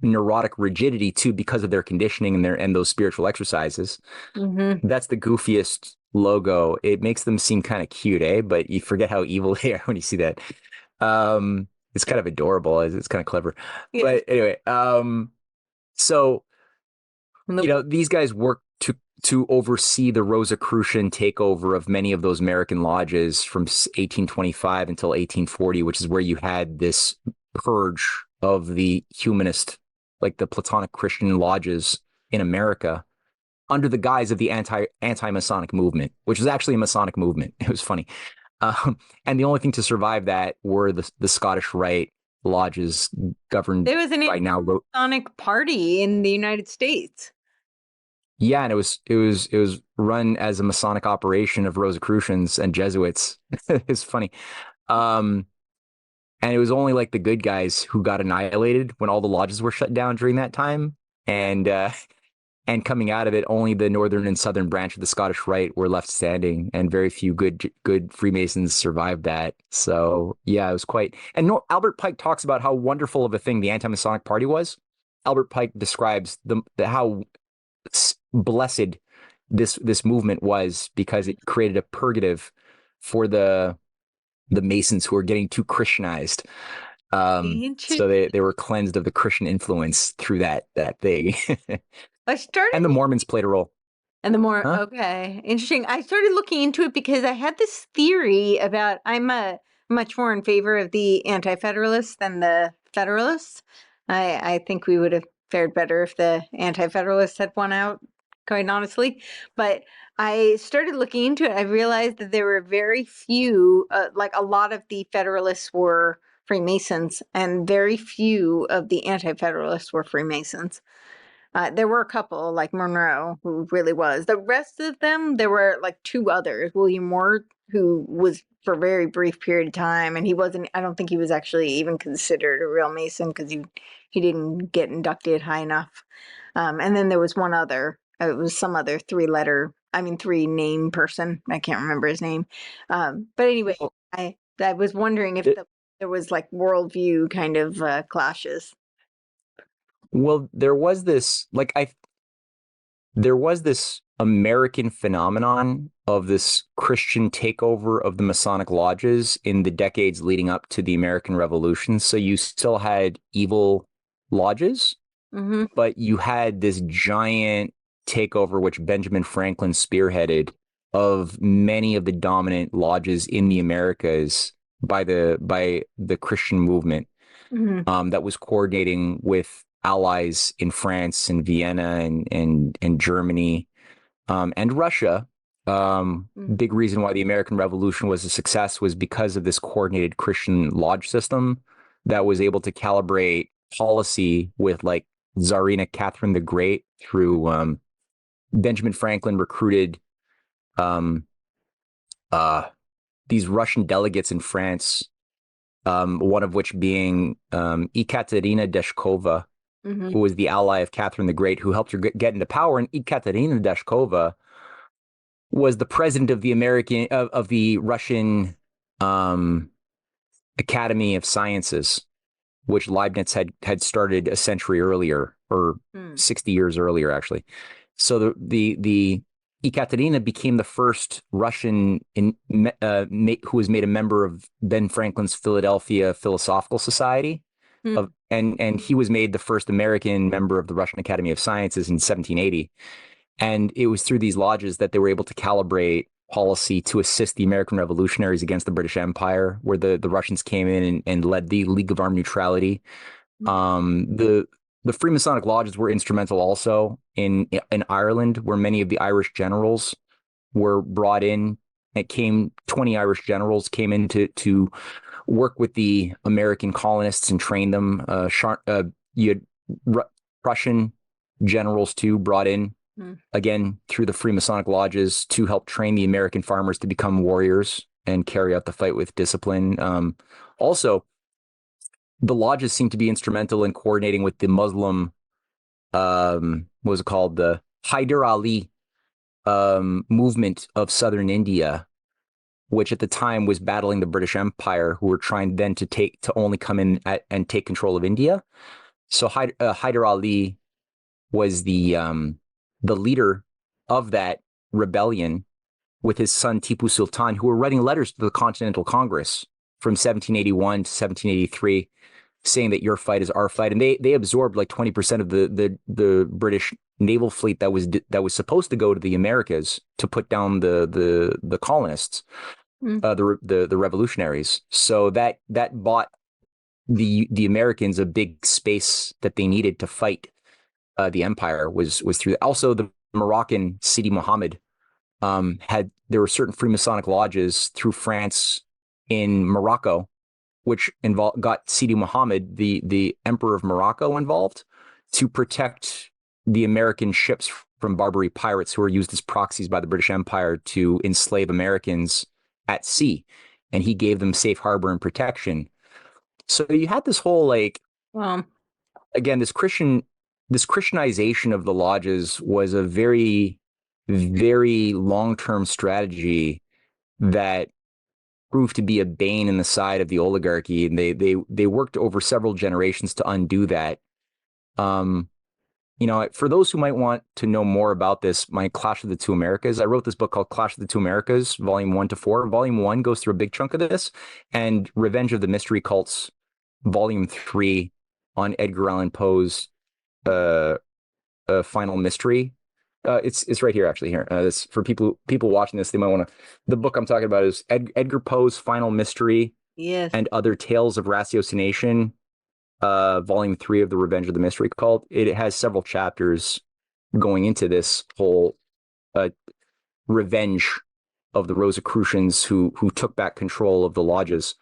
neurotic rigidity too, because of their conditioning and those spiritual exercises. That's the goofiest logo. It makes them seem kind of cute, but you forget how evil they are when you see that. It's kind of adorable. It's kind of clever. Yeah. But anyway, so these guys work to oversee the Rosicrucian takeover of many of those American lodges from 1825 until 1840, which is where you had this purge of the humanist, like the Platonic Christian lodges in America, under the guise of the anti-Masonic movement, which was actually a Masonic movement. It was funny. And the only thing to survive that were the Scottish Rite lodges governed there was an by now Masonic party in the United States. Yeah, and it was run as a Masonic operation of Rosicrucians and Jesuits. It's funny. And it was only like the good guys who got annihilated when all the lodges were shut down during that time. And coming out of it, only the northern and southern branch of the Scottish Rite were left standing, and very few good Freemasons survived that. So yeah, it was quite. And Albert Pike talks about how wonderful of a thing the anti-Masonic party was. Albert Pike describes how blessed this movement was, because it created a purgative for the Masons who were getting too Christianized. So they were cleansed of the Christian influence through that thing. And the Mormons played a role. And okay, interesting. I started looking into it because I had this theory about, I'm much more in favor of the anti-federalists than the federalists. I think we would have fared better if the anti-federalists had won out, quite honestly. But I started looking into it. I realized that there were very few, like a lot of the federalists were Freemasons, and very few of the anti-federalists were Freemasons. There were a couple, like Monroe, who really was. The rest of them, there were like two others. William Wirt, who was for a very brief period of time, and I don't think he was actually even considered a real Mason, because he didn't get inducted high enough. And then there was one other. It was some other three-name person. I can't remember his name. But anyway, I was wondering if there was like worldview kind of clashes. Well, there was this American phenomenon of this Christian takeover of the Masonic lodges in the decades leading up to the American Revolution. So you still had evil lodges, but you had this giant takeover, which Benjamin Franklin spearheaded, of many of the dominant lodges in the Americas by the Christian movement, that was coordinating with allies in France and Vienna and Germany, and Russia. Big reason why the American Revolution was a success was because of this coordinated Christian lodge system that was able to calibrate policy with like Tsarina Catherine the Great through Benjamin Franklin recruited um, these Russian delegates in France, one of which being Ekaterina Deshkova, who was the ally of Catherine the Great, who helped her get into power. And Ekaterina Deshkova was the president of the Russian Academy of Sciences, which Leibniz had started a century earlier, or 60 years earlier, actually. So the Ekaterina became the first Russian who was made a member of Ben Franklin's Philadelphia Philosophical Society, and he was made the first American member of the Russian Academy of Sciences in 1780. And it was through these lodges that they were able to calibrate policy to assist the American revolutionaries against the British Empire, where the Russians came in and led the League of Armed Neutrality. The Freemasonic lodges were instrumental also in Ireland, where many of the Irish generals were brought in. 20 Irish generals came in to work with the American colonists and train them. You had Prussian generals too brought in, again, through the Freemasonic lodges to help train the American farmers to become warriors and carry out the fight with discipline. Also, the lodges seem to be instrumental in coordinating with the Muslim, what was it called? The Hyder Ali movement of southern India, which at the time was battling the British Empire, who were trying then to only come in and take control of India. So Hyder Ali was the leader of that rebellion with his son Tipu Sultan, who were writing letters to the Continental Congress from 1781 to 1783, saying that your fight is our fight. And they absorbed like 20% of the British naval fleet that was supposed to go to the Americas to put down the colonists, the revolutionaries. So that bought the Americans a big space that they needed to fight the empire was through that. Also, the Moroccan Sidi Muhammad there were certain Freemasonic lodges through France in Morocco, which got Sidi Muhammad, the Emperor of Morocco, involved to protect the American ships from Barbary pirates who were used as proxies by the British Empire to enslave Americans at sea. And he gave them safe harbor and protection. So you had this whole again, this Christianization of the lodges was a very, very long-term strategy that proved to be a bane in the side of the oligarchy, and they worked over several generations to undo that. For those who might want to know more about this, my Clash of the Two Americas, I wrote this book called Clash of the Two Americas, Volume 1 to 4. Volume 1 goes through a big chunk of this, and Revenge of the Mystery Cults, Volume 3, on Edgar Allan Poe's Final Mystery. It's right here, actually. Here, this for people watching this, they might want to. The book I'm talking about is Edgar Poe's Final Mystery, and Other Tales of Ratiocination, Volume 3 of the Revenge of the Mystery Cult. It has several chapters going into this whole revenge of the Rosicrucians who took back control of the lodges.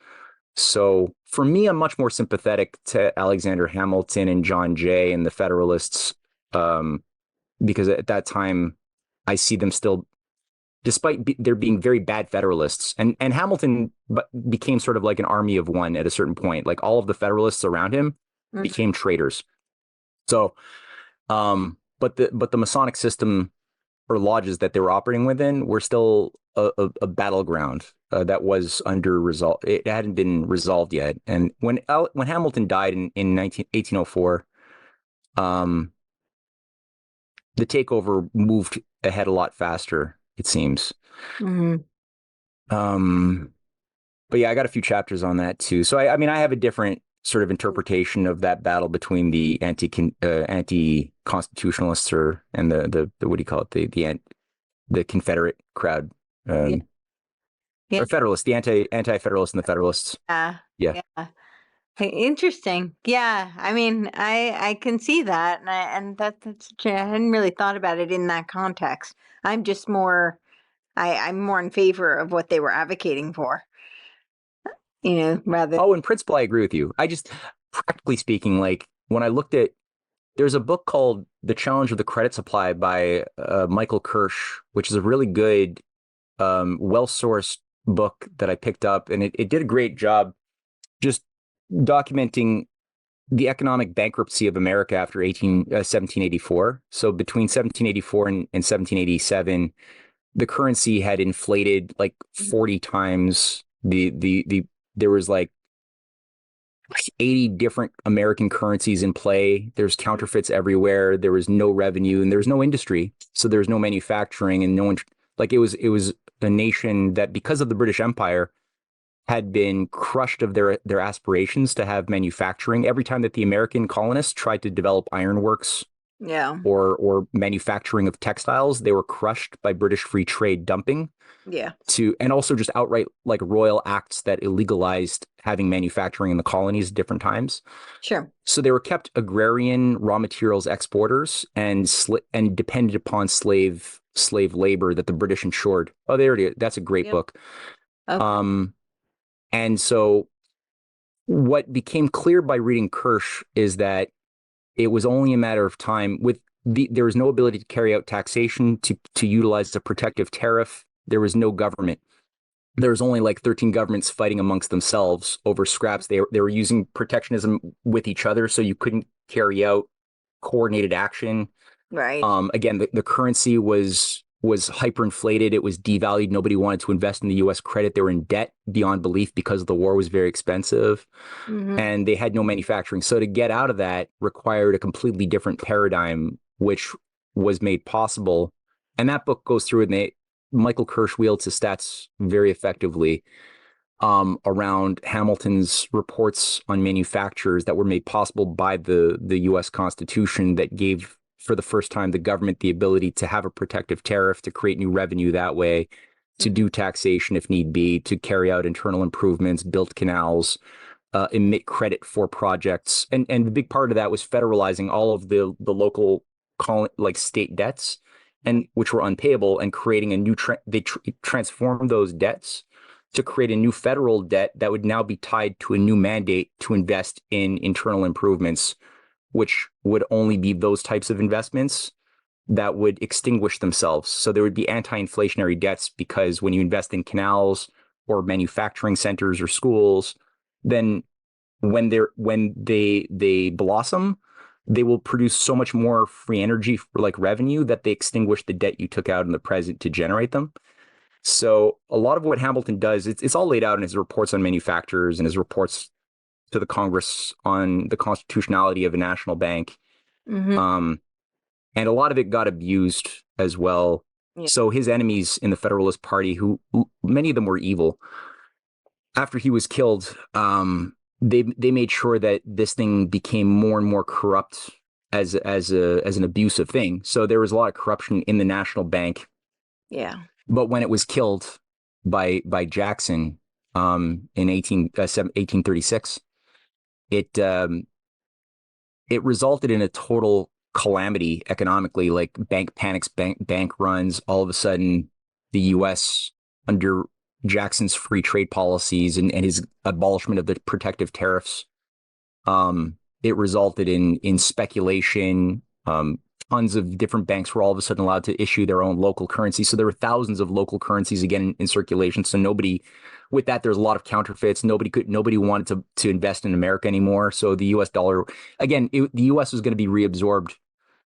So for me, I'm much more sympathetic to Alexander Hamilton and John Jay and the Federalists, because at that time, I see them still, despite there being very bad Federalists, and Hamilton became sort of like an army of one at a certain point. Like all of the Federalists around him became traitors. So, but the Masonic system or lodges that they were operating within were still a battleground that was under resolve. It hadn't been resolved yet. And when Hamilton died in 1804, the takeover moved ahead a lot faster, it seems. But yeah, I got a few chapters on that too. So I mean, I have a different sort of interpretation of that battle between the anti-constitutionalists and the what do you call it, the Confederate crowd. Yeah. Yeah. or Federalists, the anti-Federalists and the Federalists. Yeah. Yeah. Yeah. Interesting. Yeah. I mean, I can see that, and I hadn't really thought about it in that context. I'm just more I'm more in favor of what they were advocating for, rather. Oh, in principle, I agree with you. I just, practically speaking, like when I looked at, there's a book called The Challenge of the Credit Supply by Michael Kirsch, which is a really good, well-sourced book that I picked up, and it did a great job just documenting the economic bankruptcy of America after 1784. So between 1784 and 1787, the currency had inflated like 40 times. There was like 80 different American currencies in play. There's counterfeits everywhere. There was no revenue and there was no industry. So there was no manufacturing and no one, like it was a nation that, because of the British Empire, had been crushed of their aspirations to have manufacturing. Every time that the American colonists tried to develop ironworks Yeah. or manufacturing of textiles, they were crushed by British free trade dumping. Yeah. And also just outright like royal acts that illegalized having manufacturing in the colonies at different times. Sure. So they were kept agrarian raw materials exporters and depended upon slave labor that the British insured. Oh, there it is. That's a great book. Okay. And so what became clear by reading Kirsch is that it was only a matter of time. There was no ability to carry out taxation, to utilize the protective tariff. There was no government. There was only like 13 governments fighting amongst themselves over scraps. They were using protectionism with each other, so you couldn't carry out coordinated action. Right. Again, the currency was hyperinflated. It was devalued. Nobody wanted to invest in the U.S. credit. They were in debt beyond belief because the war was very expensive, and they had no manufacturing. So to get out of that required a completely different paradigm, which was made possible. And that book goes through it, and Michael Kirsch wields his stats very effectively around Hamilton's reports on manufacturers that were made possible by the U.S. Constitution that gave, for the first time, the government the ability to have a protective tariff, to create new revenue that way, to do taxation if need be, to carry out internal improvements, build canals, emit credit for projects. And the big part of that was federalizing all of the local state debts, and which were unpayable, and creating a new they transformed those debts to create a new federal debt that would now be tied to a new mandate to invest in internal improvements, which would only be those types of investments that would extinguish themselves. So there would be anti-inflationary debts, because when you invest in canals or manufacturing centers or schools, then when they blossom, they will produce so much more free energy for like revenue that they extinguish the debt you took out in the present to generate them. So a lot of what Hamilton does, it's all laid out in his reports on manufacturers and his reports to the Congress on the constitutionality of a national bank. And a lot of it got abused as well. Yeah. So his enemies in the Federalist Party, who many of them were evil, after he was killed, they made sure that this thing became more and more corrupt as an abusive thing. So there was a lot of corruption in the national bank. Yeah. But when it was killed by Jackson in 1836, it resulted in a total calamity economically, like bank panics, bank runs. All of a sudden, the U.S. under Jackson's free trade policies and his abolishment of the protective tariffs, it resulted in speculation. Tons of different banks were all of a sudden allowed to issue their own local currency. So there were thousands of local currencies again in circulation. So with that, there's a lot of counterfeits. Nobody wanted to invest in America anymore. So the U.S. dollar, again, the U.S. was going to be reabsorbed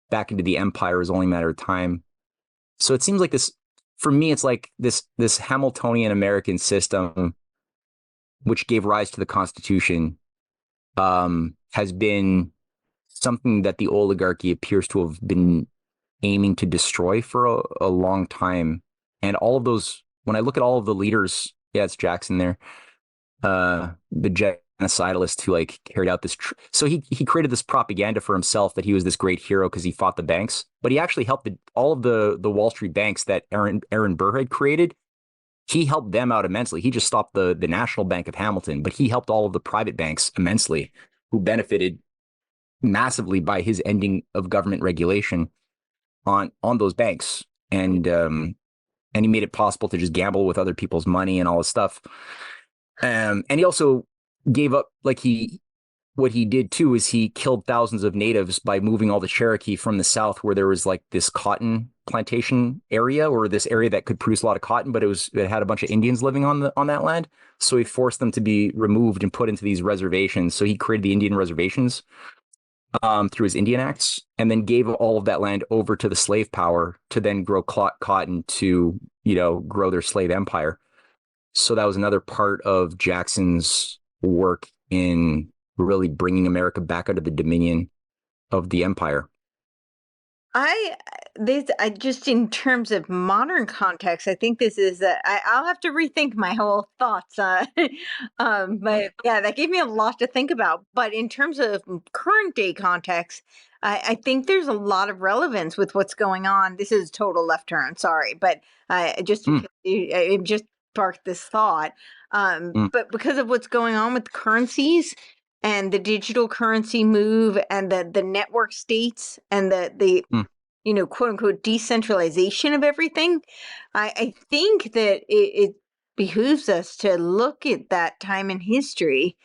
back into the empire. It was only a matter of time. So it seems like this, for me, it's like this Hamiltonian American system, which gave rise to the Constitution, has been something that the oligarchy appears to have been aiming to destroy for a long time. And all of those, when I look at all of the leaders, yeah, it's Jackson there, the genocidalist who like carried out this. So he created this propaganda for himself that he was this great hero because he fought the banks, but he actually helped all of the Wall Street banks that Aaron Burr had created he helped them out immensely. He just stopped the National Bank of Hamilton, but he helped all of the private banks immensely, who benefited massively by his ending of government regulation on those banks. And he made it possible to just gamble with other people's money and all this stuff. And he also gave up, what he did too is he killed thousands of natives by moving all the Cherokee from the south, where there was like this cotton plantation area, or this area that could produce a lot of cotton, but it had a bunch of Indians living on that land. So he forced them to be removed and put into these reservations. So he created the Indian reservations through his Indian Acts, and then gave all of that land over to the slave power to then grow cotton to, grow their slave empire. So that was another part of Jackson's work in really bringing America back under the dominion of the empire. I just, in terms of modern context, I think this is I'll have to rethink my whole thoughts. But yeah, that gave me a lot to think about. But in terms of current day context, I think there's a lot of relevance with what's going on. This is a total left turn, sorry, but because it just sparked this thought. But because of what's going on with currencies and the digital currency move and the network states and the quote unquote decentralization of everything, I think that it behooves us to look at that time in history,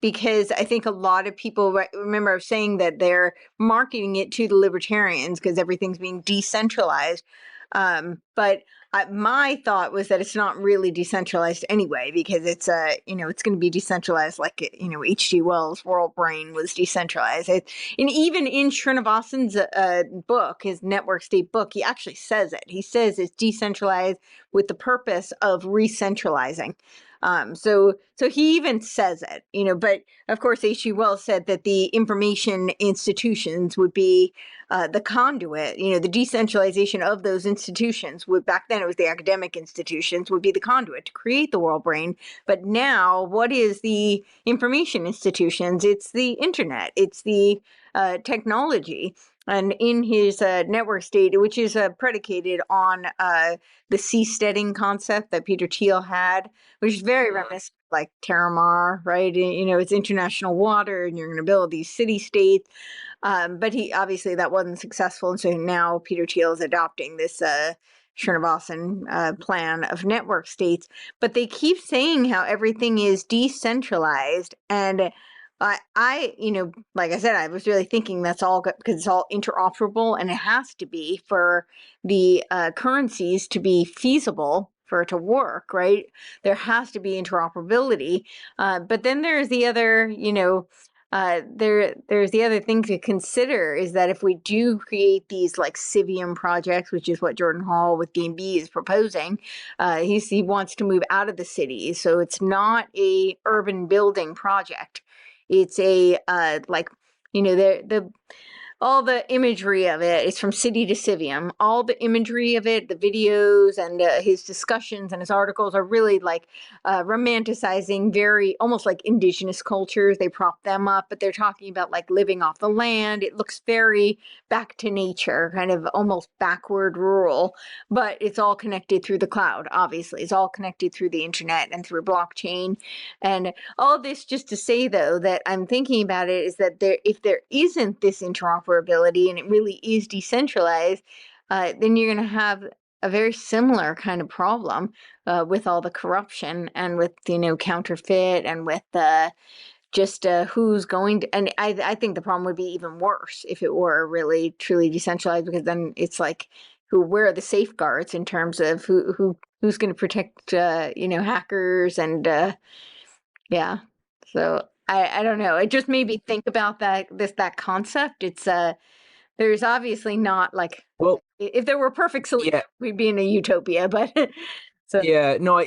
because I think a lot of people remember I was saying that they're marketing it to the libertarians because everything's being decentralized. But my thought was that it's not really decentralized anyway, because it's it's going to be decentralized like H.G. Wells' World Brain was decentralized. And even in Srinivasan's book, his network state book, he actually says it. He says it's decentralized with the purpose of re-centralizing. So he even says it, but of course H.G. Wells said that the information institutions would be the conduit, the decentralization of those institutions back then it was the academic institutions would be the conduit to create the world brain. But now what is the information institutions? It's the internet, it's the technology. And in his network state, which is predicated on the seasteading concept that Peter Thiel had, which is very reminiscent like Terramar, right? It's international water and you're going to build these city-states. But obviously that wasn't successful. And so now Peter Thiel is adopting this Srinivasan plan of network states. But they keep saying how everything is decentralized. And I like I said, I was really thinking that's all because it's all interoperable, and it has to be for the currencies to be feasible for it to work, right? There has to be interoperability. But then there's the other, there's the other thing to consider is that if we do create these like civium projects, which is what Jordan Hall with Game B is proposing, he wants to move out of the cities. So it's not a urban building project. It's a all the imagery of it is from City to Civium. All the imagery of it, the videos and his discussions and his articles are really like romanticizing very almost like indigenous cultures. They prop them up, but they're talking about like living off the land. It looks very back to nature, kind of almost backward rural, but it's all connected through the cloud, obviously. It's all connected through the internet and through blockchain. And all this just to say, though, that I'm thinking about it is that if there isn't this interoperability and it really is decentralized, then you're going to have a very similar kind of problem with all the corruption and with, counterfeit and with just who's going to, and I think the problem would be even worse if it were really truly decentralized, because then it's like, where are the safeguards in terms of who's going to protect, hackers and, yeah. So I don't know. It just made me think about that concept. It's there's obviously not like, Well, if there were perfect solutions, we'd be in a utopia, but so yeah, no,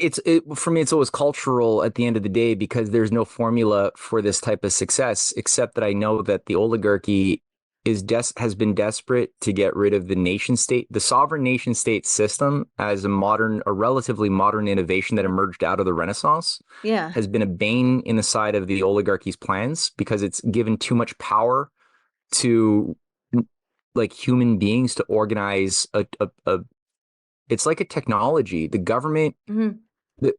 for me, it's always cultural at the end of the day, because there's no formula for this type of success, except that I know that the oligarchy has been desperate to get rid of the sovereign nation state system as a relatively modern innovation that emerged out of the Renaissance. yeah. Has been a bane in the side of the oligarchy's plans, because it's given too much power to like human beings to organize a it's like a technology. The government Hmm. it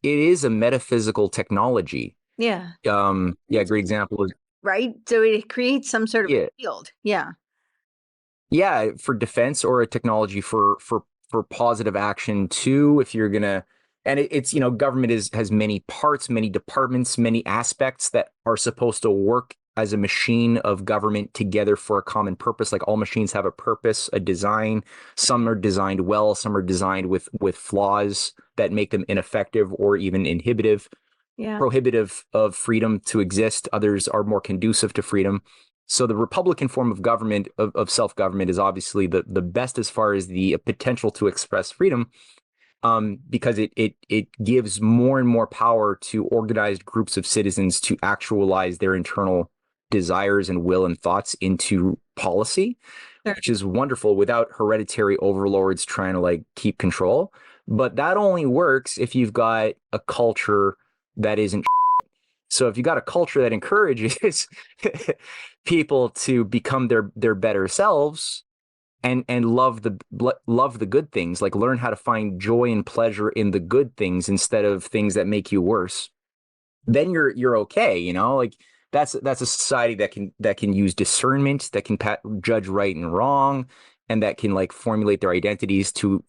is a metaphysical technology. Yeah. Yeah, great example is Right. So it creates some sort of a yeah, field. Yeah. yeah, for defense, or a technology for positive action too. If you're gonna, and it's government has many parts, many departments, many aspects that are supposed to work as a machine of government together for a common purpose. Like all machines have a purpose, a design. Some are designed well, some are designed with flaws that make them ineffective or even Yeah. prohibitive of freedom to exist. Others are more conducive to freedom. So the Republican form of government, of self-government, is obviously the best as far as the potential to express freedom, because it gives more and more power to organized groups of citizens to actualize their internal desires and will and thoughts into policy, Sure. which is wonderful without hereditary overlords trying to like keep control. But that only works if you've got a culture that isn't. So if you got a culture that encourages people to become their better selves and love the good things, like learn how to find joy and pleasure in the good things instead of things that make you worse, then you're okay, like that's a society that can use discernment, that can judge right and wrong, and that can like formulate their identities to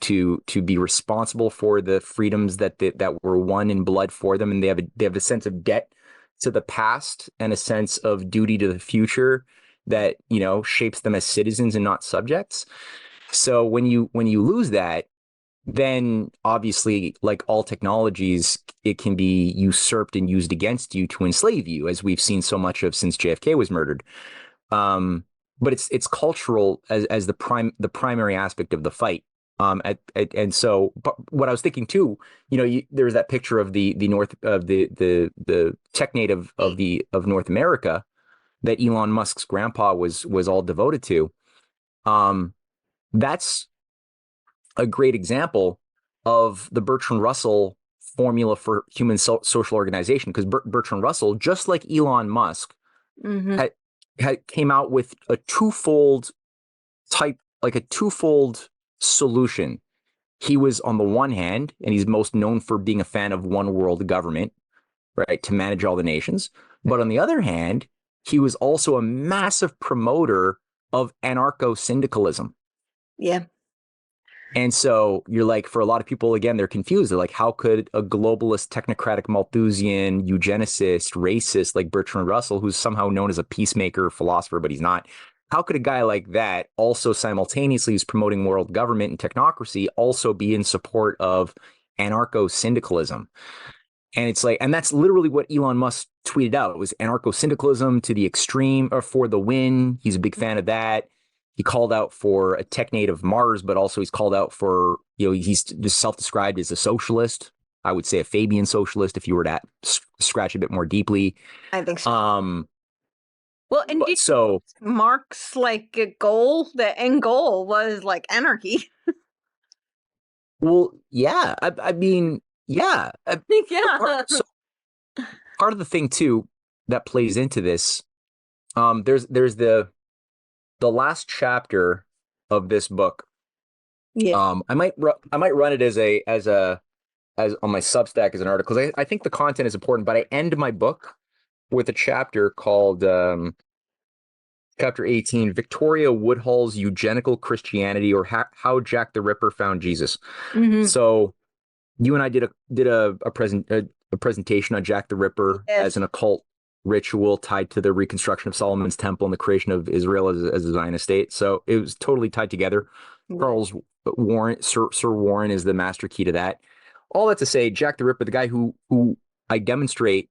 be responsible for the freedoms that were won in blood for them, and they have a sense of debt to the past and a sense of duty to the future that shapes them as citizens and not subjects. So when you lose that, then obviously, like all technologies, it can be usurped and used against you to enslave you, as we've seen so much of since JFK was murdered. Um, but it's cultural as the primary aspect of the fight. And so, but what I was thinking too, there's that picture of the North of the tech native of North America that Elon Musk's grandpa was all devoted to. Um, that's a great example of the Bertrand Russell formula for human social organization, because Bertrand Russell, just like Elon Musk, Hmm. had came out with a twofold solution. He was, on the one hand, and he's most known for being a fan of one world government, right, to manage all the nations. But on the other hand, he was also a massive promoter of anarcho-syndicalism. Yeah. And so you're like, for a lot of people, again, they're confused. They're like, how could a globalist, technocratic, Malthusian, eugenicist, racist like Bertrand Russell, who's somehow known as a peacemaker, philosopher, but he's not, how could a guy like that also simultaneously, who's promoting world government and technocracy, also be in support of anarcho-syndicalism? And it's like, and that's literally what Elon Musk tweeted out. It was anarcho-syndicalism to the extreme, or for the win. He's a big fan of that. He called out for a tech native Mars, but also he's called out for, he's just self-described as a socialist. I would say a Fabian socialist if you were to scratch a bit more deeply. I think so. Well, and so Marx, like the end goal was like anarchy. Well, yeah, I mean, yeah. Yeah. Part of the thing too that plays into this, there's the last chapter of this book. Yeah. I might run it as on my Substack as an article, 'cause I think the content is important. But I end my book with a chapter called Chapter 18, Victoria Woodhull's Eugenical Christianity, or How Jack the Ripper Found Jesus. Hmm. So you and I did a presentation on Jack the Ripper as an occult ritual tied to the reconstruction of Solomon's temple and the creation of Israel as a Zionist state. So it was totally tied together. Charles Warren, Sir Warren, is the master key to that. All that to say, Jack the Ripper, the guy who I demonstrate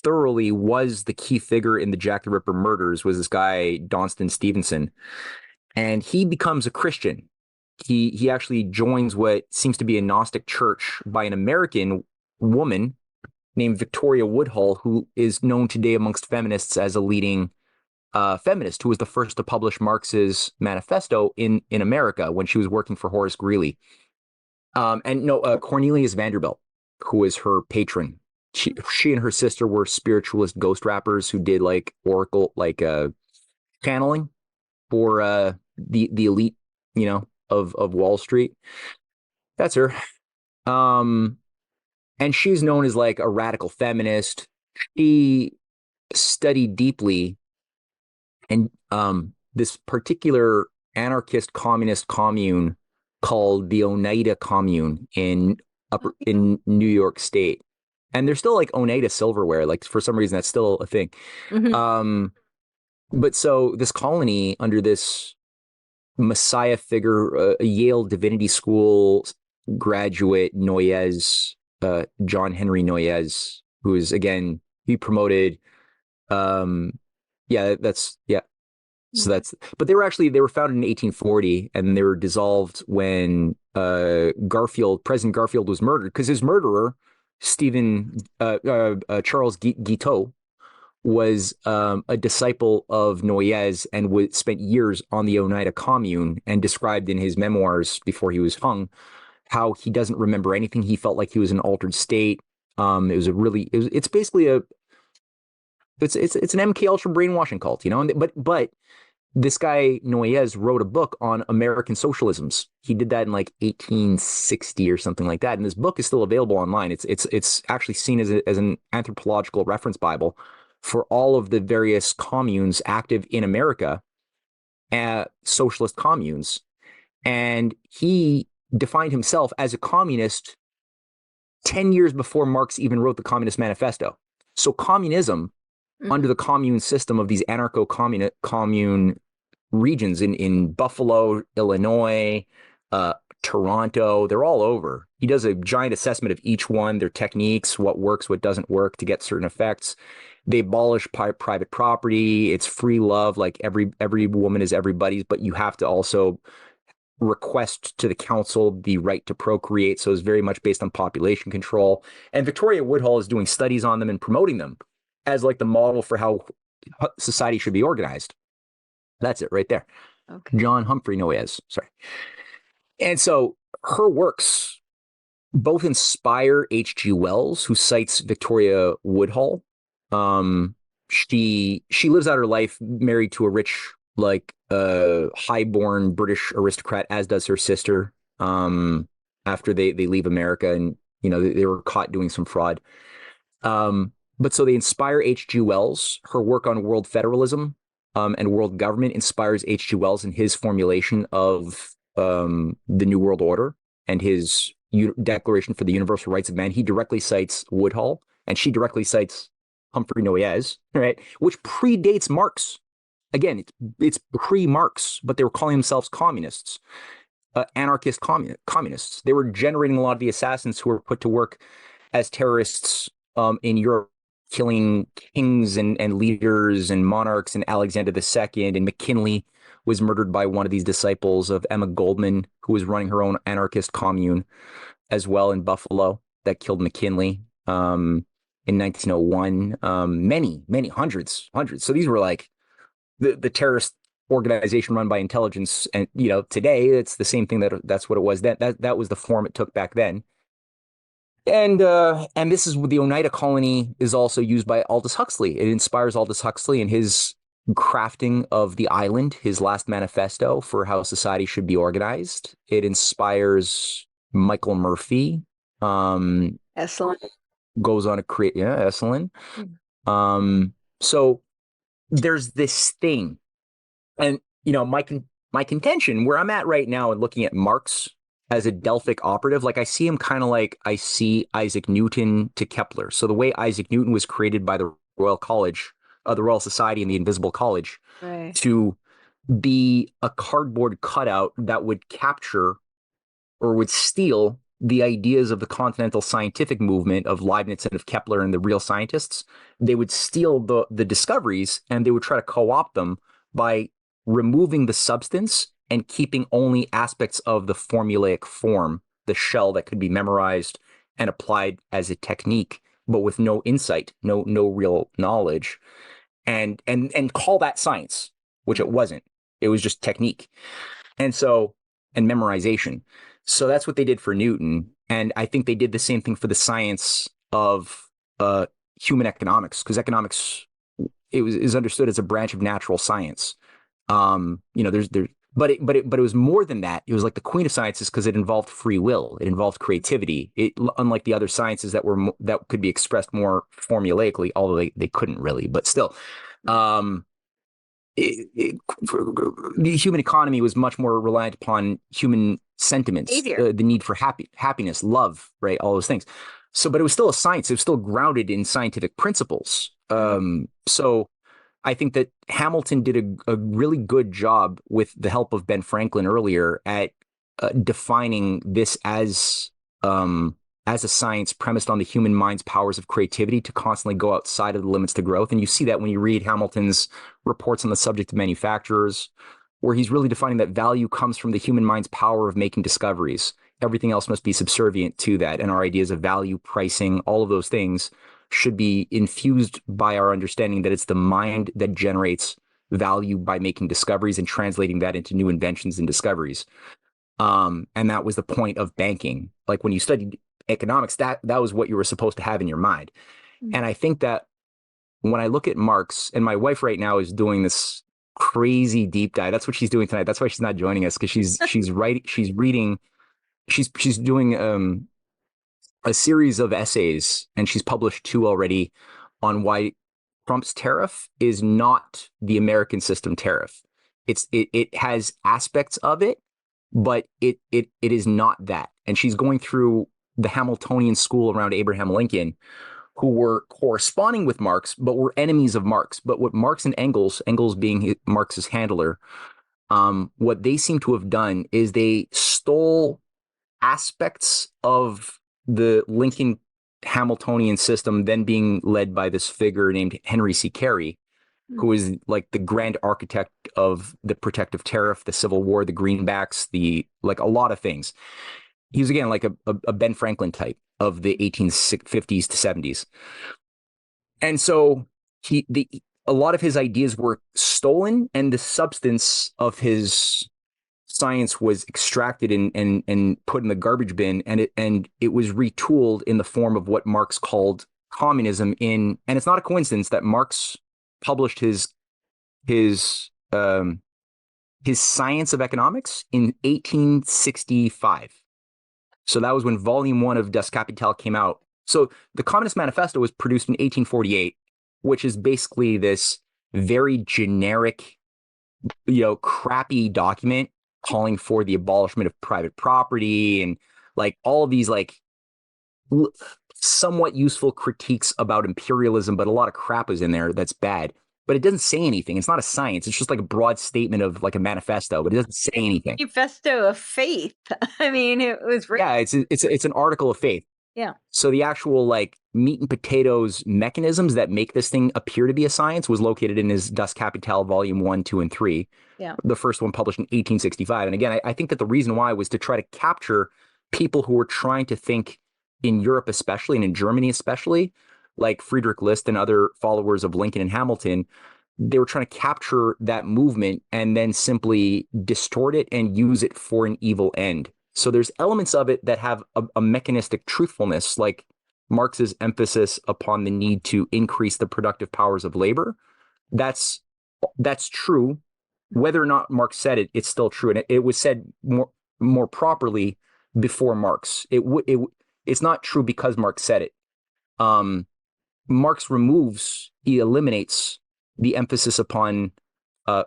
thoroughly was the key figure in the Jack the Ripper murders, was this guy Donston Stevenson, and he becomes a Christian. He actually joins what seems to be a Gnostic church by an American woman named Victoria Woodhull, who is known today amongst feminists as a leading feminist, who was the first to publish Marx's manifesto in America when she was working for Horace Greeley. Cornelius Vanderbilt, who is her patron. She and her sister were spiritualist ghost rappers who did like oracle, like channeling for the elite, of Wall Street. That's her. And she's known as like a radical feminist. She studied deeply and this particular anarchist communist commune called the Oneida Commune in New York State. And there's still like Oneida silverware, like for some reason that's still a thing. But so this colony under this messiah figure, a Yale Divinity School graduate, Noyes, John Henry Noyes, who is again, he promoted, yeah, that's, yeah. So that's, but they were founded in 1840 and they were dissolved when President Garfield was murdered because his murderer, Charles Guiteau, was a disciple of Noyes and spent years on the Oneida Commune and described in his memoirs before he was hung how he doesn't remember anything. He felt like he was in an altered state. It's basically it's an MK Ultra brainwashing cult, you know. But this guy Noyes wrote a book on American socialisms. He did that in like 1860 or something like that, and this book is still available online. It's actually seen as an anthropological reference Bible for all of the various communes active in America, socialist communes. And he defined himself as a communist 10 years before Marx even wrote the Communist Manifesto. So communism under the commune system of these anarcho-commune regions in Buffalo, Illinois, Toronto, they're all over. He does a giant assessment of each one, their techniques, what works, what doesn't work to get certain effects. They abolish private property. It's free love, like every woman is everybody's, but you have to also request to the council the right to procreate. So it's very much based on population control. And Victoria Woodhull is doing studies on them and promoting them as like the model for how society should be organized. That's it right there. Okay. John Humphrey Noyes, sorry. And so her works both inspire H.G. Wells, who cites Victoria Woodhull. She lives out her life married to a rich, like highborn British aristocrat, as does her sister. After they leave America, and you know they were caught doing some fraud. But so they inspire H.G. Wells. Her work on world federalism and world government inspires H.G. Wells in his formulation of the New World Order and his Declaration for the Universal Rights of Man. He directly cites Woodhull, and she directly cites Humphrey Noyes, right? Which predates Marx. Again, it's pre-Marx, but they were calling themselves communists, anarchist communists. They were generating a lot of the assassins who were put to work as terrorists in Europe, killing kings and leaders and monarchs, and Alexander II, and McKinley was murdered by one of these disciples of Emma Goldman, who was running her own anarchist commune as well in Buffalo that killed McKinley in 1901. Many hundreds. So these were like the terrorist organization run by intelligence. And, you know, today it's the same thing that's what it was. That was the form it took back then. And this is the Oneida colony is also used by Aldous Huxley. It inspires Aldous Huxley in his crafting of the island, his last manifesto for how society should be organized. It inspires Michael Murphy. Esalen goes on to create, Esalen. So there's this thing, and you know, my contention where I'm at right now and looking at Marx as a Delphic operative, like I see him kind of like I see Isaac Newton to Kepler. So the way Isaac Newton was created by the Royal College, the Royal Society and the Invisible College, right, to be a cardboard cutout that would capture or would steal the ideas of the continental scientific movement of Leibniz and of Kepler and the real scientists. They would steal the discoveries and they would try to co-opt them by removing the substance and keeping only aspects of the formulaic form, the shell that could be memorized and applied as a technique, but with no insight, no real knowledge, and call that science, which it wasn't. It was just technique. And memorization. So that's what they did for Newton. And I think they did the same thing for the science of human economics, because economics is understood as a branch of natural science. There's but it was more than that. It was like the queen of sciences because it involved free will. It involved creativity. It, unlike the other sciences that could be expressed more formulaically, although they couldn't really, but still. Um, the human economy was much more reliant upon human sentiments, Behavior. the need for happiness, love, right? All those things. So, but it was still a science. It was still grounded in scientific principles. So I think that Hamilton did a really good job with the help of Ben Franklin earlier at defining this as a science premised on the human mind's powers of creativity to constantly go outside of the limits to growth. And you see that when you read Hamilton's reports on the subject of manufacturers, where he's really defining that value comes from the human mind's power of making discoveries. Everything else must be subservient to that. And our ideas of value, pricing, all of those things should be infused by our understanding that it's the mind that generates value by making discoveries and translating that into new inventions and discoveries. And that was the point of banking. Like when you studied economics, that was what you were supposed to have in your mind. And I think that when I look at Marx, and my wife right now is doing this crazy deep dive. That's what she's doing tonight. That's why she's not joining us, because she's reading, she's doing a series of essays, and she's published 2 already on why Trump's tariff is not the American system tariff. It has aspects of it, but it is not that. And she's going through the Hamiltonian school around Abraham Lincoln, who were corresponding with Marx, but were enemies of Marx. But what Marx and Engels being Marx's handler, what they seem to have done is they stole aspects of the Lincoln Hamiltonian system, then being led by this figure named Henry C. Carey, who is like the grand architect of the protective tariff, the Civil War, the greenbacks, like a lot of things. He was, again, like a Ben Franklin type of the 1850s to 70s. And so a lot of his ideas were stolen, and the substance of his science was extracted and put in the garbage bin, and it was retooled in the form of what Marx called communism. And it's not a coincidence that Marx published his Science of Economics in 1865. So that was when Volume 1 of Das Kapital came out. So the Communist Manifesto was produced in 1848, which is basically this very generic, crappy document calling for the abolishment of private property and like all of these like somewhat useful critiques about imperialism, but a lot of crap is in there that's bad. But it doesn't say anything. It's not a science. It's just like a broad statement of like a manifesto, but it doesn't say anything. Manifesto of faith. I mean, it was written. Yeah, it's an article of faith. Yeah. So the actual like meat and potatoes mechanisms that make this thing appear to be a science was located in his Das Kapital Volume 1, 2, and 3. Yeah. The first one published in 1865. And again, I think that the reason why was to try to capture people who were trying to think in Europe especially, and in Germany especially, like Friedrich List and other followers of Lincoln and Hamilton. They were trying to capture that movement and then simply distort it and use it for an evil end. So there's elements of it that have a mechanistic truthfulness, like Marx's emphasis upon the need to increase the productive powers of labor. That's true. Whether or not Marx said it, it's still true. And it was said more properly before Marx. It's not true because Marx said it. Marx he eliminates the emphasis upon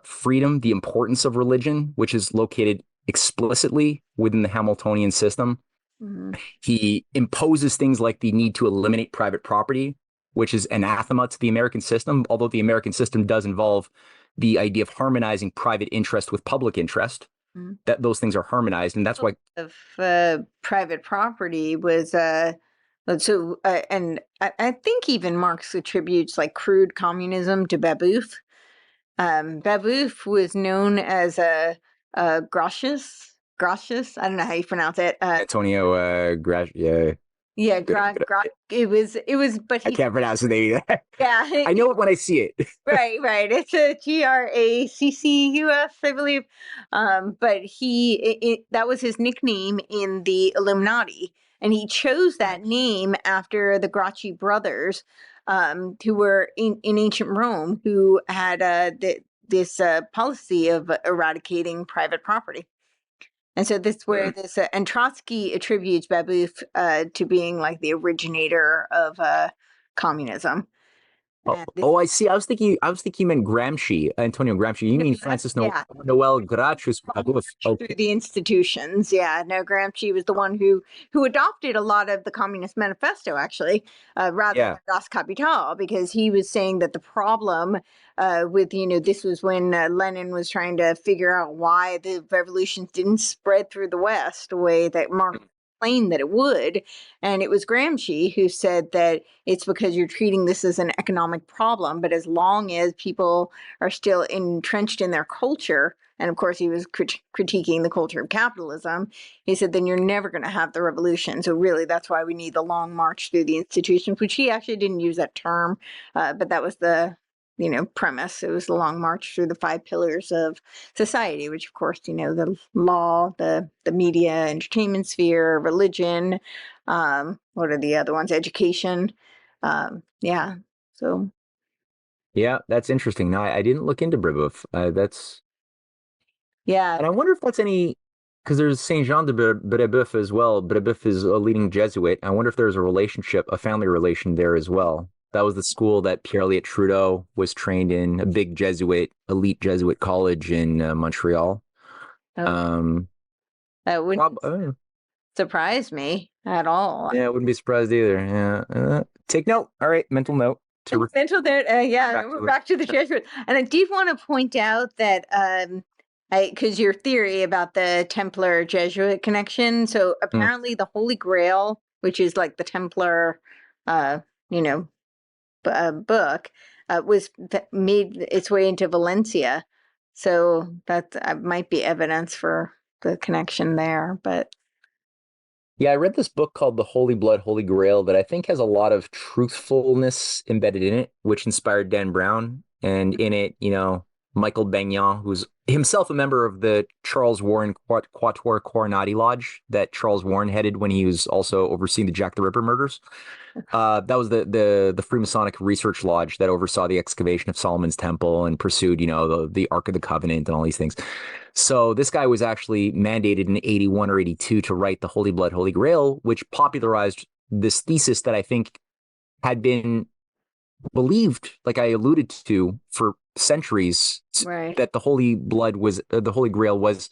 freedom, the importance of religion, which is located explicitly within the Hamiltonian system. Mm-hmm. He imposes things like the need to eliminate private property, which is anathema to the American system, although the American system does involve the idea of harmonizing private interest with public interest, that those things are harmonized. And that's why private property was and I think even Marx attributes like crude communism to Babeuf. Babeuf was known as a Gracious. I don't know how you pronounce it. Antonio Yeah, it was, but I can't pronounce the name either. Yeah, I know it when I see it. Right. It's a Graccus, I believe. But that was his nickname in the Illuminati, and he chose that name after the Gracchi brothers, who were in ancient Rome, who had this policy of eradicating private property. And so this where this and Trotsky attributes Babeuf to being like the originator of communism. And this, I see. I was thinking you meant Gramsci, Antonio Gramsci. You no, mean that's, Francis yeah, Noel Gratius Babeuf. through the institutions. Yeah, no, Gramsci was the one who adopted a lot of the Communist Manifesto, actually, rather Yeah. than Das Kapital, because he was saying that the problem with, this was when Lenin was trying to figure out why the revolutions didn't spread through the West the way that Marx claimed that it would. And it was Gramsci who said that it's because you're treating this as an economic problem, but as long as people are still entrenched in their culture, and of course he was critiquing the culture of capitalism, he said, then you're never going to have the revolution. So really, that's why we need the long march through the institutions, which he actually didn't use that term, but that was the premise. It was the long march through the 5 pillars of society, which of course, the law, the media, entertainment sphere, religion, what are the other ones? Education. Yeah. So. Yeah, that's interesting. No, I didn't look into Brebeuf. That's Yeah. And I wonder if that's any, because there's Saint Jean de Brebeuf as well. Brebeuf is a leading Jesuit. I wonder if there's a relationship, a family relation there as well. That was the school that Pierre Elliott Trudeau was trained in, a big Jesuit, elite Jesuit college in Montreal. Okay. Um, That wouldn't surprise me at all. Yeah, I wouldn't be surprised either. Yeah. Take note. All right, mental note. Mental note. We're back to the Jesuits. And I did want to point out that because your theory about the Templar Jesuit connection. So apparently the Holy Grail, which is like the Templar, book, was made its way into Valencia. So that might be evidence for the connection there. But yeah, I read this book called The Holy Blood, Holy Grail that I think has a lot of truthfulness embedded in it, which inspired Dan Brown. And in it, Michael Bagnan, who's himself a member of the Charles Warren Quatuor Coronati Lodge that Charles Warren headed when he was also overseeing the Jack the Ripper murders. That was the Freemasonic Research Lodge that oversaw the excavation of Solomon's Temple and pursued, the Ark of the Covenant and all these things. So this guy was actually mandated in 81 or 82 to write The Holy Blood, Holy Grail, which popularized this thesis that I think had been believed, like I alluded to, for centuries, right. that the Holy Blood was, the Holy Grail was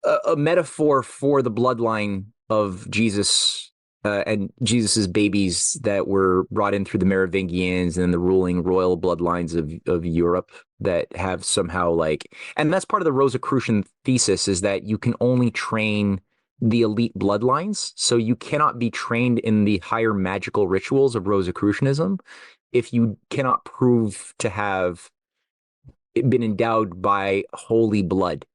a metaphor for the bloodline of Jesus and Jesus's babies that were brought in through the Merovingians and the ruling royal bloodlines of Europe that have somehow and that's part of the Rosicrucian thesis, is that you can only train the elite bloodlines. So you cannot be trained in the higher magical rituals of Rosicrucianism if you cannot prove to have been endowed by holy blood.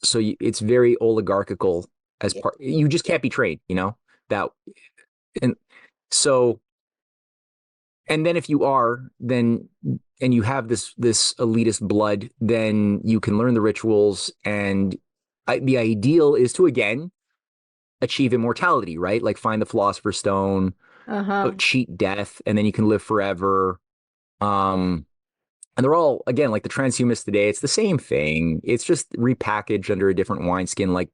So it's very oligarchical as part. You just can't be trained, that. And so, and then if you are, then, and you have this elitist blood, then you can learn the rituals. And the ideal is to, again, achieve immortality, right? Like find the Philosopher's Stone, cheat death, and then you can live forever. And they're all, again, like the transhumanists today, it's the same thing. It's just repackaged under a different wineskin, like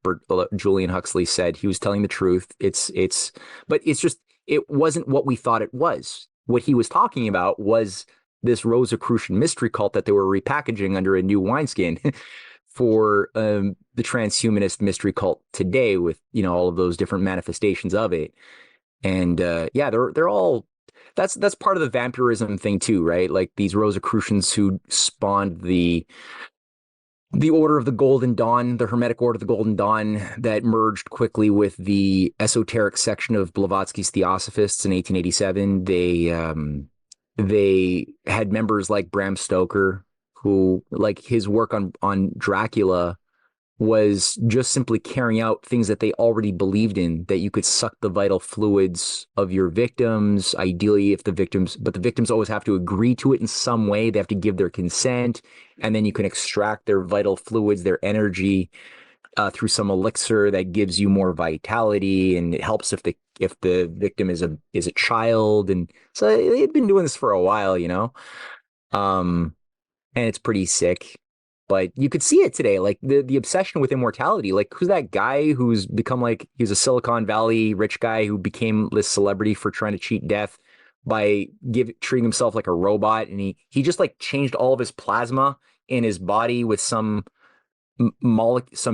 Julian Huxley said. He was telling the truth. But it's just, it wasn't what we thought it was. What he was talking about was this Rosicrucian mystery cult that they were repackaging under a new wineskin for the transhumanist mystery cult today, with all of those different manifestations of it. And they're all, that's part of the vampirism thing too, right? Like these Rosicrucians who spawned the Order of the Golden Dawn, the Hermetic Order of the Golden Dawn, that merged quickly with the esoteric section of Blavatsky's Theosophists in 1887. They had members like Bram Stoker, who, like, his work on Dracula was just simply carrying out things that they already believed in, that you could suck the vital fluids of your victims, ideally but the victims always have to agree to it in some way. They have to give their consent, and then you can extract their vital fluids, their energy, through some elixir that gives you more vitality, and it helps if the victim is a child. And so they've been doing this for a while, and it's pretty sick. But you could see it today, like the obsession with immortality. Like, who's that guy who's become like he's a Silicon Valley rich guy who became this celebrity for trying to cheat death by treating himself like a robot, and he just like changed all of his plasma in his body with some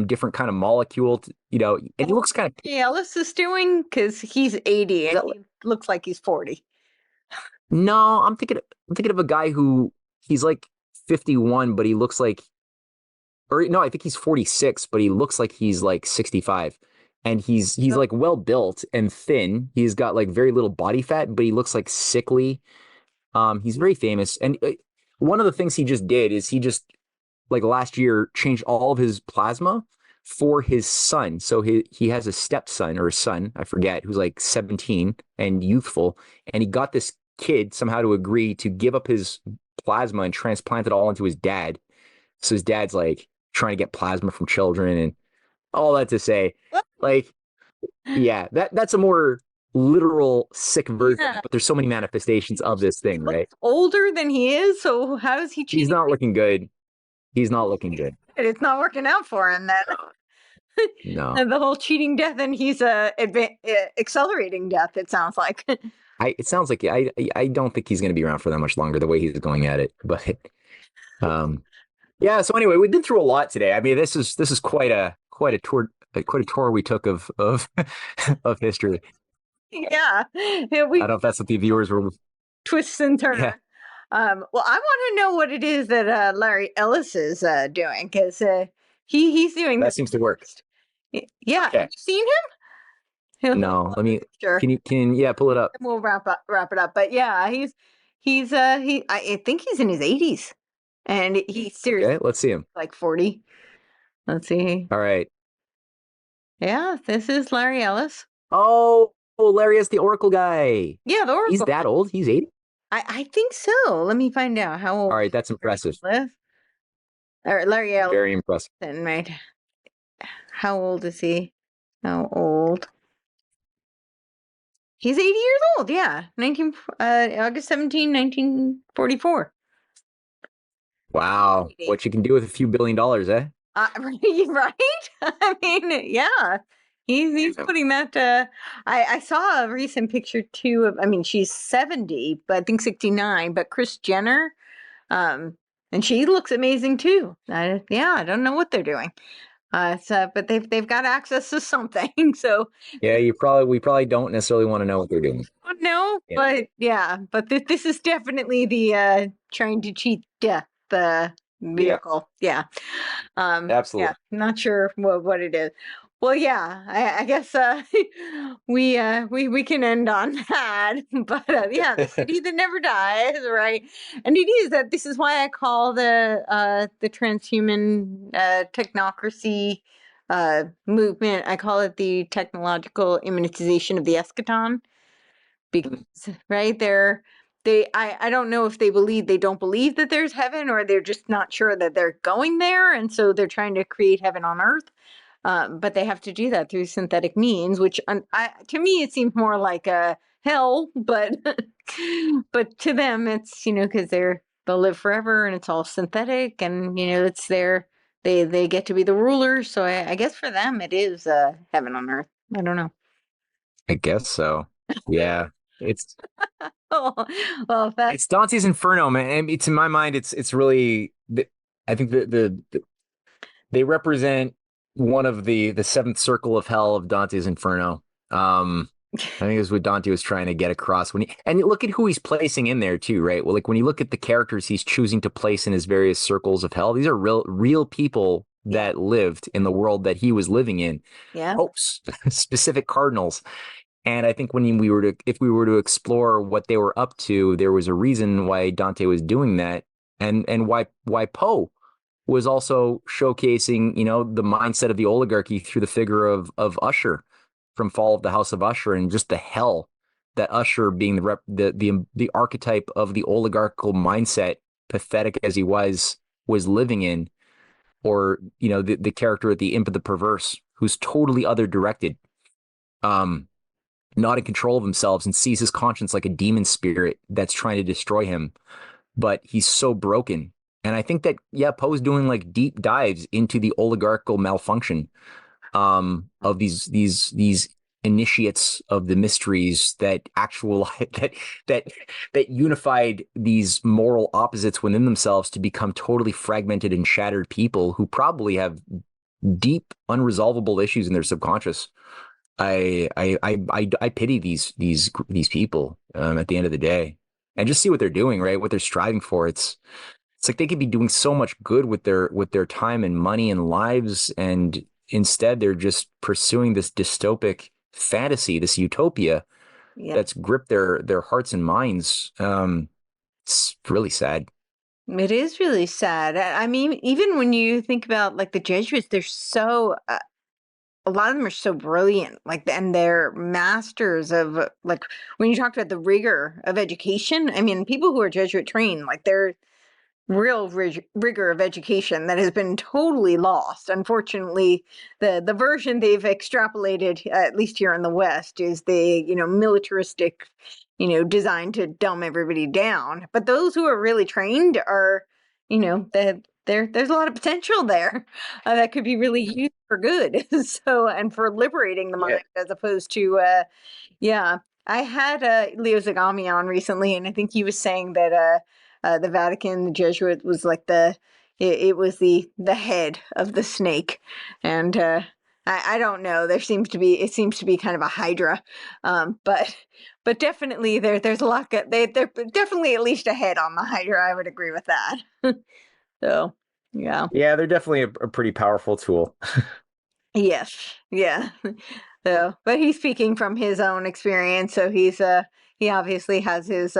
different kind of molecule, and he looks kind of. Yeah, Ellis is doing because he's 80 and he looks like he's 40. No, I'm thinking of a guy who he's like 51, but he looks like, or no, I think he's 46, but he looks like he's like 65. And he's like well built and thin. He's got like very little body fat, but he looks like sickly. He's very famous. And one of the things he just did is he just like last year changed all of his plasma for his son. So he has a stepson or a son, I forget, who's like 17 and youthful. And he got this kid somehow to agree to give up his plasma and transplant it all into his dad. So his dad's like trying to get plasma from children and all that to say, like, yeah, that's a more literal sick version, Yeah. but there's so many manifestations of this thing, right? Older than he is, so how is he cheating? He's not looking good. He's not looking good. It's not working out for him then. No. And the whole cheating death, and he's accelerating death, it sounds like. It sounds like I don't think he's going to be around for that much longer the way he's going at it. But yeah. So anyway, we've been through a lot today. I mean, this is quite a tour we took of of history. Yeah, I don't know if that's what the viewers were. Twists and turns. Yeah. Well, I want to know what it is that Larry Ellis is doing because he's doing That seems to work. Yeah, Okay. have you seen him? No, let me. Sure. Can yeah, pull it up. We'll wrap it up. But yeah, I think he's in his 80s, and he's seriously Okay, let's see him. like 40. Let's see. All right. Yeah, this is Larry Ellis. Oh, Larry is the Oracle guy. Yeah, the Oracle. He's that old? He's 80? I think so. Let me find out how old. All right, that's impressive. All right, Larry Ellis. Very impressive. Right. How old is he? How old? He's 80 years old. Yeah, August 17, 1944. Wow, what you can do with a few $1 billion, eh? Right? I mean, yeah. He's putting that. I saw a recent picture too of. I mean, she's 70, but I think 69. But Kris Jenner, and she looks amazing too. I don't know what they're doing. But they've got access to something. So yeah, we probably don't necessarily want to know what they're doing. No, yeah. But this is definitely the trying to cheat death vehicle. Yeah. Absolutely. Yeah, not sure what it is. Well, yeah, I guess we can end on that. But yeah, the city that never dies, right? And it is that this is why I call the transhuman technocracy movement. I call it the technological immunization of the eschaton, because right I don't know if they don't believe that there's heaven, or they're just not sure that they're going there, and so they're trying to create heaven on earth. But they have to do that through synthetic means, which to me it seems more like a hell, but but to them it's because they'll live forever and it's all synthetic, and it's they get to be the rulers. So I guess for them it is heaven on earth. I don't know. I guess so. Yeah, it's well, it's Dante's Inferno, man. And it's in my mind, it's really. I think they represent one of the seventh circle of hell of Dante's Inferno. I think is what Dante was trying to get across and look at who he's placing in there too, right? Well, like when you look at the characters he's choosing to place in his various circles of hell, these are real people that lived in the world that he was living in. Yeah. Specific cardinals. And I think if we were to explore what they were up to, there was a reason why Dante was doing that, and why Poe was also showcasing, the mindset of the oligarchy through the figure of Usher from Fall of the House of Usher, and just the hell that Usher, being the archetype of the oligarchical mindset, pathetic as he was living in, or the character at the imp of the perverse, who's totally other directed, not in control of himself, and sees his conscience like a demon spirit that's trying to destroy him. But he's so broken And I think that, yeah, Poe's doing like deep dives into the oligarchical malfunction of these initiates of the mysteries that actual that that unified these moral opposites within themselves to become totally fragmented and shattered people who probably have deep unresolvable issues in their subconscious. I pity these people at the end of the day, and just see what they're doing, right? What they're striving for. It's like they could be doing so much good with their time and money and lives, and instead they're just pursuing this dystopic fantasy, this utopia Yeah. that's gripped their hearts and minds. It's really sad. It is really sad. I mean, even when you think about like the Jesuits, they're so a lot of them are so brilliant, like, and they're masters of like when you talked about the rigor of education. I mean, people who are Jesuit trained, like they're real rigor of education that has been totally lost. Unfortunately, the version they've extrapolated, at least here in the West, is the militaristic, designed to dumb everybody down. But those who are really trained are, there's a lot of potential there that could be really used for good. So, and for liberating the Yeah. mind as opposed to yeah. I had Leo Zagami on recently, and I think he was saying that the Vatican, the Jesuit, was like it was the head of the snake, and I don't know. It seems to be kind of a hydra, but definitely there's a lot. They're definitely at least a head on the hydra. I would agree with that. So yeah, Yeah, they're definitely a pretty powerful tool. yes, yeah. So, but he's speaking from his own experience, so he obviously has his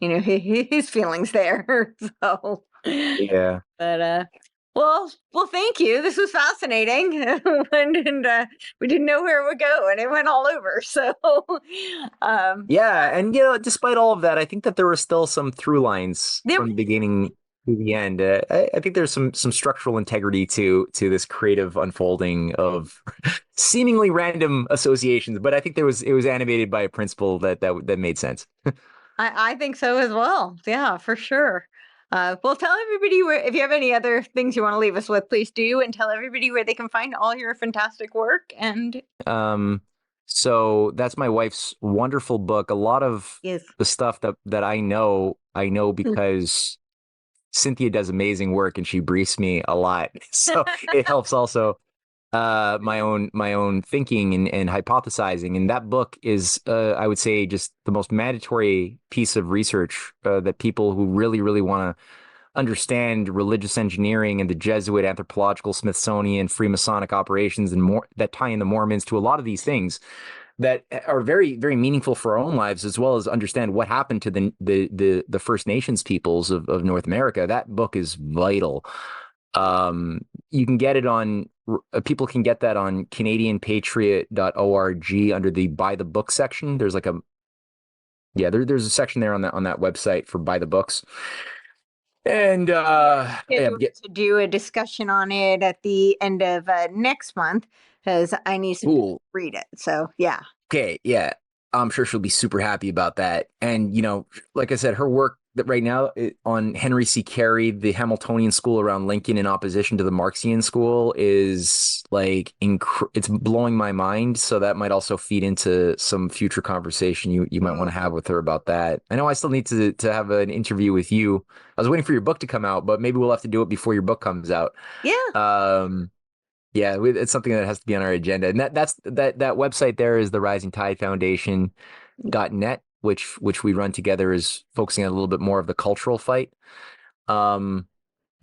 his feelings there. So, Yeah. but well, thank you. This was fascinating, and we didn't know where it would go, and it went all over. So, um, Yeah, and despite all of that, I think that there were still some through lines there, from the beginning to the end. I think there's some structural integrity to this creative unfolding of seemingly random associations, but I think it was animated by a principle that made sense. I think so as well. Yeah, for sure. Well, tell everybody where if you have any other things you want to leave us with, please do, and tell everybody where they can find all your fantastic work. And Um, so that's my wife's wonderful book. A lot of yes, the stuff that I know because Cynthia does amazing work and she briefs me a lot. So it helps also my own thinking and hypothesizing. And that book is I would say just the most mandatory piece of research that people who really want to understand religious engineering and the Jesuit, anthropological, Smithsonian, Freemasonic operations and more that tie in the Mormons to a lot of these things that are very meaningful for our own lives, as well as understand what happened to the First Nations peoples of North America. That book is vital. You can get it on people can get that on canadianpatriot.org under the buy the book section. There's like there's a section there on that website for buy the books. And scheduled to do a discussion on it at the end of next month because I need to cool. read it. So yeah. Okay, yeah. I'm sure she'll be super happy about that. And, like I said, her work that right now on Henry C. Carey, the Hamiltonian school around Lincoln in opposition to the Marxian school is like, it's blowing my mind. So that might also feed into some future conversation you might want to have with her about that. I know I still need to have an interview with you. I was waiting for your book to come out, but maybe we'll have to do it before your book comes out. Yeah. Yeah, it's something that has to be on our agenda. And that website there is the Rising Tide Foundation.net, which we run together is focusing on a little bit more of the cultural fight. And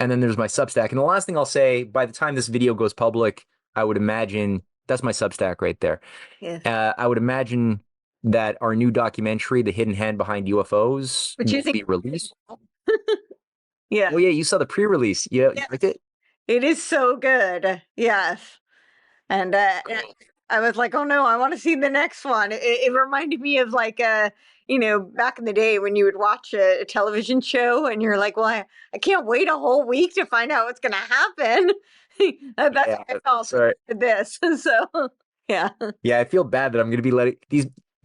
then there's my Substack. And the last thing I'll say, by the time this video goes public, I would imagine that's my Substack right there. Yes. I would imagine that our new documentary, The Hidden Hand Behind UFOs, Which will be released. Yeah. Oh yeah, you saw the pre-release. Yeah, you liked it? It is so good. Yes. And I was like, oh no, I want to see the next one. It reminded me of like, back in the day when you would watch a television show and you're like, well, I can't wait a whole week to find out what's going to happen. That's how I felt Sorry. with this. So, yeah. Yeah, I feel bad that I'm going to be letting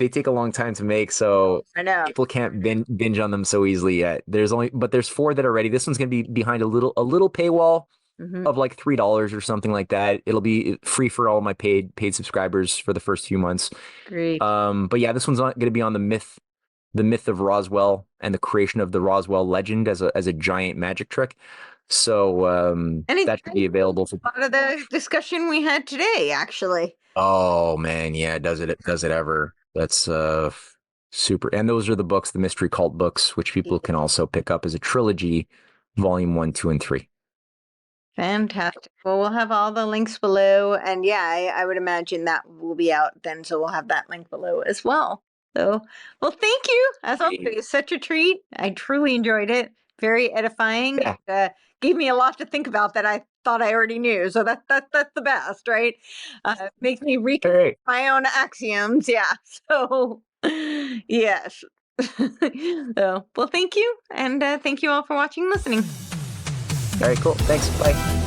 they take a long time to make, so I know. people can't binge on them so easily yet. There's 4 that are ready. This one's gonna be behind a little paywall Hmm. of like $3 or something like that. It'll be free for all my paid subscribers for the first few months. Great. But yeah, this one's going to be on the myth of Roswell and the creation of the Roswell legend as a giant magic trick. So And it that should be available for. a lot of the discussion we had today, actually. Oh man, yeah, does it ever? That's super. And those are the books, the mystery cult books, which people can also pick up as a trilogy, volume 1, 2, and 3. Fantastic. Well, we'll have all the links below. And yeah, I would imagine that will be out then. So we'll have that link below as well. So, well, thank you. As always, such a treat. I truly enjoyed it. Very edifying. Yeah. Gave me a lot to think about that I thought I already knew. So that's the best, right? Makes me reconsider my own axioms. Yeah. So, yes. So, well, thank you. And thank you all for watching and listening. All right, cool. Thanks. Bye.